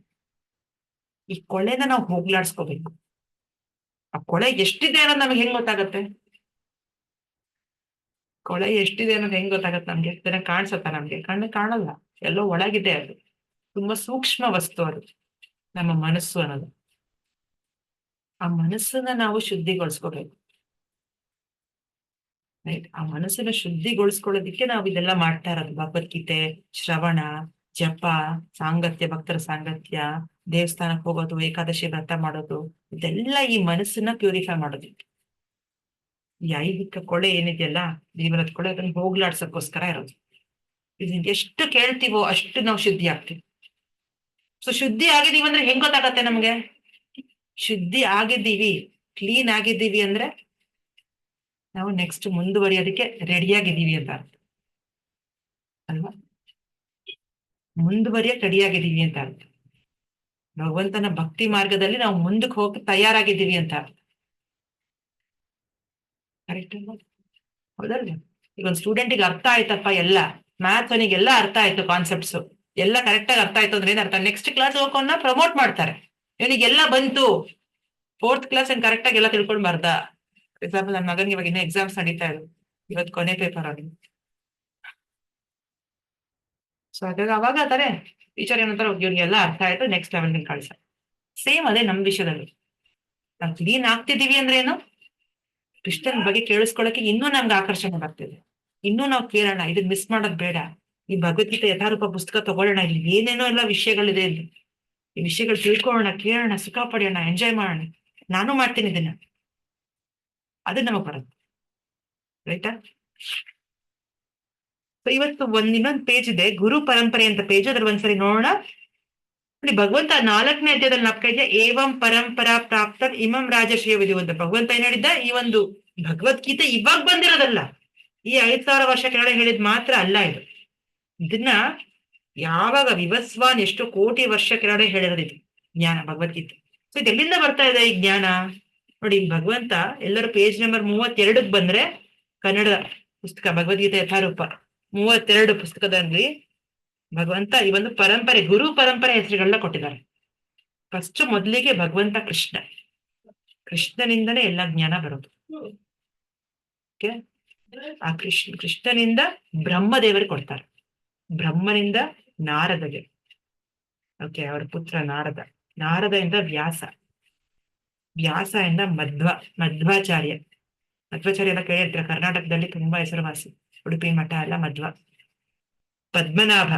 [SPEAKER 1] ಈ ಕೊಳೆನ ನಾವು ಹೋಗ್ಲಾಡ್ಸ್ಕೋಬೇಕು. ಆ ಕೊಳೆ ಎಷ್ಟಿದೆ ಅನ್ನೋದು ನಮ್ಗೆ ಹೆಂಗ್ ಗೊತ್ತಾಗತ್ತೆ? ಕೊಳೆ ಎಷ್ಟಿದೆ ಅನ್ನೋದು ಹೆಂಗ್ ಗೊತ್ತಾಗತ್ತೆ ನಮ್ಗೆ? ಇದನ್ನ ಕಾಣಿಸತ್ತ ನಮ್ಗೆ? ಕಣ್ಣು ಕಾಣಲ್ಲ, ಎಲ್ಲೋ ಒಳಗಿದೆ. ಅದು ತುಂಬಾ ಸೂಕ್ಷ್ಮ ವಸ್ತು. ಅದು ನಮ್ಮ ಮನಸ್ಸು ಅನ್ನೋದು. ಆ ಮನಸ್ಸನ್ನ ನಾವು ಶುದ್ಧಿಗೊಳಿಸ್ಕೋಬೇಕು, ರೈಟ್? ಆ ಮನಸ್ಸನ್ನ ಶುದ್ಧಿಗೊಳಿಸ್ಕೊಳ್ಳೋದಿಕ್ಕೆ ನಾವು ಇದೆಲ್ಲ ಮಾಡ್ತಾ ಇರೋದು. ಭಗವದ್ಗೀತೆ ಶ್ರವಣ, ಜಪ, ಸಾಂಗತ್ಯ, ಭಕ್ತರ ಸಾಂಗತ್ಯ, ದೇವಸ್ಥಾನಕ್ಕೆ ಹೋಗೋದು, ಏಕಾದಶಿ ವ್ರತ ಮಾಡೋದು, ಇದೆಲ್ಲ ಈ ಮನಸ್ಸನ್ನ ಪ್ಯೂರಿಫೈ ಮಾಡೋದಿಕ್ಕೆ. ಈ ಐಹಿಕ ಕೊಳೆ ಏನಿದೆಯಲ್ಲ, ಜೀವನದ ಕೊಳೆ, ಅದನ್ನ ಹೋಗ್ಲಾಡ್ಸಕ್ಕೋಸ್ಕರ ಇರೋದು. ಇದನ್ನ ಎಷ್ಟು ಕೇಳ್ತೀವೋ ಅಷ್ಟು ನಾವು ಶುದ್ಧಿ ಆಗ್ತೀವಿ. ಸೊ ಶುದ್ಧಿ ಆಗಿದೀವಿ ಅಂದ್ರೆ ಹೆಂಗ್ ಗೊತ್ತಾಗತ್ತೆ ನಮ್ಗೆ? ಶುದ್ಧಿ ಆಗಿದ್ದೀವಿ, ಕ್ಲೀನ್ ಆಗಿದ್ದೀವಿ ಅಂದ್ರೆ ನಾವು ನೆಕ್ಸ್ಟ್ ಮುಂದುವರಿಯೋದಕ್ಕೆ ರೆಡಿಯಾಗಿದ್ದೀವಿ ಅಂತ ಅರ್ಥ ಅಲ್ವಾ? ಮುಂದುವರಿಯಕ್ ರೆಡಿಯಾಗಿದ್ದೀವಿ ಅಂತ ಅರ್ಥ. ಭಗವಂತನ ಭಕ್ತಿ ಮಾರ್ಗದಲ್ಲಿ ನಾವು ಮುಂದಕ್ಕೆ ಹೋಗಿ ತಯಾರಾಗಿದ್ದೀವಿ ಅಂತ ಅರ್ಥ. ಕರೆಕ್ಟ್ ಅಲ್ವಾ? ಹೌದಲ್ವ? ಈಗ ಒಂದು ಸ್ಟೂಡೆಂಟಿಗೆ ಅರ್ಥ ಆಯ್ತಪ್ಪ ಎಲ್ಲ, ಮ್ಯಾಥ್ಸ್ ಅವನಿಗೆಲ್ಲ ಅರ್ಥ ಆಯ್ತು, ಕಾನ್ಸೆಪ್ಟ್ಸ್ ಎಲ್ಲ ಕರೆಕ್ಟ್ ಆಗಿ ಅರ್ಥ ಆಯ್ತು ಅಂದ್ರೆ ಏನ್ ಅರ್ಥ, ನೆಕ್ಸ್ಟ್ ಕ್ಲಾಸ್ ಹೋಗೋನ್ನ ಪ್ರಮೋಟ್ ಮಾಡ್ತಾರೆ. ಇವನಿಗೆಲ್ಲ ಬಂತು, 4th ಕ್ಲಾಸ್ ಏನ್ ಕರೆಕ್ಟ್ ಆಗಿ ಎಲ್ಲ ತಿಳ್ಕೊಂಡ್ ಬಾರ್ದ. ಎಕ್ಸಾಂಪಲ್ ನನ್ನ ಮಗನಿಗೆ ಇವಾಗ ಇನ್ನೂ ಎಕ್ಸಾಮ್ಸ್ ನಡೀತಾ ಇರೋದು, ಇವತ್ತು ಕೊನೆ ಪೇಪರ್ ಆಗಿ. ಸೊ ಹಾಗಾಗಿ ಅವಾಗ ಅಂತಾರೆ ಟೀಚರ್ ಏನಂತಾರೆ, ಇವ್ರಿಗೆಲ್ಲ ಅರ್ಥ ಆಯ್ತು, ನೆಕ್ಸ್ಟ್ ಲೆವೆಲ್ಗೆ ಕಳ್ಸ. ಸೇಮ್ ಅದೇ ನಮ್ ವಿಷಯದಲ್ಲಿ ನಾವು ಕ್ಲೀನ್ ಆಗ್ತಿದೀವಿ ಅಂದ್ರೆ ಏನು, ಕೃಷ್ಣನ್ ಬಗ್ಗೆ ಕೇಳಿಸ್ಕೊಳಕ್ಕೆ ಇನ್ನೂ ನಮ್ಗೆ ಆಕರ್ಷಣೆ ಬರ್ತಿದೆ. ಇನ್ನೂ ನಾವು ಕೇಳೋಣ, ಇದನ್ನ ಮಿಸ್ ಮಾಡೋದ್ ಬೇಡ. ಈ ಭಗವದ್ಗೀತೆ ಯಥಾರೂಪ ಪುಸ್ತಕ ತಗೊಳ್ಳೋಣ, ಇಲ್ಲಿ ಏನೇನೋ ಎಲ್ಲ ವಿಷಯಗಳಿದೆ, ಇಲ್ಲಿ ಈ ವಿಷಯಗಳು ತಿಳ್ಕೊಳ್ಳೋಣ, ಕೇಳೋಣ, ಸುಖ ಪಡೆಯೋಣ, ಎಂಜಾಯ್ ಮಾಡೋಣ. ನಾನು ಮಾಡ್ತೀನಿ ಇದನ್ನ, ಅದು ನಮಗ್ ಬರುತ್ತೆ. ರೈಟಾ? ಇವತ್ತು ಇನ್ನೊಂದು ಪೇಜ್ ಇದೆ, ಗುರು ಪರಂಪರೆ ಅಂತ ಪೇಜ್, ಅದ್ರ ಒಂದ್ಸರಿ ನೋಡೋಣ. ಭಗವಂತ 4ನೇ ಅಧ್ಯಾಯದಲ್ಲಿ ನಾಲ್ಕ ಇದೆ, ಏವಂ ಪರಂಪರಾ ಪ್ರಾಪ್ತ ಇಮಂ ರಾಜಶ್ರೀಯ ವಿಧಿ ಅಂತ ಭಗವಂತ ಏನ್ ಹೇಳಿದ್ದ, ಈ ಒಂದು ಭಗವದ್ಗೀತೆ ಇವಾಗ ಬಂದಿರೋದಲ್ಲ, ಈ 5000 ವರ್ಷ ಕೆಳಗಡೆ ಹೇಳಿದ್ ಮಾತ್ರ ಅಲ್ಲ ಇದು. ಇದನ್ನ ಯಾವಾಗ ವಿವಸ್ವಾನ್ ಎಷ್ಟು ಕೋಟಿ ವರ್ಷ ಕೆಳಗಡೆ ಹೇಳಿರೋದು ಇದು ಜ್ಞಾನ, ಭಗವದ್ಗೀತೆ. ಸೊ ಇದು ಎಲ್ಲಿಂದ ಬರ್ತಾ ಇದೆ ಈ ಜ್ಞಾನ ನೋಡಿ. ಭಗವಂತ ಎಲ್ಲರೂ ಪೇಜ್ ನಂಬರ್ 32 ಬಂದ್ರೆ, ಕನ್ನಡ ಪುಸ್ತಕ ಭಗವದ್ಗೀತೆ ಯಥಾರೂಪ 32 ಪುಸ್ತಕದಲ್ಲಿ ಭಗವಂತ ಈ ಒಂದು ಪರಂಪರೆ, ಗುರು ಪರಂಪರೆ ಹೆಸರುಗಳನ್ನ ಕೊಟ್ಟಿದ್ದಾರೆ. ಫಸ್ಟ್ ಮೊದಲಿಗೆ ಭಗವಂತ ಕೃಷ್ಣನಿಂದನೇ ಎಲ್ಲ ಜ್ಞಾನ ಬರೋದು. ಓಕೆ, ಆ ಕೃಷ್ಣನಿಂದ ಬ್ರಹ್ಮದೇವರಿಗೆ ಕೊಡ್ತಾರೆ, ಬ್ರಹ್ಮನಿಂದ ನಾರದಗೆ, ಓಕೆ, ಅವರ ಪುತ್ರ ನಾರದ ಇಂದ ವ್ಯಾಸ ಇಂದ ಮಧ್ವಾಚಾರ್ಯ ಎಲ್ಲ ಕೇಳಿರ್ತೀರ, ಕರ್ನಾಟಕದಲ್ಲಿ ತುಂಬಾ ಹೆಸರುವಾಸಿ, ಉಡುಪಿ ಮಠ ಎಲ್ಲ ಮಧ್ವ. ಪದ್ಮನಾಭ,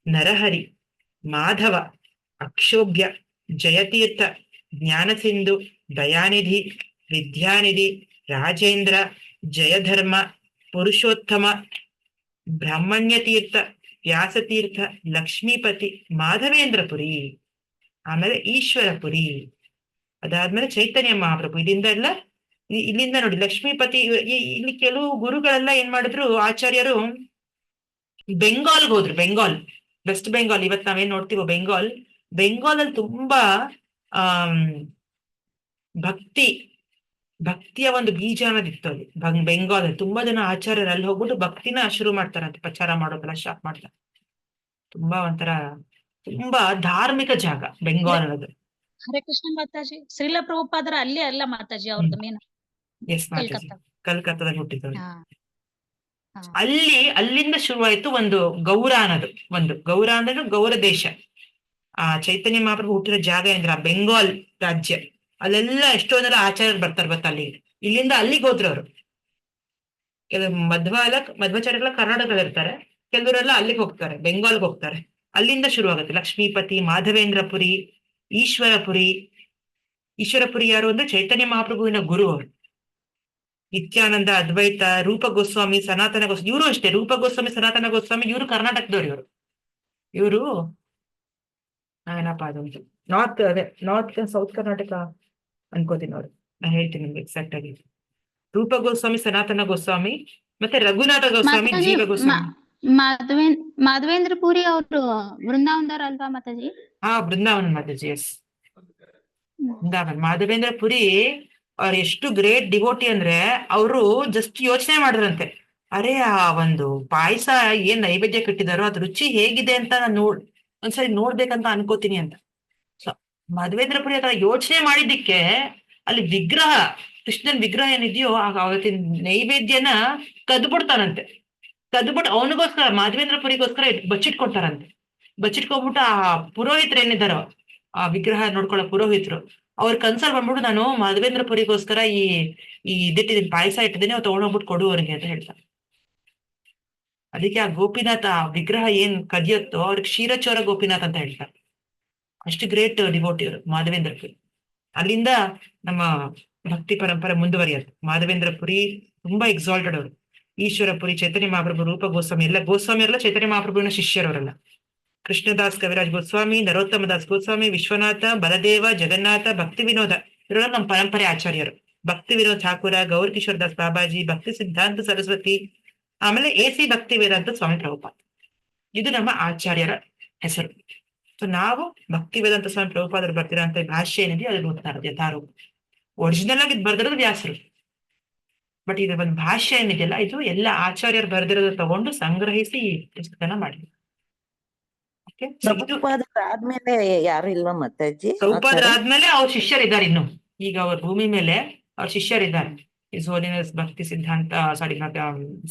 [SPEAKER 1] ನರಹರಿ, ಮಾಧವ, ಅಕ್ಷೋಭ್ಯ, ಜಯತೀರ್ಥ, ಜ್ಞಾನಸಿಂಧು, ದಯಾನಿಧಿ, ವಿದ್ಯಾನಿಧಿ, ರಾಜೇಂದ್ರ, ಜಯಧರ್ಮ, ಪುರುಷೋತ್ತಮ, ಬ್ರಾಹ್ಮಣ್ಯ ತೀರ್ಥ, ವ್ಯಾಸತೀರ್ಥ, ಲಕ್ಷ್ಮೀಪತಿ, ಮಾಧವೇಂದ್ರಪುರಿ, ಆಮೇಲೆ ಈಶ್ವರಪುರಿ, ಅದಾದ್ಮೇಲೆ ಚೈತನ್ಯ ಮಹಾಪ್ರಭು. ಇದೆಲ್ಲ ಇಲ್ಲಿಂದ ನೋಡಿ, ಲಕ್ಷ್ಮೀಪತಿ. ಇಲ್ಲಿ ಕೆಲವು ಗುರುಗಳೆಲ್ಲ ಏನ್ ಮಾಡಿದ್ರು, ಆಚಾರ್ಯರು ಬೆಂಗಾಲ್ಗೆ ಹೋದ್ರು. ವೆಸ್ಟ್ ಬೆಂಗಾಲ್, ಇವತ್ತು ನಾವೇನ್ ನೋಡ್ತೀವೋ ಬೆಂಗಾಲಲ್ಲಿ ತುಂಬಾ ಭಕ್ತಿಯ ಒಂದು ಬೀಜ ಅನ್ನೋದಿತ್ತು ಅಲ್ಲಿ ಬೆಂಗಾಲಲ್ಲಿ. ತುಂಬಾ ಜನ ಆಚಾರ್ಯರು ಅಲ್ಲಿ ಹೋಗ್ಬಿಟ್ಟು ಭಕ್ತಿನ ಶುರು ಮಾಡ್ತಾರಂತೆ, ಪ್ರಚಾರ ಮಾಡೋದೆಲ್ಲ ಸ್ಟಾರ್ಟ್ ಮಾಡ್ತಾರೆ. ತುಂಬಾ ಧಾರ್ಮಿಕ ಜಾಗ ಬೆಂಗಾಲ್ ಅನ್ನೋದು.
[SPEAKER 7] ಹರೇ ಕೃಷ್ಣ ಮಾತಾಜಿ, ಶ್ರೀಲ ಪ್ರಭುಪಾದರ ಅಲ್ಲಿ ಅಲ್ಲ ಮಾತಾಜಿ, ಅವ್ರದ್ದು ಮೇನ್
[SPEAKER 1] ಎಸ್ ಮಾತಾಜಿ, ಕಲ್ಕತ್ತಾದಲ್ಲಿ ಹುಟ್ಟಿದವರು.
[SPEAKER 7] ಹಾ
[SPEAKER 1] ಅಲ್ಲಿಂದ ಶುರುವಾಯ್ತು ಒಂದು ಗೌರ ಅನ್ನೋದು. ಗೌರ ಅಂದ್ರೆ ಗೌರ ದೇಶ. ಆ ಚೈತನ್ಯ ಮಹಾಪ್ರಭು ಹುಟ್ಟಿರೋ ಜಾಗ ಅಂದ್ರೆ ಆ ಬೆಂಗಾಲ್ ರಾಜ್ಯ. ಅಲ್ಲೆಲ್ಲ ಎಷ್ಟೊಂದೆಲ್ಲ ಆಚಾರ್ಯರು ಬರ್ತಾರೆ ಗೊತ್ತಾ ಅಲ್ಲಿ. ಇಲ್ಲಿಂದ ಅಲ್ಲಿಗೆ ಹೋದ್ರು ಅವರು. ಕೆಲವು ಮಧ್ವಾಚಾರ್ಯರೆಲ್ಲ ಕರ್ನಾಟಕದಲ್ಲಿ ಇರ್ತಾರೆ, ಕೆಲವರೆಲ್ಲ ಅಲ್ಲಿಗೆ ಹೋಗ್ತಾರೆ, ಬೆಂಗಾಲ್ಗೆ ಹೋಗ್ತಾರೆ. ಅಲ್ಲಿಂದ ಶುರುವಾಗುತ್ತೆ. ಲಕ್ಷ್ಮೀಪತಿ, ಮಾಧವೇಂದ್ರಪುರಿ, ಈಶ್ವರಪುರಿ ಯಾರು ಅಂದ್ರೆ ಚೈತನ್ಯ ಮಹಾಪ್ರಭುವಿನ ಗುರು ಅವರು. ನಿತ್ಯಾನಂದ, ಅದ್ವೈತ, ರೂಪ ಗೋಸ್ವಾಮಿ, ಸನಾತನ ಗೋಸ್ವಾಮಿ, ಇವರು ಅಷ್ಟೇ. ರೂಪ ಗೋಸ್ವಾಮಿ, ಸನಾತನ ಗೋಸ್ವಾಮಿ ಇವರು ಕರ್ನಾಟಕದವ್ರು. ಇವರು ಏನಪ್ಪಾ ಅದೊಂದು ನಾರ್ತ್ ಸೌತ್ ಕರ್ನಾಟಕ ಅನ್ಕೋತೀನಿ ಅವ್ರು. ನಾನು ಹೇಳ್ತೀನಿ ನಿಮ್ಗೆ ಎಕ್ಸಾಕ್ಟ್ ಆಗಿ. ರೂಪ ಗೋಸ್ವಾಮಿ, ಸನಾತನ ಗೋಸ್ವಾಮಿ, ಮತ್ತೆ ರಘುನಾಥ ಗೋಸ್ವಾಮಿ, ಜೀವ ಗೋಸ್ವಾಮಿ.
[SPEAKER 9] ಮಾಧವೇಂದ್ರ ಪುರಿ ಅವರು ಬೃಂದಾವನದವ್ರ ಅಲ್ವಾ ಮಾತಾಜಿ?
[SPEAKER 1] ಹಾ, ಬೃಂದಾವನ ಮಾತಾಜಿ, ಎಸ್, ಬೃಂದಾವನ್. ಮಾಧವೇಂದ್ರ ಪುರಿ ಅವ್ರು ಎಷ್ಟು ಗ್ರೇಟ್ ಡಿವೋಟಿ ಅಂದ್ರೆ, ಅವರು ಜಸ್ಟ್ ಯೋಚನೆ ಮಾಡಿದ್ರಂತೆ, ಅರೆ ಆ ಒಂದು ಪಾಯಸ ಏನ್ ನೈವೇದ್ಯ ಕಟ್ಟಿದಾರೋ ಅದ್ ರುಚಿ ಹೇಗಿದೆ ಅಂತ ನಾನು ಒಂದ್ಸರಿ ನೋಡ್ಬೇಕಂತ ಅನ್ಕೋತೀನಿ ಅಂತ. ಸೊ ಮಾಧವೇಂದ್ರ ಪುರಿ ಆತರ ಯೋಚನೆ ಮಾಡಿದ್ದಕ್ಕೆ ಅಲ್ಲಿ ಕೃಷ್ಣನ್ ವಿಗ್ರಹ ಏನಿದೆಯೋ ಅವತ್ತಿನ ನೈವೇದ್ಯನ ಕದ್ಬಿಡ್ತಾನಂತೆ. ಕದ್ಬಿಟ್ಟು ಅವನಿಗೋಸ್ಕರ, ಮಾಧವೇಂದ್ರ ಪುರಿಗೋಸ್ಕರ ಬಚ್ಚಿಟ್ಕೊಡ್ತಾರಂತೆ. ಬಚ್ಚಿಟ್ಕೊಂಡ್ಬಿಟ್ಟು ಆ ಪುರೋಹಿತರು ಏನಿದಾರೋ, ಆ ವಿಗ್ರಹ ನೋಡ್ಕೊಳ್ಳೋ ಪುರೋಹಿತರು, ಅವ್ರ ಕನ್ಸಲ್ ಬಂದ್ಬಿಟ್ಟು, ನಾನು ಮಾಧವೇಂದ್ರ ಪುರಿಗೋಸ್ಕರ ಈ ಇದಿಟ್ಟಿದ್ದೀನಿ, ಪಾಯಸ ಇಟ್ಟಿದ್ದೀನಿ, ಅವ್ರು ತಗೊಂಡೋಗ್ಬಿಟ್ಟು ಕೊಡು ಅವ್ರಿಗೆ ಅಂತ ಹೇಳ್ತಾರೆ. ಅದಕ್ಕೆ ಆ ಗೋಪಿನಾಥ, ಆ ವಿಗ್ರಹ ಏನ್ ಕದಿಯತ್ತೋ ಅವ್ರಿಗೆ ಕ್ಷೀರಚೋರ ಗೋಪಿನಾಥ್ ಅಂತ ಹೇಳ್ತಾರೆ. ಅಷ್ಟು ಗ್ರೇಟ್ ಡಿವೋಟಿ ಅವರು ಮಾಧವೇಂದ್ರ ಪುರಿ. ಅಲ್ಲಿಂದ ನಮ್ಮ ಭಕ್ತಿ ಪರಂಪರೆ ಮುಂದುವರಿಯುತ್ತೆ. ಮಾಧವೇಂದ್ರ ಪುರಿ ತುಂಬಾ ಎಕ್ಸಾಲ್ಟೆಡ್ ಅವರು. ಈಶ್ವರಪುರಿ, ಚೈತನ್ಯ ಮಹಾಪ್ರಭು, ರೂಪ ಗೋಸ್ವಾಮಿ, ಗೋಸ್ವಾಮಿ ಎಲ್ಲ ಚೈತನ್ಯ ಮಹಾಪ್ರಭುವಿನ ಶಿಷ್ಯರವರೆಲ್ಲ. ಕೃಷ್ಣದಾಸ್ ಕವಿರಾಜ್ ಗೋಸ್ವಾಮಿ, ನರೋತ್ತಮ ದಾಸ್ ಗೋಸ್ವಾಮಿ, ವಿಶ್ವನಾಥ, ಬಲದೇವ, ಜಗನ್ನಾಥ, ಭಕ್ತಿ ವಿನೋದ ಇವರೆಲ್ಲ ನಮ್ಮ ಪರಂಪರೆ ಆಚಾರ್ಯರು. ಭಕ್ತಿ ವಿನೋದ್ ಠಾಕೂರ, ಗೌರ್ ಕಿಶೋರ್ ದಾಸ್ ಬಾಬಾಜಿ, ಭಕ್ತಿ ಸಿದ್ಧಾಂತ ಸರಸ್ವತಿ, ಆಮೇಲೆ AC ಭಕ್ತಿ ವೇದಾಂತ ಸ್ವಾಮಿ ಪ್ರಭುಪಾದ್. ಇದು ನಮ್ಮ ಆಚಾರ್ಯರ ಹೆಸರು. ಸೊ ನಾವು ಭಕ್ತಿ ವೇದಾಂತ ಸ್ವಾಮಿ ಪ್ರಭುಪಾದರು ಬರ್ತಿರೋಂಥ ಭಾಷೆ ಏನಿದೆ ಅದನ್ನು ಓದ್ತಾ ಇರೋದು ಯಥಾರೂಪ. ಒರಿಜಿನಲ್ ಆಗಿ ಇದು ಬರ್ದಿರೋದು ವ್ಯಾಸರು. ಬಟ್ ಇದು ಒಂದು ಭಾಷ್ಯ ಏನಿದೆಯಲ್ಲ, ಇದು ಎಲ್ಲ ಆಚಾರ್ಯರು ಬರೆದಿರೋದು ತಗೊಂಡು ಸಂಗ್ರಹಿಸಿ ಈ ಪುಸ್ತಕನ ಮಾಡಿದ್ರು. ಓಕೆ,
[SPEAKER 2] ಪ್ರಭುಪಾದರ ಆದ್ಮೇಲೆ ಯಾರು ಇಲ್ವಾ ಮಾತಾಜಿ?
[SPEAKER 1] ಪ್ರಭುಪಾದರ ಆದ್ಮೇಲೆ ಅವ್ರ ಶಿಷ್ಯರಿದ್ದಾರೆ. ಇನ್ನು ಈಗ ಅವ್ರ ಭೂಮಿ ಮೇಲೆ ಅವ್ರ ಶಿಷ್ಯರಿದ್ದಾರೆ. ಇಸ್ ಹೋಲಿನೆಸ್ ಭಕ್ತಿ ಸಿದ್ಧಾಂತ, ಸಾರಿ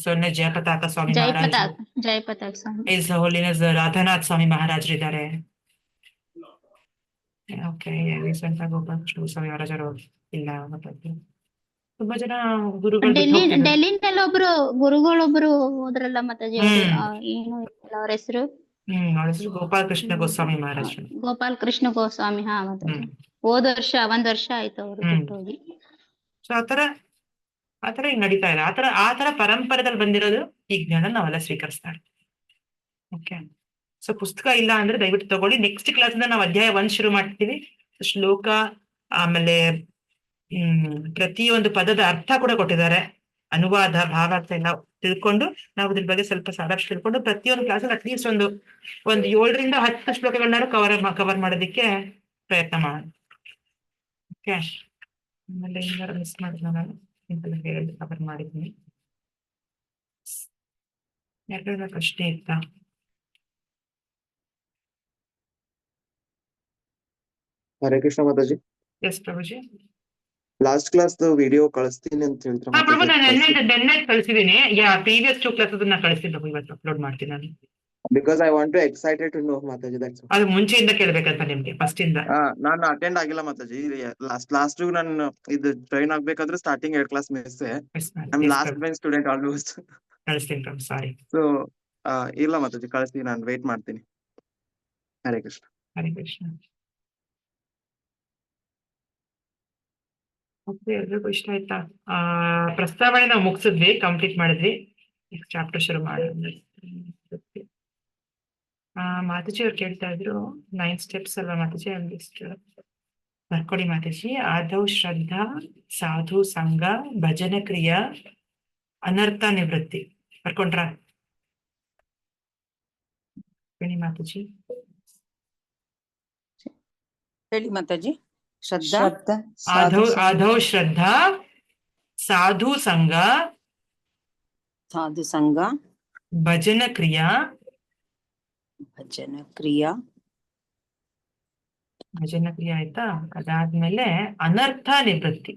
[SPEAKER 1] ಸೊನ್ನೆ ಜಯಪತಾಕ ಸ್ವಾಮಿ ಮಹಾರಾಜ್,
[SPEAKER 9] ಜಯಪತಾಕ್ ಸ್ವಾಮಿ.
[SPEAKER 1] ಇಸ್ ಹೋಲಿನೆಸ್ ರಾಧಾನಾಥ್ ಸ್ವಾಮಿ ಮಹಾರಾಜರಿದ್ದಾರೆ. ಓಕೆ, ರೀಸೆಂಟ್ ಆಗಿ ಗೋಪಾಲಕೃಷ್ಣ ಸ್ವಾಮಿ ಮಹಾರಾಜರು ಇಲ್ಲ. ಮತ್ತೆ ತುಂಬಾ ಜನ ಗುರುಗಳು
[SPEAKER 9] ಡೆಲ್ಲಿನಲ್ಲಿ ಒಬ್ರು ಗುರುಗಳೊಬ್ರು ಹೋದ್ರಲ್ಲ ಮಾತಾಜಿ, ಏನು ಅವ್ರ ಹೆಸರು?
[SPEAKER 1] ಅವ್ರ ಹೆಸರು ಗೋಪಾಲಕೃಷ್ಣ ಗೋಸ್ವಾಮಿ ಮಹಾರಾಜ್.
[SPEAKER 9] ಗೋಪಾಲ್ ಕೃಷ್ಣ ಗೋಸ್ವಾಮಿ. ಹಾ ಮಾತಾಜಿ, ಒಂದ್ ವರ್ಷ ಆಯ್ತು ಅವ್ರು ಬಿಟ್ಟೋಗಿ.
[SPEAKER 1] ಸೊ ಆತರ ಈಗ ನಡೀತಾ ಇದೆ. ಆತರ ಪರಂಪರೆದಲ್ಲಿ ಬಂದಿರೋದು ಈ ಜ್ಞಾನ ನಾವೆಲ್ಲ ಸ್ವೀಕರಿಸ್ತಾ ಇರ್ತೀವಿ. ಓಕೆ, ಸೊ ಪುಸ್ತಕ ಇಲ್ಲ ಅಂದ್ರೆ ದಯವಿಟ್ಟು ತಗೊಳ್ಳಿ. ನೆಕ್ಸ್ಟ್ ಕ್ಲಾಸ್ ನಾವು ಅಧ್ಯಾಯ 1 ಶುರು ಮಾಡ್ತೀವಿ. ಶ್ಲೋಕ, ಆಮೇಲೆ ಪ್ರತಿಯೊಂದು ಪದದ ಅರ್ಥ ಕೂಡ ಕೊಟ್ಟಿದ್ದಾರೆ, ಅನುವಾದ, ಭಾವಾರ್ಥ ಎಲ್ಲ ತಿಳ್ಕೊಂಡು ನಾವು ಇದ್ರ ಬಗ್ಗೆ ಸ್ವಲ್ಪ ಸಾರಾಂಶ ತಿಳ್ಕೊಂಡು ಪ್ರತಿಯೊಂದು ಕ್ಲಾಸಲ್ಲಿ ಅಟ್ಲೀಸ್ಟ್ ಒಂದು 7ರಿಂದ 10 ಶ್ಲೋಕಗಳನ್ನಾರು ಕವರ್ ಮಾಡೋದಕ್ಕೆ ಪ್ರಯತ್ನ ಮಾಡೋಣ. ಓಕೆ, ಆಮೇಲೆ ಏನಾರು ಮಿಸ್ ಮಾಡಿದ್ನ ನಾನು ಇಂತೆಲ್ಲ ಹೇಳಿ ಕವರ್ ಮಾಡಿದ್ದೀನಿ. ಯಾಕಂದ್ರೆ ಪ್ರಶ್ನೆ ಇತ್ತಾ?
[SPEAKER 10] Hare Krishna Mataji.
[SPEAKER 1] Yes Prabhuji.
[SPEAKER 10] Last class video ಕಳಿಸ್ತೀನಿ ಅಂತ ಹೇಳ್ತಾರೆ.
[SPEAKER 1] ಹಾ ಪ್ರಭು, ನಾನು ನೆನ್ನೆ ಕಳಿಸಿದ್ದೀನಿ. ಪ್ರೀವಿಯಸ್ 2 ಕ್ಲಾಸಸ್ ಕಳಿಸಿದ್ದು, ಇವತ್ತು ಅಪ್ಲೋಡ್ ಮಾಡ್ತೀನಿ ನಾನು.
[SPEAKER 10] Because I want to excited to know Mataji.
[SPEAKER 1] ಅದು ಮುಂಚೆಯಿಂದ ಕೇಳ್ಬೇಕಂತ ನಿಮ್ಗೆ, ಫಸ್ಟ್ ಇಂದ.
[SPEAKER 10] ನಾನು ಅಟೆಂಡ್ ಆಗಿಲ್ಲ ಮಾತಾಜಿ. ಲಾಸ್ಟ್ ನಾನು ಇದು ಜಾಯಿನ್ ಆಗ್ಬೇಕಾದ್ರೆ starting 2 class miss. Last bench student almost.
[SPEAKER 1] ಕಳಿಸ್ತೀನಿ ಪ್ರಭು, ಸಾರಿ.
[SPEAKER 10] ಸೊ ಇಲ್ಲ ಮಾತಾಜಿ, ಕಳಿಸ್ತೀನಿ, ನಾನು ವೇಟ್ ಮಾಡ್ತೀನಿ. ಹರೇ ಕೃಷ್ಣ.
[SPEAKER 1] ಹರೇ ಕೃಷ್ಣ. ಓಕೆ, ಎಲ್ರಿಗೂ ಇಷ್ಟ ಆಯ್ತಾ? ಪ್ರಸ್ತಾವನೆ ನಾವು ಮುಗಿಸಿದ್ವಿ, ಕಂಪ್ಲೀಟ್ ಮಾಡಿದ್ವಿ. ನೆಕ್ಸ್ಟ್ ಚಾಪ್ಟರ್ ಶುರು ಮಾಡೋಣ. ಮಾತಾಜಿ ಅವ್ರು ಕೇಳ್ತಾ ಇದ್ರು 9 ಸ್ಟೆಪ್ಸ್ ಅಲ್ವಾ ಮಾತಾಜಿ? ಬರ್ಕೊಡಿ ಮಾತಾಜಿ. ಆದೌ ಶ್ರದ್ಧಾ, ಸಾಧು ಸಂಘ, ಭಜನ ಕ್ರಿಯಾ, ಅನರ್ಥ ನಿವೃತ್ತಿ. ಬರ್ಕೊಂಡ್ರ? ಹೇಳಿ ಮಾತಾಜಿ.
[SPEAKER 2] ಹೇಳಿ ಮಾತಾಜಿ.
[SPEAKER 1] ಆದೌ ಶ್ರದ್ಧಾ, ಸಾಧು ಸಂಘ, ಭಜನ ಕ್ರಿಯಾ, ಆಯ್ತಾ? ಅದಾದ್ಮೇಲೆ ಅನರ್ಥ ನಿವೃತ್ತಿ.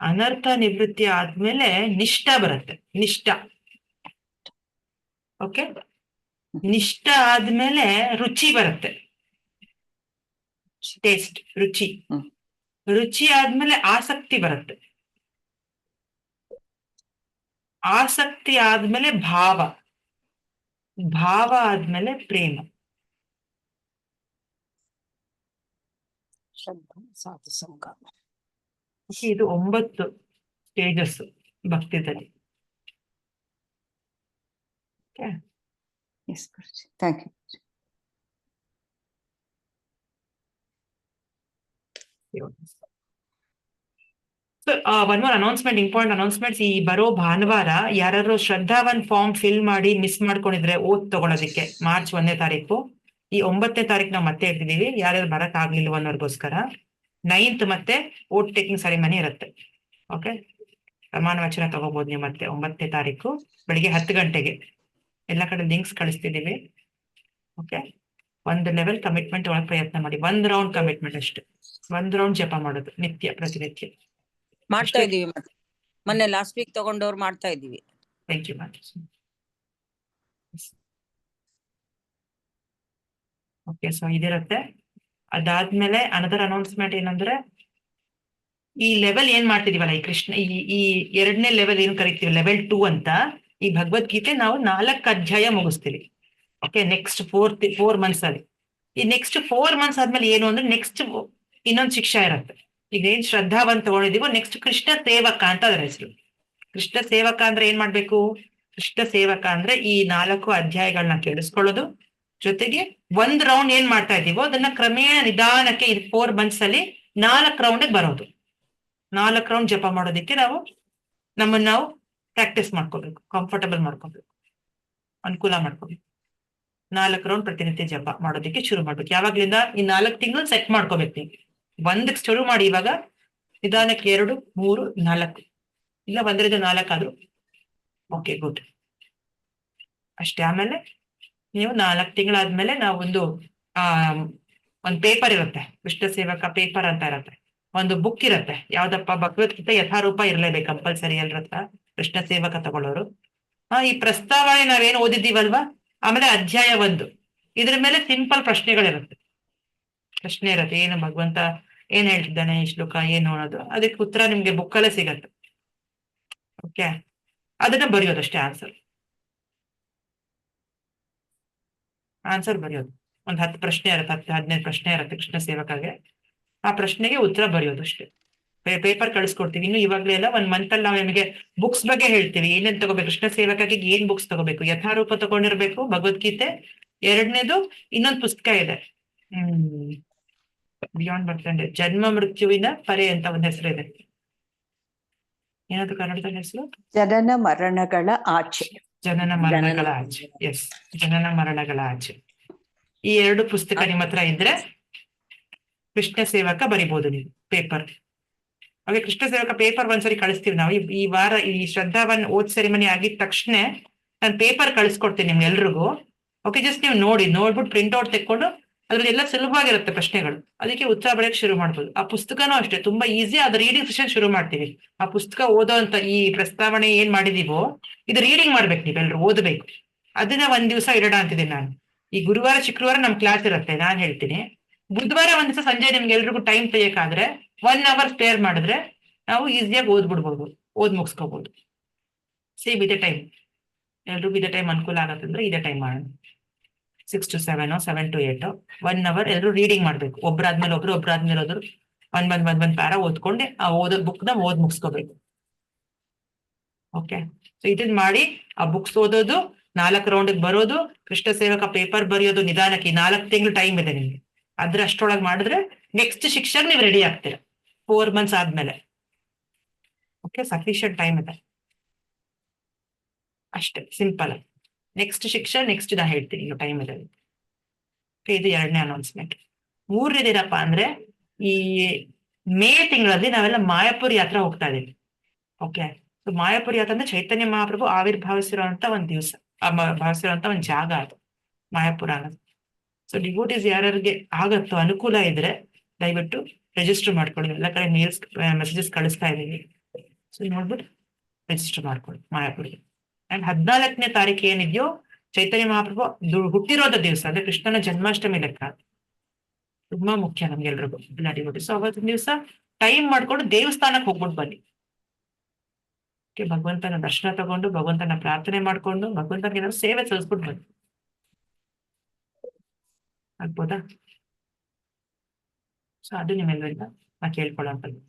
[SPEAKER 1] ಅನರ್ಥ ನಿವೃತ್ತಿ ಆದ್ಮೇಲೆ ನಿಷ್ಠ ಬರುತ್ತೆ. ಓಕೆ, ನಿಷ್ಠ ಆದ್ಮೇಲೆ ರುಚಿ ಬರುತ್ತೆ. ಟೇಸ್ಟ್, ರುಚಿ ಆದ್ಮೇಲೆ ಆಸಕ್ತಿ ಬರುತ್ತೆ. ಆಸಕ್ತಿ ಆದ್ಮೇಲೆ ಭಾವ ಆದ್ಮೇಲೆ ಪ್ರೇಮ. ಇದು 9 stages ಭಕ್ತಿದಲ್ಲಿ.
[SPEAKER 5] Yes, Guruji. Thank you.
[SPEAKER 1] So, one more announcement, important announcements. ಈ ಬರೋ ಭಾನುವಾರ ಯಾರು ಶ್ರದ್ಧಾವನ್ ಫಾರ್ಮ್ ಫಿಲ್ ಮಾಡಿ ಮಿಸ್ ಮಾಡ್ಕೊಂಡಿದ್ರೆ ಓದ್ ತಗೊಳೋದಿಕ್ಕೆ ಮಾರ್ಚ್ 1ನೇ ತಾರೀಕು, ಈ 9ನೇ ತಾರೀಕು ನಾವು ಮತ್ತೆ ಇರ್ತಿದೀವಿ. ಯಾರ್ಯಾರು ಬರಕ್ ಆಗ್ಲಿಲ್ಲ ಅನ್ನೋರ್ಗೋಸ್ಕರ 9th ಮತ್ತೆ ಓಟ್ ಟೇಕಿಂಗ್ ಸೆರೆಮನಿ ಇರುತ್ತೆ. ಓಕೆ, ಪ್ರಮಾಣ ವಚನ ತಗೋಬಹುದು ನೀವು ಮತ್ತೆ 9ನೇ ತಾರೀಕು ಬೆಳಿಗ್ಗೆ 10 ಗಂಟೆಗೆ. ಎಲ್ಲ ಕಡೆ ಲಿಂಕ್ಸ್ ಕಳಿಸ್ತಿದೀವಿ. ಓಕೆ, 1 ಲೆವೆಲ್ ಕಮಿಟ್ಮೆಂಟ್ ಒಳಗೆ ಪ್ರಯತ್ನ ಮಾಡಿ. 1 ರೌಂಡ್ ಕಮಿಟ್ಮೆಂಟ್ ಅಷ್ಟೇ. 1 ರೌಂಡ್ ಜಪ ಮಾಡೋದು ಪ್ರತಿನಿತ್ಯ
[SPEAKER 2] ಮಾಡ್ತಾ ಇದೀವಿ. ಮೊನ್ನೆ ಲಾಸ್ಟ್ ವೀಕ್ ತಗೊಂಡವ್ರು ಮಾಡ್ತಾ ಇದೀವಿ.
[SPEAKER 1] Thank you Mataji. Okay, so ಇದಿರುತ್ತೆ. ಅದಾದ್ಮೇಲೆ ಅನದರ್ ಅನೌನ್ಸ್ಮೆಂಟ್ ಏನಂದ್ರೆ, ಈ ಲೆವೆಲ್ ಏನ್ ಮಾಡ್ತಿದೀವಲ್ಲ, ಈ ಕೃಷ್ಣ ಈ 2ನೇ ಲೆವೆಲ್ ಏನ್ ಕರಿತೀವಿ ಲೆವೆಲ್ 2 ಅಂತ, ಈ ಭಗವದ್ಗೀತೆ ನಾವು 4 ಅಧ್ಯಾಯ ಮುಗಿಸ್ತೀವಿ. ಓಕೆ, ನೆಕ್ಸ್ಟ್ 4 ಮಂತ್ಸ್ ಅಲ್ಲಿ. ಈ ನೆಕ್ಸ್ಟ್ 4 ಮಂತ್ಸ್ ಆದ್ಮೇಲೆ ಏನು ಅಂದ್ರೆ, ನೆಕ್ಸ್ಟ್ ಇನ್ನೊಂದು ಶಿಕ್ಷಾ ಇರುತ್ತೆ. ಈಗ ಏನ್ ಶ್ರದ್ಧಾವಂತ ತಗೊಂಡಿದೀವೋ ನೆಕ್ಸ್ಟ್ ಕೃಷ್ಣ ಸೇವಕ ಅಂತ ಅದರ ಹೆಸರು. ಕೃಷ್ಣ ಸೇವಕ ಅಂದ್ರೆ ಏನ್ ಮಾಡ್ಬೇಕು? ಕೃಷ್ಣ ಸೇವಕ ಅಂದ್ರೆ ಈ 4 ಅಧ್ಯಾಯಗಳನ್ನ ಕೇಳಿಸ್ಕೊಳ್ಳೋದು, ಜೊತೆಗೆ 1 ರೌಂಡ್ ಏನ್ ಮಾಡ್ತಾ ಇದೀವೋ ಅದನ್ನ ಕ್ರಮೇಣ ನಿಧಾನಕ್ಕೆ 4 ಮಂತ್ಸ್ ಅಲ್ಲಿ 4 ರೌಂಡ್ ಬರೋದು. 4 ರೌಂಡ್ ಜಪ ಮಾಡೋದಿಕ್ಕೆ ನಾವು ಪ್ರಾಕ್ಟೀಸ್ ಮಾಡ್ಕೋಬೇಕು, ಕಂಫರ್ಟಬಲ್ ಮಾಡ್ಕೋಬೇಕು, ಅನುಕೂಲ ಮಾಡ್ಕೋಬೇಕು. 4 ರೌಂಡ್ ಪ್ರತಿನಿತ್ಯ ಜಪ ಮಾಡೋದಕ್ಕೆ ಶುರು ಮಾಡ್ಬೇಕು. ಯಾವಾಗ್ಲಿಂದ ಈ 4 ತಿಂಗಳು ಸೆಟ್ ಮಾಡ್ಕೋಬೇಕು ನೀವು. 1ಕ್ಕೆ ಶುರು ಮಾಡಿ, ಇವಾಗ ನಿಧಾನಕ್ಕೆ 2, 3, 4 ಇಲ್ಲ 1ರಿಂದ 4 ಆದ್ರೂ ಓಕೆ, ಗುಡ್ ಅಷ್ಟೇ. ಆಮೇಲೆ ನೀವು 4 ತಿಂಗಳಾದ್ಮೇಲೆ ನಾವು ಒಂದು ಪೇಪರ್ ಇರುತ್ತೆ, ಕೃಷ್ಣ ಸೇವಕ ಪೇಪರ್ ಅಂತ ಇರುತ್ತೆ, ಒಂದು ಬುಕ್ ಇರುತ್ತೆ. ಯಾವ್ದಪ್ಪ, ಭಗವದ್ಗೀತೆ ಯಥಾರೂಪ ಇರ್ಲೇಬೇಕು ಕಂಪಲ್ಸರಿ ಎಲ್ರ ಹತ್ರ ಕೃಷ್ಣ ಸೇವಕ ತಗೊಳ್ಳೋರು. ಈ ಪ್ರಸ್ತಾವನೆ ನಾವೇನು ಓದಿದ್ದೀವಲ್ವಾ, ಆಮೇಲೆ ಅಧ್ಯಾಯ 1 ಇದ್ರ ಮೇಲೆ ಸಿಂಪಲ್ ಪ್ರಶ್ನೆಗಳಿರುತ್ತೆ. ಪ್ರಶ್ನೆ ಇರುತ್ತೆ, ಏನು ಭಗವಂತ ಏನ್ ಹೇಳ್ತಿದ್ದಾನೆ, ಈ ಶ್ಲೋಕ ಏನು ಅನ್ನೋದು, ಅದಕ್ಕೆ ಉತ್ತರ ನಿಮ್ಗೆ ಬುಕ್ಕಲ್ಲೇ ಸಿಗತ್ತೆ. ಓಕೆ, ಅದನ್ನ ಬರೆಯೋದಷ್ಟೇ. ಆನ್ಸರ್ ಬರೆಯೋದು. ಒಂದು 10 ಪ್ರಶ್ನೆ ಇರುತ್ತೆ, 10-15 ಪ್ರಶ್ನೆ ಇರುತ್ತೆ ಕೃಷ್ಣ ಸೇವಕಗೆ. ಆ ಪ್ರಶ್ನೆಗೆ ಉತ್ತರ ಬರೆಯೋದು ಅಷ್ಟೇ. ಪೇಪರ್ ಕಳಿಸ್ಕೊಡ್ತೀವಿ. ಇನ್ನು ಇವಾಗ್ಲೇ ಎಲ್ಲ 1 ಮಂತ್ ಅಲ್ಲಿ ನಾವು ನಿಮಗೆ ಬುಕ್ಸ್ ಬಗ್ಗೆ ಹೇಳ್ತೀವಿ, ಏನೇನ್ ತಗೋಬೇಕು, ಕೃಷ್ಣ ಸೇವಕಗೆ ಏನ್ ಬುಕ್ಸ್ ತಗೋಬೇಕು. ಯಥಾರೂಪ ತಗೊಂಡಿರ್ಬೇಕು, ಭಗವದ್ಗೀತೆ. 2ನೇದು ಇನ್ನೊಂದು ಪುಸ್ತಕ ಇದೆ, ಬಿಯಾಂಡ್ ಬರ್ತಂಡೆ, ಜನ್ಮ ಮೃತ್ಯುವಿನ ಪರೆ ಅಂತ ಒಂದ್ ಹೆಸರು ಇದೆ. ಏನಾದ್ರು ಕನ್ನಡದಲ್ಲಿ ಹೆಸರು?
[SPEAKER 5] ಜನನ ಮರಣಗಳ ಆಚೆ.
[SPEAKER 1] ಜನನ ಮರಣಗಳ ಆಚೆ. ಎಸ್, ಜನನ ಮರಣಗಳ ಆಚೆ. ಈ 2 ಪುಸ್ತಕ ನಿಮ್ಮ ಹತ್ರ ಇದ್ರೆ ಕೃಷ್ಣ ಸೇವಕ ಬರಿಬಹುದು ನೀವು ಪೇಪರ್. ಹಾಗೆ ಕೃಷ್ಣ ಸೇವಕ ಪೇಪರ್ ಒಂದ್ಸರಿ ಕಳಿಸ್ತೀವಿ ನಾವು. ಈ ವಾರ ಈ ಶ್ರದ್ಧಾವನ್ ಓದ್ ಸೆರೆಮನಿ ಆಗಿದ ತಕ್ಷಣ ನಾನು ಪೇಪರ್ ಕಳಿಸ್ಕೊಡ್ತೀನಿ ನಿಮ್ಗೆಲ್ರಿಗೂ. ಓಕೆ, ಜಸ್ಟ್ ನೀವು ನೋಡ್ಬಿಟ್ಟು ಪ್ರಿಂಟ್ಔಟ್ ತೆಕ್ಕೊಂಡು ಅದ್ರಲ್ಲಿ ಎಲ್ಲ ಸುಲಭವಾಗಿರುತ್ತೆ ಪ್ರಶ್ನೆಗಳು, ಅದಕ್ಕೆ ಉತ್ತರ ಬರೆಯಕ್ಕೆ ಶುರು ಮಾಡ್ಬೋದು. ಆ ಪುಸ್ತಕನೂ ಅಷ್ಟೇ ತುಂಬಾ ಈಸಿ. ಅದು ರೀಡಿಂಗ್ ಸೆಷನ್ ಶುರು ಮಾಡ್ತೀವಿ. ಆ ಪುಸ್ತಕ ಓದೋ ಅಂತ ಈ ಪ್ರಸ್ತಾವನೆ ಏನ್ ಮಾಡಿದೀವೋ ಇದು ರೀಡಿಂಗ್ ಮಾಡ್ಬೇಕು, ನೀವೆಲ್ರು ಓದಬೇಕು. ಅದನ್ನ 1 ದಿವಸ ಇಡೋಣ ಅಂತಿದ್ದೀನಿ ನಾನು. ಈ ಗುರುವಾರ ಶುಕ್ರವಾರ ನಮ್ ಕ್ಲಾಸ್ ಇರುತ್ತೆ, ನಾನ್ ಹೇಳ್ತೀನಿ. ಬುಧವಾರ ಒಂದ್ ದಿವಸ ಸಂಜೆ ನಿಮ್ಗೆ ಎಲ್ರಿಗೂ ಟೈಮ್ ತೆಗಿಯೋಕ್ಕಾದ್ರೆ 1 hour ಸ್ಪೇರ್ ಮಾಡಿದ್ರೆ ನಾವು ಈಸಿಯಾಗಿ ಓದ್ಬಿಡ್ಬೋದು, ಮುಗಿಸ್ಕೋಬಹುದು. ಸೇಮ್ ಇದೇ ಟೈಮ್, ಎಲ್ರಿಗೂ ಇದೇ ಟೈಮ್ ಅನುಕೂಲ ಆಗತ್ತಂದ್ರೆ ಇದೇ ಟೈಮ್ ಮಾಡೋಣ. 6 to 7 7 to 8 1 hour ಎಲ್ಲರೂ ರೀಡಿಂಗ್ ಮಾಡ್ಬೇಕು. ಒಬ್ರಾದ್ಮೇಲೆ ಒಬ್ರು ಒಂದ್ ಪ್ಯಾರ ಓದ್ಕೊಂಡೆ ಆ ಓದೋ ಬುಕ್ ನ ಮುಗಿಸ್ಕೋಬೇಕು. ಓಕೆ, ಸೊ ಇದನ್ ಮಾಡಿ ಆ ಬುಕ್ಸ್ ಓದೋದು, 4 ರೌಂಡ್ ಬರೋದು, ಕೃಷ್ಣ ಸೇವಕ ಪೇಪರ್ ಬರೆಯೋದು ನಿಧಾನಕ್ಕೆ. 4 ತಿಂಗಳು ಟೈಮ್ ಇದೆ ನಿಮ್ಗೆ. ಅಷ್ಟೊಳಗೆ ಮಾಡಿದ್ರೆ ನೆಕ್ಸ್ಟ್ ಶಿಕ್ಷಕ್ ನೀವು ರೆಡಿ ಆಗ್ತೀರಾ 4 months ಆದ್ಮೇಲೆ. ಓಕೆ, ಸಫಿಷಿಯಂಟ್ ಟೈಮ್ ಇದೆ ಅಷ್ಟೇ, ಸಿಂಪಲ್. ನೆಕ್ಸ್ಟ್ ಶಿಕ್ಷಣ ನೆಕ್ಸ್ಟ್ ನಾ ಹೇಳ್ತೀನಿ, ಇನ್ನು ಟೈಮ್ ಇದೆ. ಇದು 2ನೇ ಅನೌನ್ಸ್ಮೆಂಟ್. 3ನೇದೇನಪ್ಪ ಅಂದ್ರೆ ಈ ಮೇ ತಿಂಗಳಲ್ಲಿ ನಾವೆಲ್ಲ ಮಾಯಾಪುರ್ ಯಾತ್ರಾ ಹೋಗ್ತಾ ಇದೀವಿ. ಓಕೆ, ಸೊ ಮಾಯಾಪುರ್ ಯಾತ್ರಾ ಅಂದ್ರೆ ಚೈತನ್ಯ ಮಹಾಪ್ರಭು ಆವಿರ್ಭಾವಿಸಿರುವಂತ ಒಂದ್ ದಿವಸ, ಭಾವಿಸಿರುವಂತ ಒಂದ್ ಜಾಗ ಅದು ಮಾಯಾಪುರ ಅನ್ನೋದು. ಸೊ ಡಿವೋಟೀಸ್ ಯಾರ್ಯಾರಿಗೆ ಆಗತ್ತೋ, ಅನುಕೂಲ ಇದ್ರೆ ದಯವಿಟ್ಟು ರಿಜಿಸ್ಟರ್ ಮಾಡ್ಕೊಳ್ಳಿ. ಎಲ್ಲ ಕಡೆ ಮೆಸೇಜಸ್ ಕಳಿಸ್ತಾ ಇದೀವಿ. ಸೊ ನೋಡ್ಬಿಟ್ಟು ರಿಜಿಸ್ಟರ್ ಮಾಡ್ಕೊಳ್ಳಿ ಮಾಯಾಪುರಿಗೆ. ಅಂಡ್ 14ನೇ ತಾರೀಕು ಏನಿದೆಯೋ ಚೈತನ್ಯ ಮಹಾಪ್ರಭು ಹುಟ್ಟಿರೋದ ದಿವಸ, ಅಂದ್ರೆ ಕೃಷ್ಣನ ಜನ್ಮಾಷ್ಟಮಿ ಲೆಕ್ಕ. ತುಂಬಾ ಮುಖ್ಯ ನಮ್ಗೆಲ್ರಿಗೂ ಎಲ್ಲ ಡಿವೋಟೀಸ್. ಸೊ ಅವತ್ತಿನ ದಿವಸ ಟೈಮ್ ಮಾಡ್ಕೊಂಡು ದೇವಸ್ಥಾನಕ್ಕೆ ಹೋಗ್ಬಿಟ್ಟು ಬನ್ನಿ. ಭಗವಂತನ ದರ್ಶನ ತಗೊಂಡು, ಭಗವಂತನ ಪ್ರಾರ್ಥನೆ ಮಾಡ್ಕೊಂಡು, ಭಗವಂತನಿಗೆ ಏನಾದ್ರು ಸೇವೆ ಸಲ್ಲಿಸ್ಬಿಟ್ಟು ಬನ್ನಿ. ಆಗ್ಬೋದಾ? ಸೊ ಅದು ನಿಮ್ಮೆಲ್ಲರಿಂದ ನಾ ಕೇಳ್ಕೊಳ್ಳೋಂಥದ್ದು.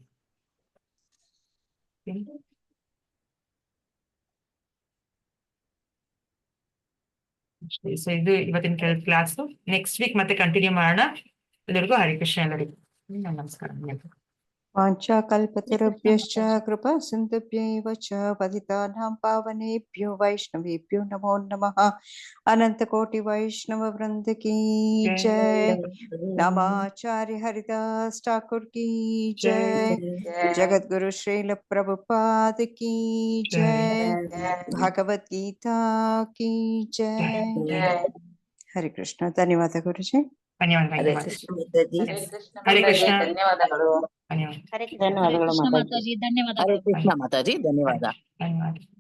[SPEAKER 1] ಸೊ ಇದು ಇವತ್ತಿನ ಕ್ಲಾಸು. ನೆಕ್ಸ್ಟ್ ವೀಕ್ ಮತ್ತೆ ಕಂಟಿನ್ಯೂ ಮಾಡೋಣ. ಎಲ್ಲರಿಗೂ ಹರಿಕೃಷ್ಣ, ಎಲ್ಲರಿಗೂ ನಮಸ್ಕಾರ.
[SPEAKER 5] ವಾಂಛಾಕಲ್ಪತರುಭ್ಯಶ್ಚ ಕೃಪಾ ಸಿಂಧುಭ್ಯೈವ ಚ ಪತಿತಾನಾಂ ಪಾವನೇಭ್ಯೋ ವೈಷ್ಣವೇಭ್ಯೋ ನಮೋ ನಮಃ. ಅನಂತಕೋಟಿ ವೈಷ್ಣವ ವೃಂದ ಕೀ ಜಯ. ನಮಾಚಾರ್ಯ ಹರಿದಾಸ್ ಠಾಕುರ್ ಕೀ ಜಯ. ಜಗದ್ಗುರು ಶ್ರೀಲ ಪ್ರಭುಪಾದ ಕೀ ಜಯ. ಭಗವದ್ ಗೀತಾ ಕೀ ಜಯ. ಹರಿ ಕೃಷ್ಣ. ಧನ್ಯವಾದ ಗುರುಜಿ.
[SPEAKER 1] ಧನ್ಯವಾದ.
[SPEAKER 6] ಹರೇ ಕೃಷ್ಣ ಮಾತಾಜಿ.
[SPEAKER 1] ಹರೇ ಕೃಷ್ಣ.
[SPEAKER 3] ಧನ್ಯವಾದಗಳು.
[SPEAKER 1] ಧನ್ಯವಾದ.
[SPEAKER 3] ಧನ್ಯವಾದಗಳು
[SPEAKER 7] ಕೃಷ್ಣ
[SPEAKER 3] ಮಾತಾಜಿ.
[SPEAKER 7] ಮಾತಾಜಿ, ಧನ್ಯವಾದಗಳು.
[SPEAKER 6] ಹರೇ ಕೃಷ್ಣ ಮಾತಾಜಿ, ಧನ್ಯವಾದ.
[SPEAKER 1] ಧನ್ಯವಾದ.